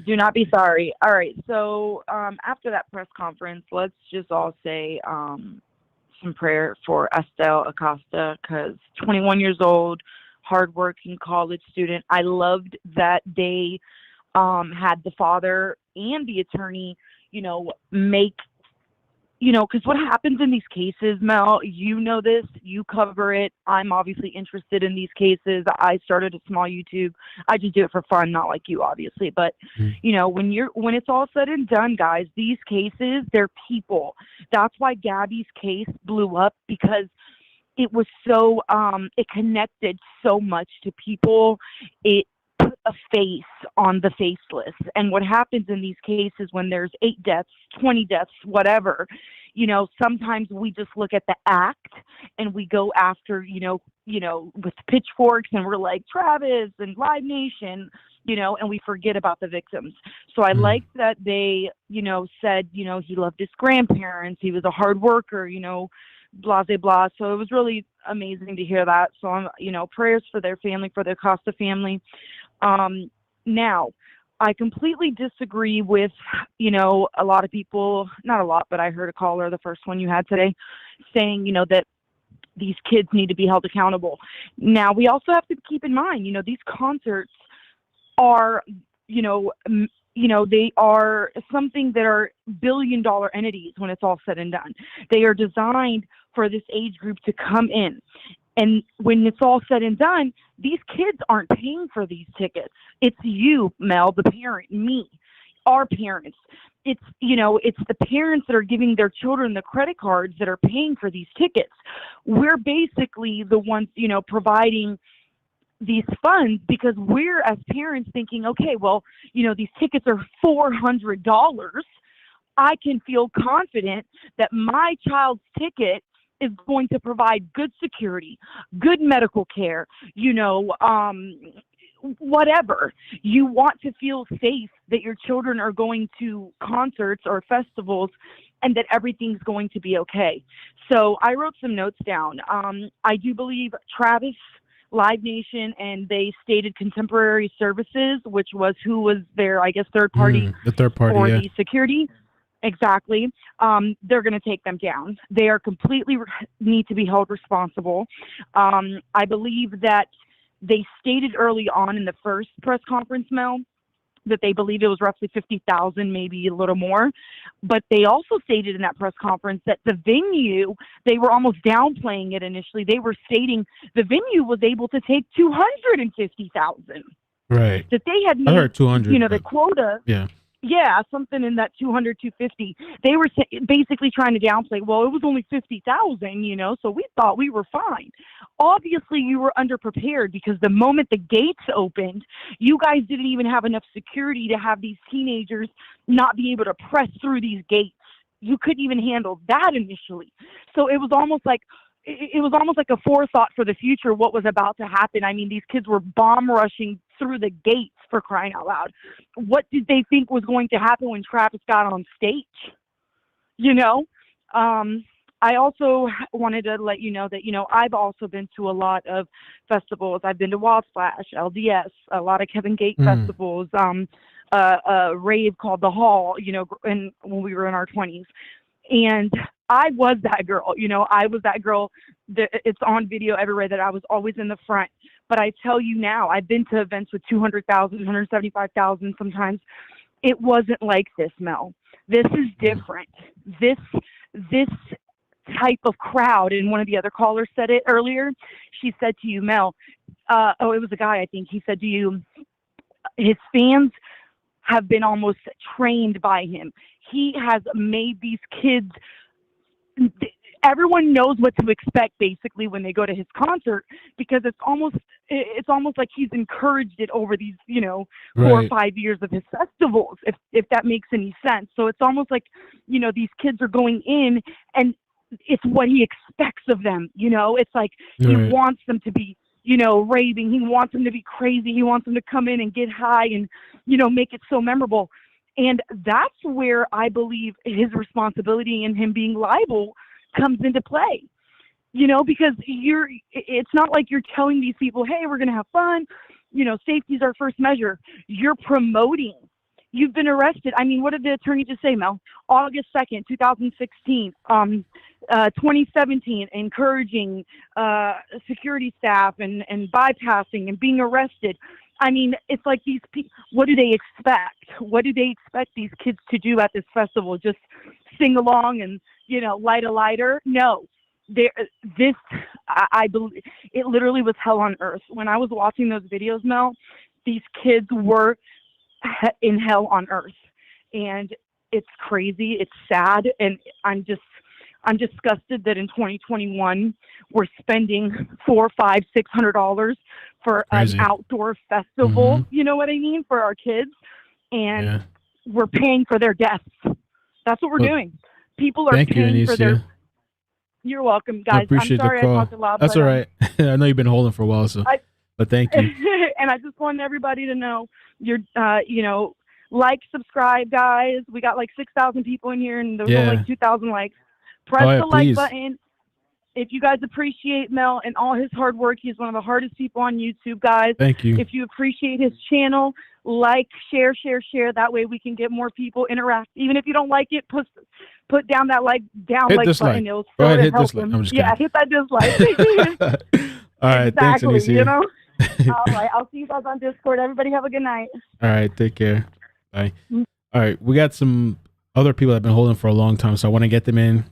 Do not be sorry. All right. So after that press conference, let's just all say some prayer for Estelle Acosta, because 21 years old, hardworking college student. I loved that they had the father and the attorney, make, because what happens in these cases, Mel, you know this, you cover it. I'm obviously interested in these cases. I started a small YouTube. I just do it for fun, not like you, obviously. But, when it's all said and done, guys, these cases, they're people. That's why Gabby's case blew up, because it was so, it connected so much to people. It put a face on the faceless. And what happens in these cases when there's 8 deaths, 20 deaths, whatever, sometimes we just look at the act and we go after, with pitchforks, and we're like Travis and Live Nation, and we forget about the victims. So I liked that they, said, he loved his grandparents. He was a hard worker, blah, blah, blah. So it was really amazing to hear that. So I'm, prayers for their family, for their Costa family. Now, I completely disagree with, a lot of people, not a lot, but I heard a caller, the first one you had today, saying, that these kids need to be held accountable. Now, we also have to keep in mind, these concerts are, they are something that are billion-dollar entities when it's all said and done. They are designed for this age group to come in. And when it's all said and done, these kids aren't paying for these tickets. It's you, Mel, the parent, me, our parents. It's, it's the parents that are giving their children the credit cards that are paying for these tickets. We're basically the ones, providing these funds, because we're, as parents, thinking, okay, well, these tickets are $400. I can feel confident that my child's ticket is going to provide good security, good medical care, whatever. You want to feel safe that your children are going to concerts or festivals and that everything's going to be okay. So I wrote some notes down. I do believe Travis, Live Nation, and they stated Contemporary Services, which was who was their, I guess, third party, the third party for yeah. the security. Exactly. They're going to take them down. They are completely need to be held responsible. I believe that They stated early on in the first press conference, Mel, that they believed it was roughly 50,000, maybe a little more. But they also stated in that press conference that the venue, they were almost downplaying it initially. They were stating the venue was able to take 250,000. Right. That they had made, I heard 200. you know, the quota. Yeah. Yeah, something in that 200, 250. They were basically trying to downplay, well, it was only 50,000, you know, so we thought we were fine. Obviously, you were underprepared because the moment the gates opened, you guys didn't even have enough security to have these teenagers not be able to press through these gates. You couldn't even handle that initially. So it was almost like a forethought for the future, what was about to happen. I mean, these kids were bomb rushing through the gates, for crying out loud. What did they think was going to happen when Travis got on stage? You know, I also wanted to let you know that, you know, I've also been to a lot of festivals. I've been to Wild Splash, LDS, a lot of Kevin Gate festivals, a rave called The Hall, you know, when we were in our 20s. And I was that girl, you know, I was that girl that it's on video everywhere that I was always in the front. But I tell you now, I've been to events with 200,000, 175,000 sometimes. It wasn't like this, Mel. This is different. This type of crowd, and one of the other callers said it earlier. She said to you, Mel, it was a guy, I think. He said to you, his fans have been almost trained by him. He has made these kids, everyone knows what to expect basically when they go to his concert, because it's almost like he's encouraged it over these, you know, 4 or 5 years of his festivals, if that makes any sense. So it's almost like, you know, these kids are going in and it's what he expects of them, you know. It's like he wants them to be, you know, raving. He wants them to be crazy. He wants them to come in and get high and, you know, make it so memorable. And that's where I believe his responsibility and him being liable comes into play, you know, because it's not like you're telling these people, hey, we're going to have fun. You know, safety is our first measure. You're promoting. You've been arrested. I mean, what did the attorney just say, Mel? August 2nd, 2016, 2017, encouraging security staff and bypassing and being arrested. I mean, it's like these people, what do they expect? What do they expect these kids to do at this festival? Just sing along and, you know, light a lighter? No. I believe it literally was hell on earth. When I was watching those videos, Mel, these kids were in hell on earth. And it's crazy. It's sad. And I'm disgusted that in 2021 we're spending $400, $500, $600 for an outdoor festival. You know what I mean, for our kids, and we're paying for their deaths. That's what we're doing. People are paying for their. You're welcome, guys. I appreciate I'm sorry the call. I talked a lot. That's all right. I know you've been holding for a while, but thank you. And I just want everybody to know you're, you know, like, subscribe, guys. We got like 6,000 people in here, and there's only like 2,000 likes. Press the like button. If you guys appreciate Mel and all his hard work, he's one of the hardest people on YouTube, guys. Thank you. If you appreciate his channel, like, share. That way we can get more people interact. Even if you don't like it, put down that button. It'll still help him. Hit that dislike. All right, thanks, Anissa. You know. All right, I'll see you guys on Discord. Everybody have a good night. All right, take care. Bye. All right, we got some other people that have been holding for a long time, so I want to get them in.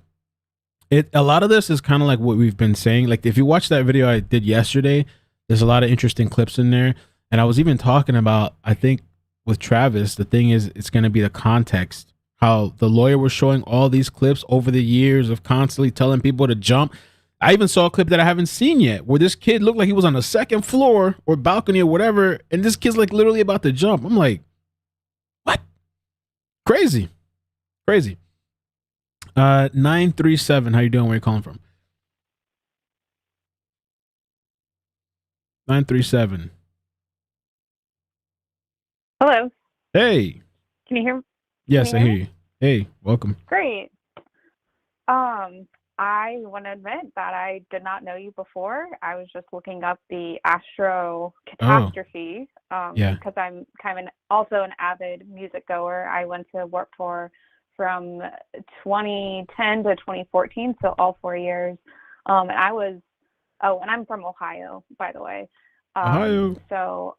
A lot of this is kind of like what we've been saying. Like, if you watch that video I did yesterday, there's a lot of interesting clips in there. And I was even talking about, I think with Travis, the thing is, it's going to be the context. How the lawyer was showing all these clips over the years of constantly telling people to jump. I even saw a clip that I haven't seen yet where this kid looked like he was on the second floor or balcony or whatever. And this kid's like literally about to jump. I'm like, what? Crazy. 937. How you doing? Where you calling from? 937. Hello. Hey. Can you hear me? Yes, I hear you. Hey, welcome. Great. I want to admit that I did not know you before. I was just looking up the Astro catastrophe because I'm kind of also an avid music goer. I went to Warped Tour from 2010 to 2014, so all 4 years. And I'm from Ohio, by the way. Ohio. So,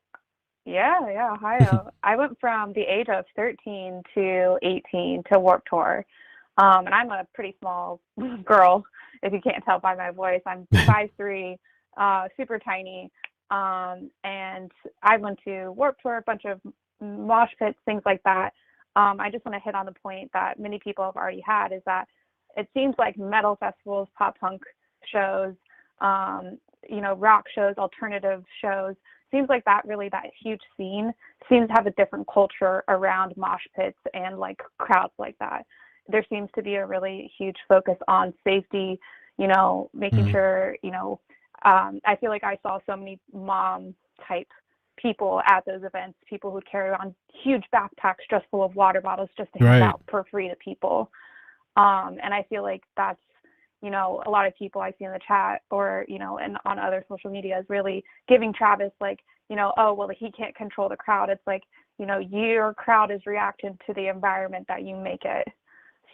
yeah, Ohio. I went from the age of 13 to 18 to Warped Tour. And I'm a pretty small girl, if you can't tell by my voice. I'm 5'3", super tiny. And I went to Warped Tour, a bunch of mosh pits, things like that. I just want to hit on the point that many people have already had, is that it seems like metal festivals, pop punk shows, rock shows, alternative shows, seems like that huge scene seems to have a different culture around mosh pits and like crowds like that. There seems to be a really huge focus on safety, making sure, I feel like I saw so many mom type people at those events, people who carry on huge backpacks just full of water bottles just to hand out for free to people. And I feel like that's, a lot of people I see in the chat or, and on other social media is really giving Travis like, oh, well, he can't control the crowd. It's like, your crowd is reacting to the environment that you make it.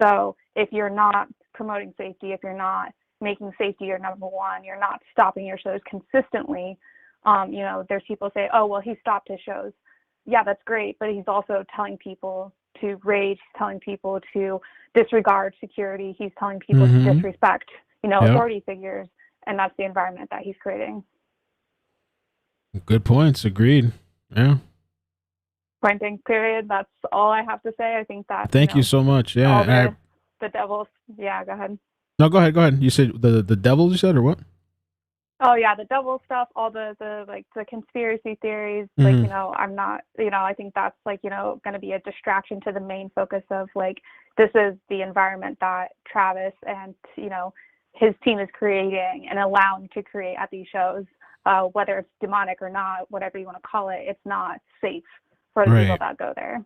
So if you're not promoting safety, if you're not making safety your number one, you're not stopping your shows consistently, there's people say, oh, well, he stopped his shows. Yeah, that's great. But he's also telling people to rage, he's telling people to disregard security, he's telling people to disrespect, authority figures. And that's the environment that he's creating. Good points. Agreed. Yeah. Point blank period. That's all I have to say. I think that. Thank you so much. Yeah. All the devils. Yeah, go ahead. No, go ahead. You said the devils, you said, or what? Oh yeah, the devil stuff, all the conspiracy theories, like, I'm not, I think that's like, going to be a distraction to the main focus of like, this is the environment that Travis and, his team is creating and allowing to create at these shows, whether it's demonic or not, whatever you want to call it, it's not safe for the people that go there.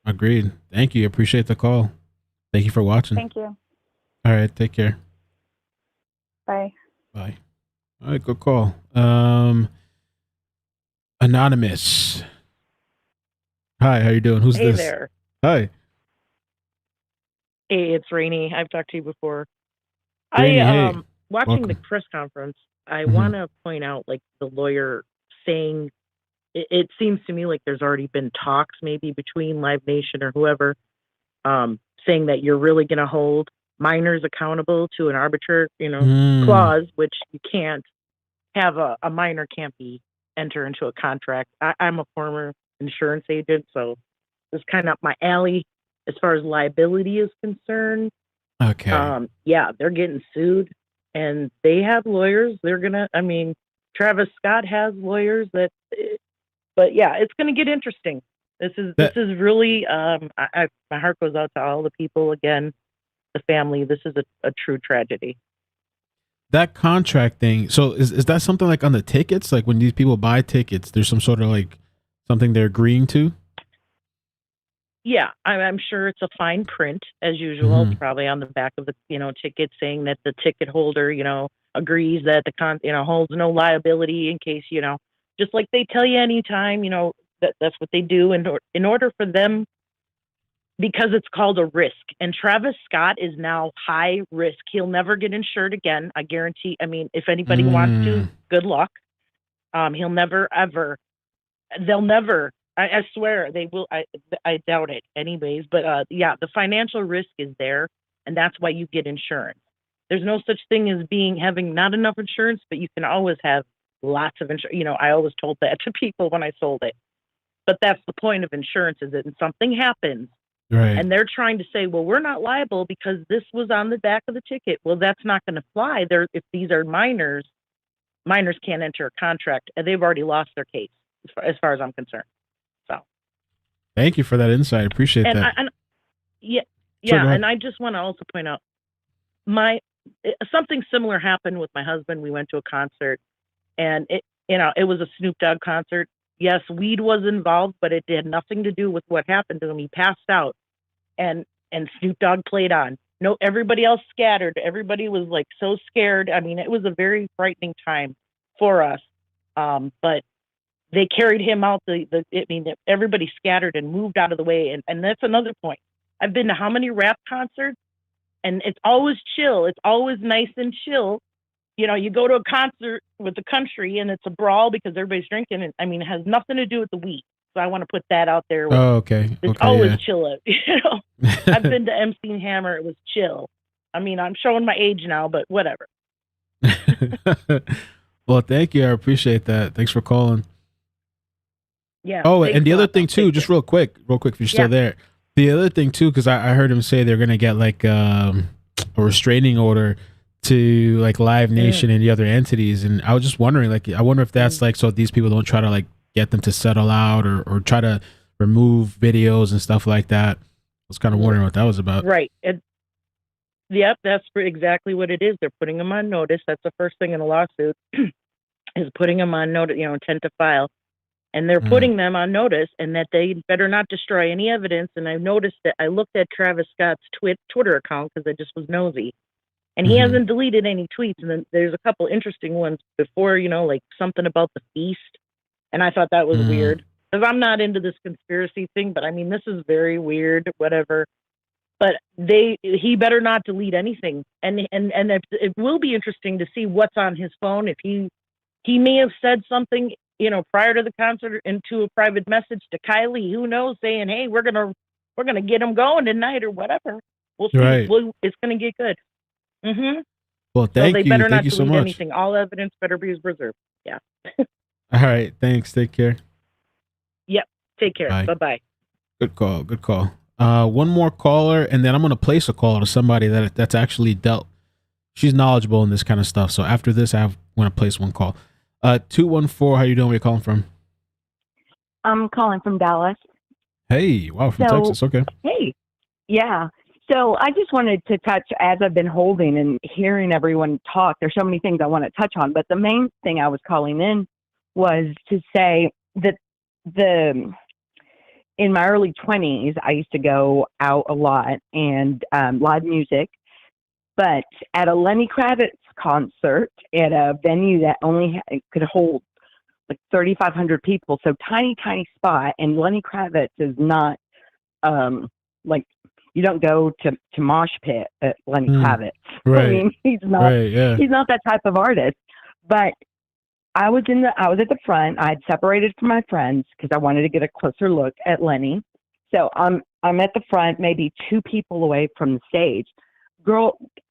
Agreed. Thank you. Appreciate the call. Thank you for watching. Thank you. All right. Take care. Bye. Bye. All right, good call. Anonymous. Hi, how you doing? Who's this? Hey there. Hi. Hey, it's Rainey. I've talked to you before. Rainey, Watching welcome. the press conference, I want to point out, like, the lawyer saying, it seems to me like there's already been talks maybe between Live Nation or whoever, saying that you're really going to hold minors accountable to an arbitrary, clause, which you can't have a minor can't be enter into a contract. I'm a former insurance agent, so it's kind of up my alley as far as liability is concerned. Okay. Yeah, they're getting sued and they have lawyers. Travis Scott has lawyers but yeah, it's going to get interesting. This is really, my heart goes out to all the people again, the family. This is a true tragedy. That contract thing. So is that something like on the tickets? Like when these people buy tickets, there's some sort of like something they're agreeing to? Yeah, I'm sure it's a fine print as usual. It's probably on the back of the ticket saying that the ticket holder agrees that the holds no liability in case just like they tell you anytime that's what they do in order for them, because it's called a risk. And Travis Scott is now high risk. He'll never get insured again. I guarantee. I mean, if anybody wants to, good luck. He'll never ever. They'll never. I swear they will. I doubt it anyways. But yeah, the financial risk is there, and that's why you get insurance. There's no such thing as having not enough insurance, but you can always have lots of insurance. I always told that to people when I sold it. But that's the point of insurance, is that when something happens, and they're trying to say, well, we're not liable because this was on the back of the ticket. Well, that's not going to fly. If these are minors can't enter a contract, and they've already lost their case as far as I'm concerned. So, thank you for that insight. Appreciate that. And I just want to also point out something similar happened with my husband. We went to a concert, and it was a Snoop Dogg concert. Yes, weed was involved, but it had nothing to do with what happened to him. He passed out, and Snoop Dogg played on. No, everybody else scattered. Everybody was like so scared. I mean, it was a very frightening time for us. But they carried him out. Everybody scattered and moved out of the way. And that's another point. I've been to how many rap concerts, and it's always chill. It's always nice and chill. you know, you go to a concert with the country and it's a brawl because everybody's drinking. And I mean, it has nothing to do with the weed. So I want to put that out there. Oh, okay. It's Okay, always yeah. chill out. You know, I've been to MC Hammer. It was chill. I mean, I'm showing my age now, but whatever. Well, thank you. I appreciate that. Thanks for calling. Yeah. Oh, thanks and the a other lot. thing too, just real quick, if you're still Yeah. there. The other thing too, because I heard him say they're gonna get like a restraining order to like Live Nation and the other entities, and I was just wondering, like, I wonder if that's like so these people don't try to like get them to settle out or try to remove videos and stuff like that. I was kind of wondering what that was about. Right. Yep, that's exactly what it is. They're putting them on notice. That's the first thing in a lawsuit is putting them on notice, you know, intent to file. And they're putting them on notice and that they better not destroy any evidence. And I noticed that I looked at Travis Scott's Twitter account because I just was nosy. And he hasn't deleted any tweets. And then there's a couple interesting ones before, you know, like something about the feast. And I thought that was weird. Because I'm not into this conspiracy thing, but I mean, this is very weird, whatever. But he better not delete anything. And it will be interesting to see what's on his phone. If he may have said something, you know, prior to the concert into a private message to Kylie, who knows, saying, hey, we're gonna get him going tonight or whatever. We'll see. Right. It's gonna get good. Mm-hmm. Well, So thank they you. better Thank not you so delete much. anything. All evidence better be preserved. Yeah. All right. Thanks. Take care. Yep. Take care. Bye. Bye-bye. Good call. Good call. One more caller, and then I'm going to place a call to somebody that's actually dealt. She's knowledgeable in this kind of stuff. So after this, I want to place one call. 214, how you doing? Where you calling from? I'm calling from Dallas. Hey, wow, from Texas. Okay. Hey, yeah. So I just wanted to touch, as I've been holding and hearing everyone talk, there's so many things I want to touch on, but the main thing I was calling in was to say that in my early 20s, I used to go out a lot and live music, but at a Lenny Kravitz concert at a venue that only could hold like 3,500 people, so tiny spot, and Lenny Kravitz is not like, you don't go to mosh pit at Lenny Kravitz. Right. I mean, he's not Right, yeah. he's not that type of artist. But I was at the front. I had separated from my friends because I wanted to get a closer look at Lenny. So I'm at the front, maybe 2 people away from the stage.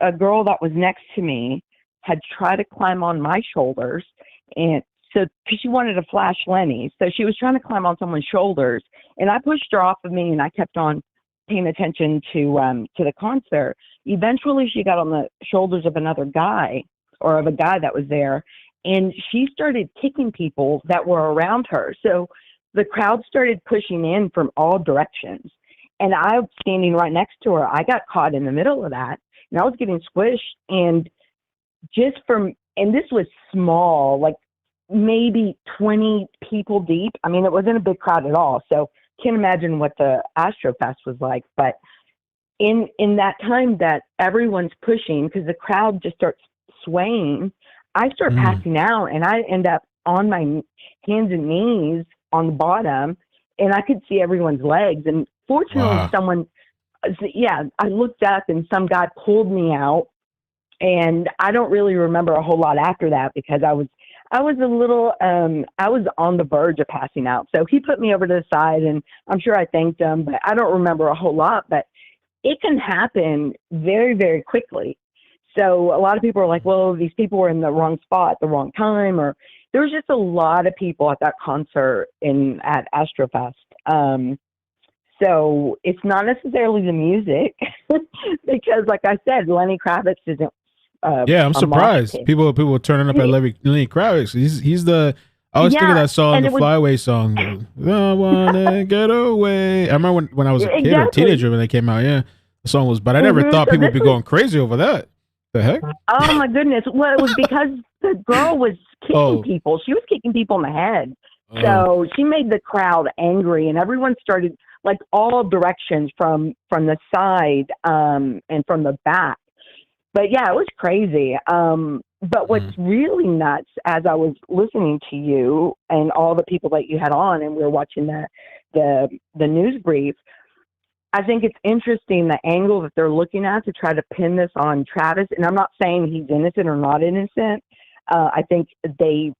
A girl that was next to me had tried to climb on my shoulders, and so because she wanted to flash Lenny, so she was trying to climb on someone's shoulders, and I pushed her off of me, and I kept on paying attention to the concert. Eventually, she got on the shoulders of another guy, or of a guy that was there, and she started kicking people that were around her. So the crowd started pushing in from all directions, and I was standing right next to her. I got caught in the middle of that, and I was getting squished. And and this was small, like maybe 20 people deep. I mean, it wasn't a big crowd at all. So can't imagine what the Astrofest was like. But in that time that everyone's pushing, because the crowd just starts swaying, I start passing out, and I end up on my hands and knees on the bottom, and I could see everyone's legs. And fortunately, I looked up and some guy pulled me out, and I don't really remember a whole lot after that because I was a little, I was on the verge of passing out. So he put me over to the side, and I'm sure I thanked him, but I don't remember a whole lot. But it can happen very, very quickly. So a lot of people are like, well, these people were in the wrong spot at the wrong time, or there was just a lot of people at that concert at Astrofest. So it's not necessarily the music because, like I said, Lenny Kravitz isn't. I'm surprised. People were turning up at Lenny Kravitz. He's the. I always think of that song, the Flyway song. I wanna get away. I remember when I was a kid or a teenager when they came out. Yeah, the song was. But I never thought people would be going crazy over that. The heck? Oh my goodness! Well, it was because the girl was kicking people. She was kicking people in the head. So she made the crowd angry, and everyone started like all directions from the side and from the back. But yeah, it was crazy. But what's really nuts, as I was listening to you and all the people that you had on, and we were watching the news brief, I think it's interesting the angle that they're looking at to try to pin this on Travis. And I'm not saying he's innocent or not innocent. I think the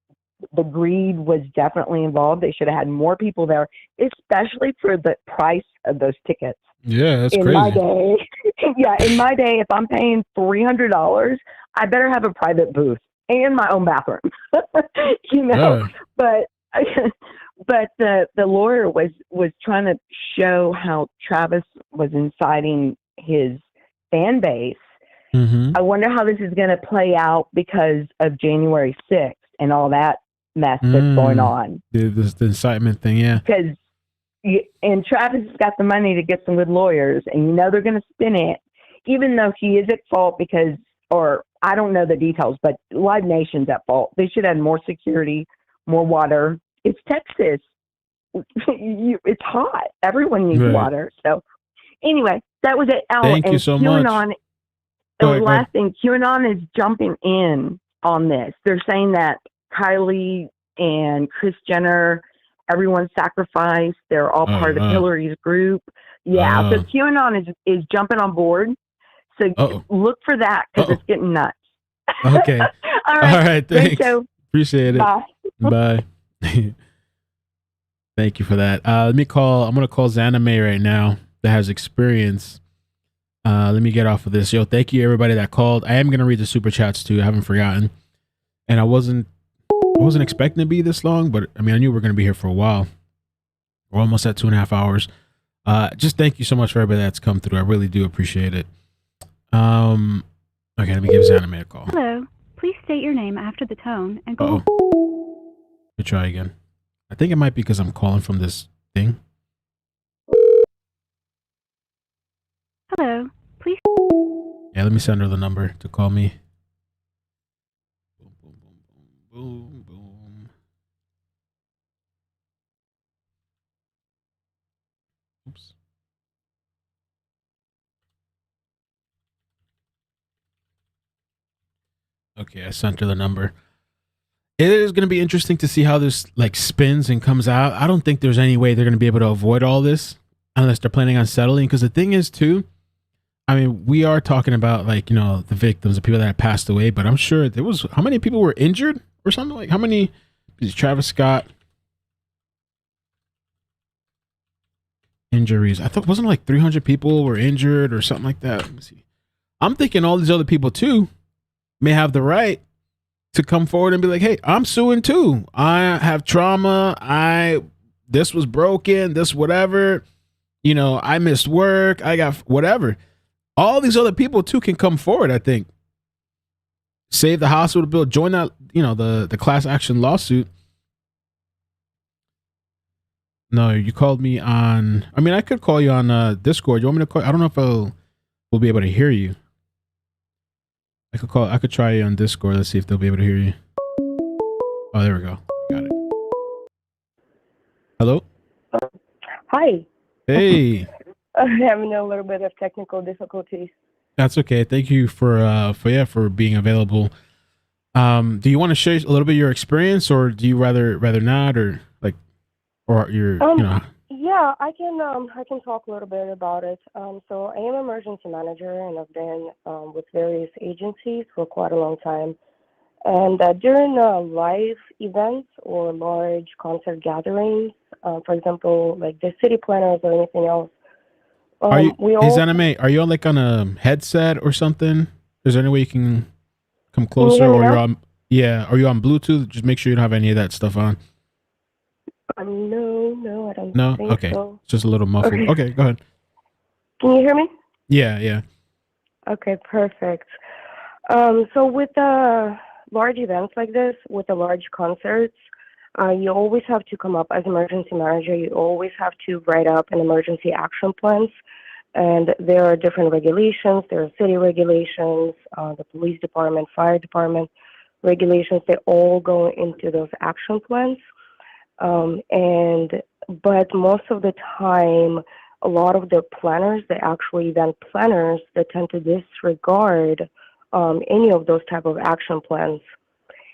greed was definitely involved. They should have had more people there, especially for the price of those tickets. Yeah, that's in crazy. my day, in my day, if I'm paying $300, I better have a private booth and my own bathroom. Yeah. But the lawyer was trying to show how Travis was inciting his fan base. Mm-hmm. I wonder how this is going to play out because of January 6th and all that mess that's going on. The incitement thing, yeah. Because and Travis has got the money to get some good lawyers, and they're going to spin it, even though he is at fault because, or I don't know the details, but Live Nation's at fault. They should have more security, more water. It's Texas. It's hot. Everyone needs water. So anyway, that was it. Thank you so much. The last thing, QAnon is jumping in on this. They're saying that Kylie and Kris Jenner, everyone sacrificed. They're all part of Hillary's group. Yeah, so QAnon is jumping on board. So look for that because it's getting nuts. Okay. All right. Great Thanks. show. Appreciate it. Bye. Bye. Thank you for that. I'm going to call Zaname right now that has experience. Let me get off of this. Yo, thank you everybody that called. I am going to read the super chats too. I haven't forgotten. And I wasn't expecting to be this long, but I mean, I knew we were going to be here for a while. We're almost at 2.5 hours. Just thank you so much for everybody that's come through. I really do appreciate it. Okay, let me give Zaname a call. Hello. Please state your name after the tone and go. Let me try again. I think it might be because I'm calling from this thing. Hello. Please. Yeah, let me send her the number to call me. Boom, boom, boom, boom, boom, boom. Oops. Okay, I sent her the number. It is going to be interesting to see how this like spins and comes out. I don't think there's any way they're going to be able to avoid all this unless they're planning on settling. Because the thing is, too, I mean, we are talking about like, the victims, the people that have passed away, but I'm sure there was, how many people were injured or something? Like how many, Travis Scott injuries? I thought wasn't like 300 people were injured or something like that. Let me see. I'm thinking all these other people too may have the right to come forward and be like, hey, I'm suing too. I have trauma. This was broken, this whatever, I missed work. I got whatever. All these other people too can come forward, I think. Save the hospital bill, join that, the class action lawsuit. No, you called me on, I could call you on Discord. You want me to call? I don't know if we'll be able to hear you. I could try you on Discord. Let's see if they'll be able to hear you. Oh, there we go. Got it. Hello? Hi. Hey. I'm having a little bit of technical difficulties. That's okay. Thank you for being available. Do you want to share a little bit of your experience, or do you rather not, or like, or you're Yeah, I can talk a little bit about it. So I am an emergency manager, and I've been with various agencies for quite a long time. And during live events or large concert gatherings, for example, like the city planners or anything else, Anime, are you on like on a headset or something? Is there any way you can come closer, or you're on? Yeah, are you on Bluetooth? Just make sure you don't have any of that stuff on. No, I don't. No, think okay, so. It's just a little muffled. Okay, go ahead. Can you hear me? Yeah. Okay, perfect. So with large events like this, with the large concerts, you always have to come up as emergency manager. You always have to write up an emergency action plans, and there are different regulations. There are city regulations, the police department, fire department regulations. They all go into those action plans. But most of the time, a lot of the planners, the actual event planners, they tend to disregard any of those type of action plans.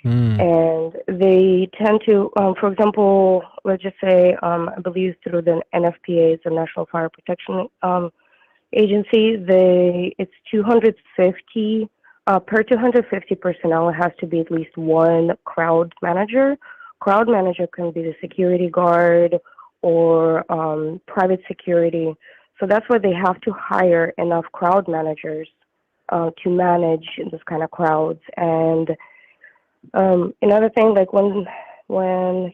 And they tend to, for example, let's just say, I believe through the NFPA, the National Fire Protection Agency, it's 250 per 250 personnel. It has to be at least one crowd manager. Crowd manager can be the security guard or private security. So that's why they have to hire enough crowd managers to manage this kind of crowds. And another thing, like when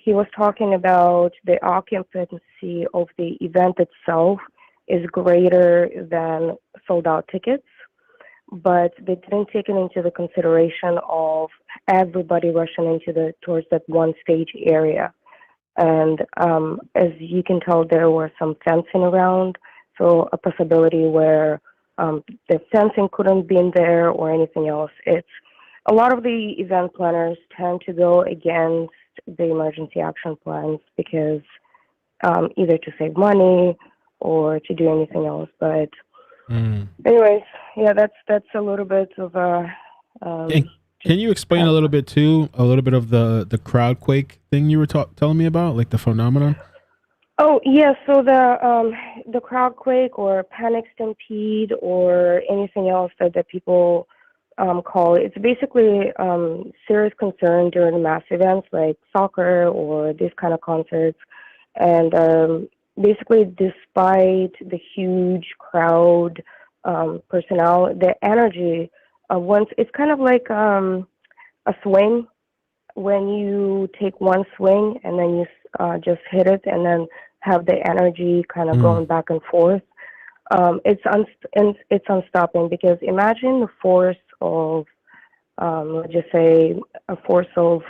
he was talking about the occupancy of the event itself is greater than sold out tickets, but they didn't take it into the consideration of everybody rushing towards that one stage area. And as you can tell, there was some fencing around, so a possibility where the fencing couldn't be in there or anything else. It's a lot of the event planners tend to go against the emergency action plans because either to save money or to do anything else. But anyways, yeah, that's a little bit of a. Can you explain a little bit of the crowd quake thing you were telling me about, like the phenomenon? Oh yeah, so the crowd quake or panic stampede or anything else that people call it. It's basically serious concern during mass events like soccer or these kind of concerts. And basically, despite the huge crowd personnel, the energy, once it's kind of like a swing. When you take one swing and then you just hit it and then have the energy kind of going back and forth, it's unstopping, because imagine the force of, let's just say, a force of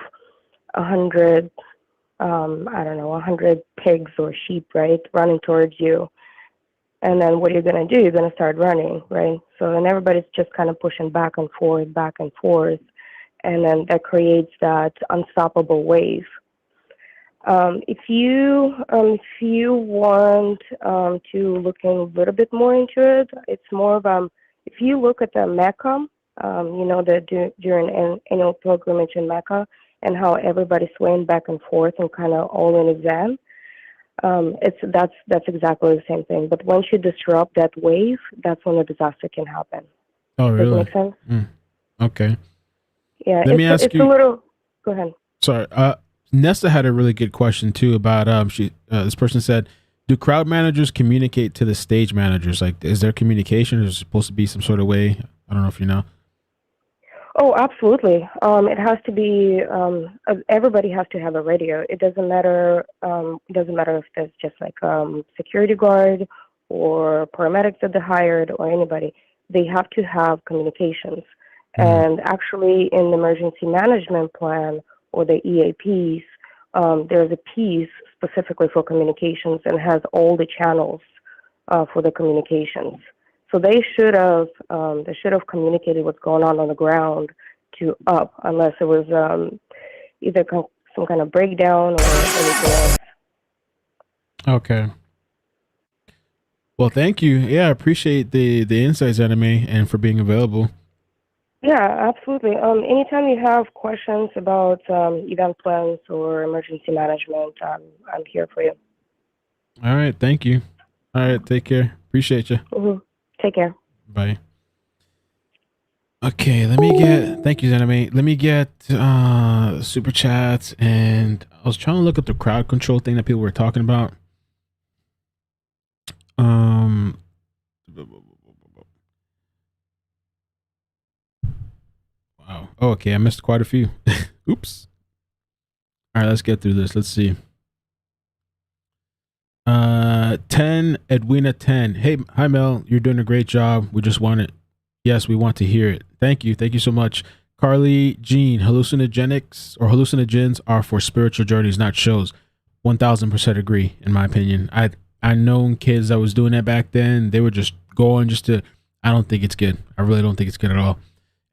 100, 100 pigs or sheep, right, running towards you. And then what you're going to do, you're going to start running, right? So then everybody's just kind of pushing back and forth. And then that creates that unstoppable wave. If you want to look a little bit more into it, it's more of if you look at the Mecca, during an annual pilgrimage in Mecca, and how everybody's swaying back and forth and kind of all in a zen. That's exactly the same thing. But once you disrupt that wave, that's when a disaster can happen. Oh, really? Does that make sense? Okay. Yeah. Let me ask you. A little. Go ahead. Sorry. Nesta had a really good question too about this person said, do crowd managers communicate to the stage managers? Like, is there communication? Is there supposed to be some sort of way? I don't know if you know. Oh, absolutely. It has to be. Everybody has to have a radio. It doesn't matter. If there's just like security guard or paramedics that they hired or anybody. They have to have communications. And actually, in the emergency management plan or the EAPs, there's a piece specifically for communications and has all the channels for the communications. So they should have communicated what's going on the ground to up, unless it was either some kind of breakdown or anything else. Okay. Well, thank you. Yeah, I appreciate the insights, Anime, and for being available. Yeah, absolutely. Anytime you have questions about event plans or emergency management, I'm here for you. All right, thank you. All right, take care. Appreciate you. Mm-hmm. Take care. Bye. Okay, thank you, Anime. Let me get super chats, and I was trying to look at the crowd control thing that people were talking about. Wow. Oh, okay, I missed quite a few. Oops. All right, let's get through this. Let's see. 10 Edwina 10. Hey, hi Mel, you're doing a great job. We just want it. Yes, we want to hear it. Thank you so much. Carly Jean, hallucinogens are for spiritual journeys, not shows. 1000% agree, in my opinion. I known kids that was doing that back then. They were just going I don't think it's good. I really don't think it's good at all.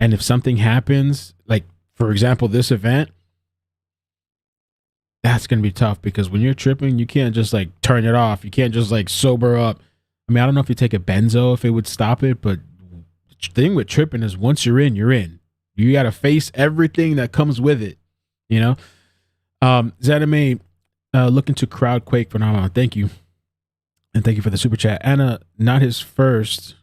And if something happens, like for example this event, that's going to be tough, because when you're tripping, you can't just like turn it off. You can't just like sober up. I mean, I don't know if you take a benzo if it would stop it, but the thing with tripping is once you're in, you're in. You got to face everything that comes with it, you know? Zanime, looking to crowdquake phenomenon. Thank you. And thank you for the super chat. Anna, not his first,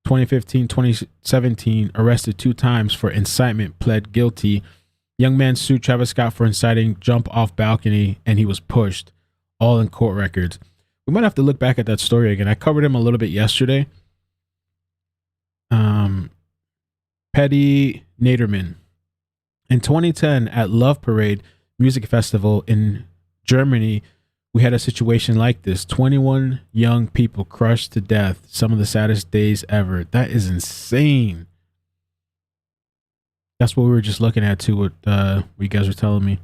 2015, 2017, arrested 2 times for incitement, pled guilty. Young man sued Travis Scott for inciting jump off balcony, and he was pushed. All in court records. We might have to look back at that story again. I covered him a little bit yesterday. Petty Naderman. In 2010, at Love Parade Music Festival in Germany, we had a situation like this. 21 young people crushed to death. Some of the saddest days ever. That is insane. That's what we were just looking at too, what you guys were telling me.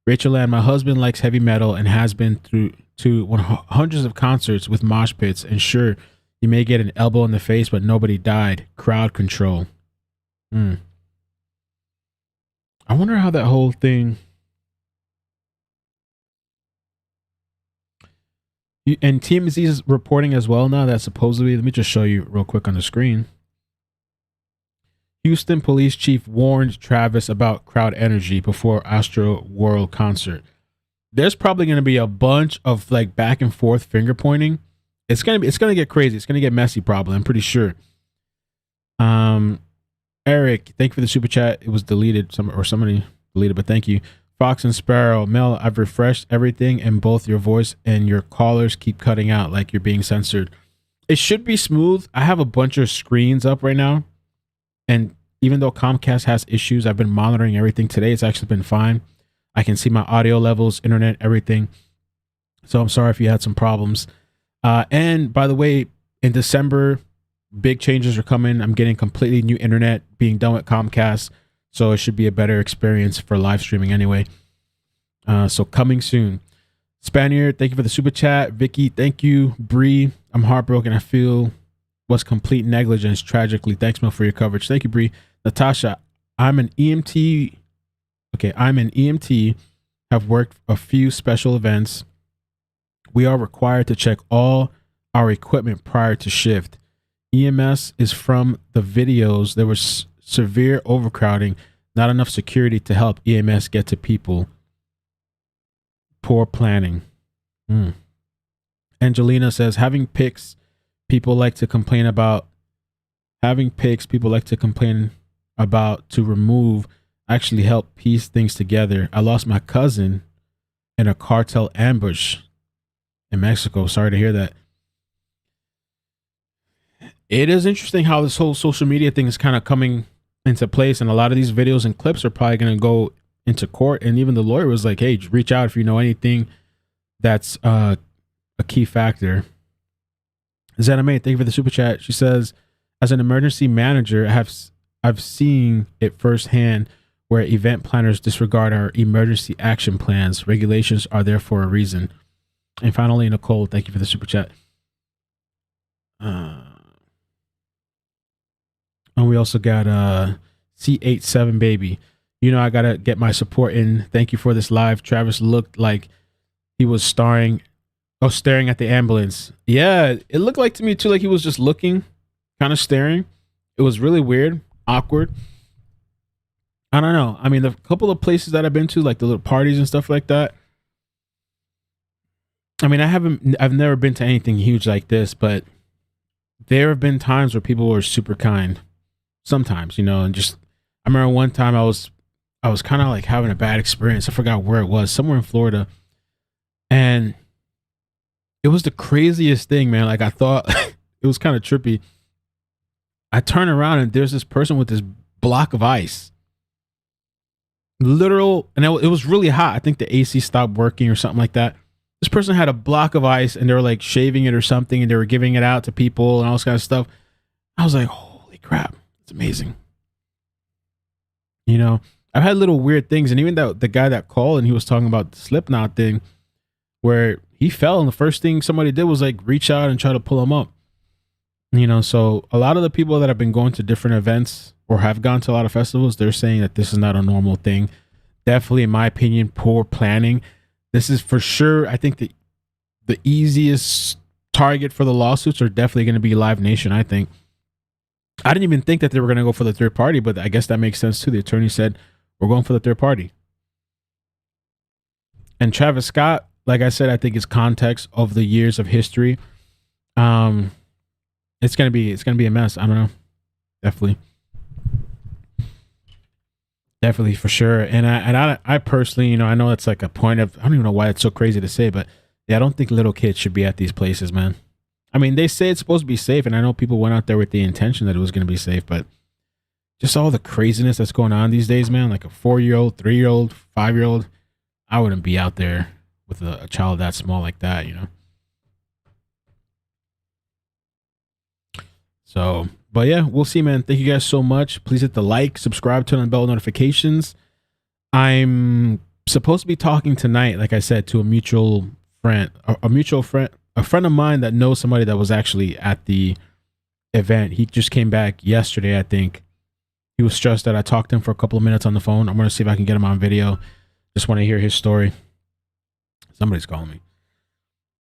Rachel Ann, my husband likes heavy metal and has been through to hundreds of concerts with mosh pits. And sure, you may get an elbow in the face, but nobody died. Crowd control. I wonder how that whole thing... And TMZ is reporting as well now that supposedly, let me just show you real quick on the screen. Houston police chief warned Travis about crowd energy before AstroWorld concert. There's probably going to be a bunch of like back and forth finger pointing. It's going to get crazy. It's going to get messy probably. I'm pretty sure. Eric, thank you for the super chat. It was deleted, somebody deleted, but thank you. Fox and Sparrow, Mel, I've refreshed everything and both your voice and your callers keep cutting out like you're being censored. It should be smooth. I have a bunch of screens up right now. And even though Comcast has issues, I've been monitoring everything today. It's actually been fine. I can see my audio levels, internet, everything. So I'm sorry if you had some problems. And by the way, in December, big changes are coming. I'm getting completely new internet being done with Comcast. So it should be a better experience for live streaming anyway. So coming soon. Spaniard, thank you for the super chat. Vicky, thank you. Bree, I'm heartbroken. I feel was complete negligence tragically. Thanks, Mel, for your coverage. Thank you, Bree. Natasha, I'm an EMT. Okay, I'm an EMT. Have worked a few special events. We are required to check all our equipment prior to shift. EMS is from the videos. There was severe overcrowding, not enough security to help EMS get to people. Poor planning. Angelina says, having pics people like to complain about to remove actually help piece things together. I lost my cousin in a cartel ambush in Mexico. Sorry to hear that. It is interesting how this whole social media thing is kind of coming into place, and a lot of these videos and clips are probably going to go into court. And even the lawyer was like, hey, reach out if you know anything that's a key factor. Zaname, thank you for the super chat. She says, as an emergency manager, I've seen it firsthand where event planners disregard our emergency action plans. Regulations are there for a reason. And finally, Nicole, thank you for the super chat. And we also got C87 baby. You know, I gotta get my support in. Thank you for this live. Travis looked like he was staring at the ambulance. Yeah, it looked like to me too, like he was just looking, kind of staring. It was really weird, awkward. I don't know. I mean, the couple of places that I've been to, like the little parties and stuff like that. I mean, I've never been to anything huge like this, but there have been times where people were super kind. Sometimes, you know, and just, I remember one time I was kind of like having a bad experience. I forgot where it was, somewhere in Florida. And it was the craziest thing, man. Like I thought it was kind of trippy. I turn around and there's this person with this block of ice. Literal, and it was really hot. I think the AC stopped working or something like that. This person had a block of ice and they were like shaving it or something and they were giving it out to people and all this kind of stuff. I was like, holy crap, it's amazing. You know, I've had little weird things, and even the guy that called and he was talking about the Slipknot thing where he fell and the first thing somebody did was like reach out and try to pull him up. You know, so a lot of the people that have been going to different events or have gone to a lot of festivals, they're saying that this is not a normal thing. Definitely, in my opinion, poor planning. This is for sure. I think the easiest target for the lawsuits are definitely going to be Live Nation, I think. I didn't even think that they were going to go for the third party, but I guess that makes sense too. The attorney said, we're going for the third party. And Travis Scott, like I said, I think it's context of the years of history. It's gonna be a mess. I don't know. Definitely for sure. And I personally, you know, I know it's like a point of, I don't even know why it's so crazy to say, but yeah, I don't think little kids should be at these places, man. I mean, they say it's supposed to be safe, and I know people went out there with the intention that it was going to be safe, but just all the craziness that's going on these days, man, like a 4-year-old, 3-year-old, 5-year-old, I wouldn't be out there with a child that small like that, you know? So, but yeah, we'll see, man. Thank you guys so much. Please hit the like, subscribe, turn on bell notifications. I'm supposed to be talking tonight, like I said, to a mutual friend, a friend of mine that knows somebody that was actually at the event. He just came back yesterday, I think. He was stressed out. I talked to him for a couple of minutes on the phone. I'm going to see if I can get him on video. Just want to hear his story. Somebody's calling me.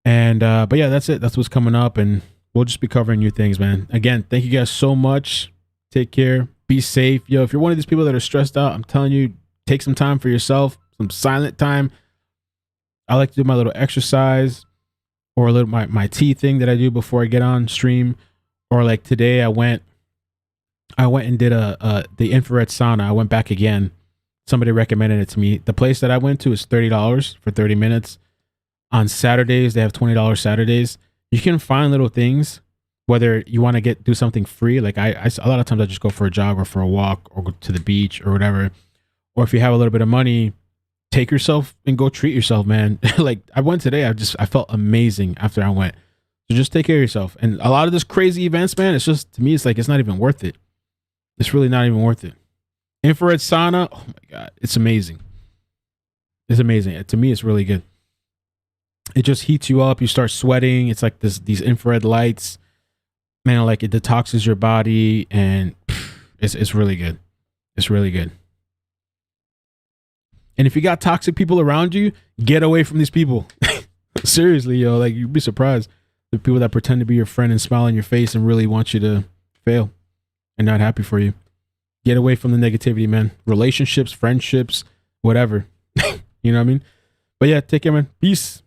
And, but yeah, that's it. That's what's coming up. And we'll just be covering new things, man. Again, thank you guys so much. Take care. Be safe. Yo, if you're one of these people that are stressed out, I'm telling you, take some time for yourself, some silent time. I like to do my little exercise or a little my tea thing that I do before I get on stream. Or like today I went and did the infrared sauna. I went back again. Somebody recommended it to me. The place that I went to is $30 for 30 minutes. On Saturdays, they have $20 Saturdays. You can find little things, whether you want to do something free. Like I a lot of times I just go for a jog or for a walk or go to the beach or whatever. Or if you have a little bit of money, take yourself and go treat yourself, man. Like I went today. I felt amazing after I went. So just take care of yourself. And a lot of this crazy events, man, it's just, to me, it's like, it's not even worth it. It's really not even worth it. Infrared sauna, oh my God, it's amazing. It's amazing. To me, it's really good. It just heats you up. You start sweating. It's like these infrared lights. Man, like it detoxes your body, and it's really good. It's really good. And if you got toxic people around you, get away from these people. Seriously, yo, like you'd be surprised. The people that pretend to be your friend and smile in your face and really want you to fail and not happy for you. Get away from the negativity, man. Relationships, friendships, whatever. You know what I mean? But yeah, take care, man. Peace.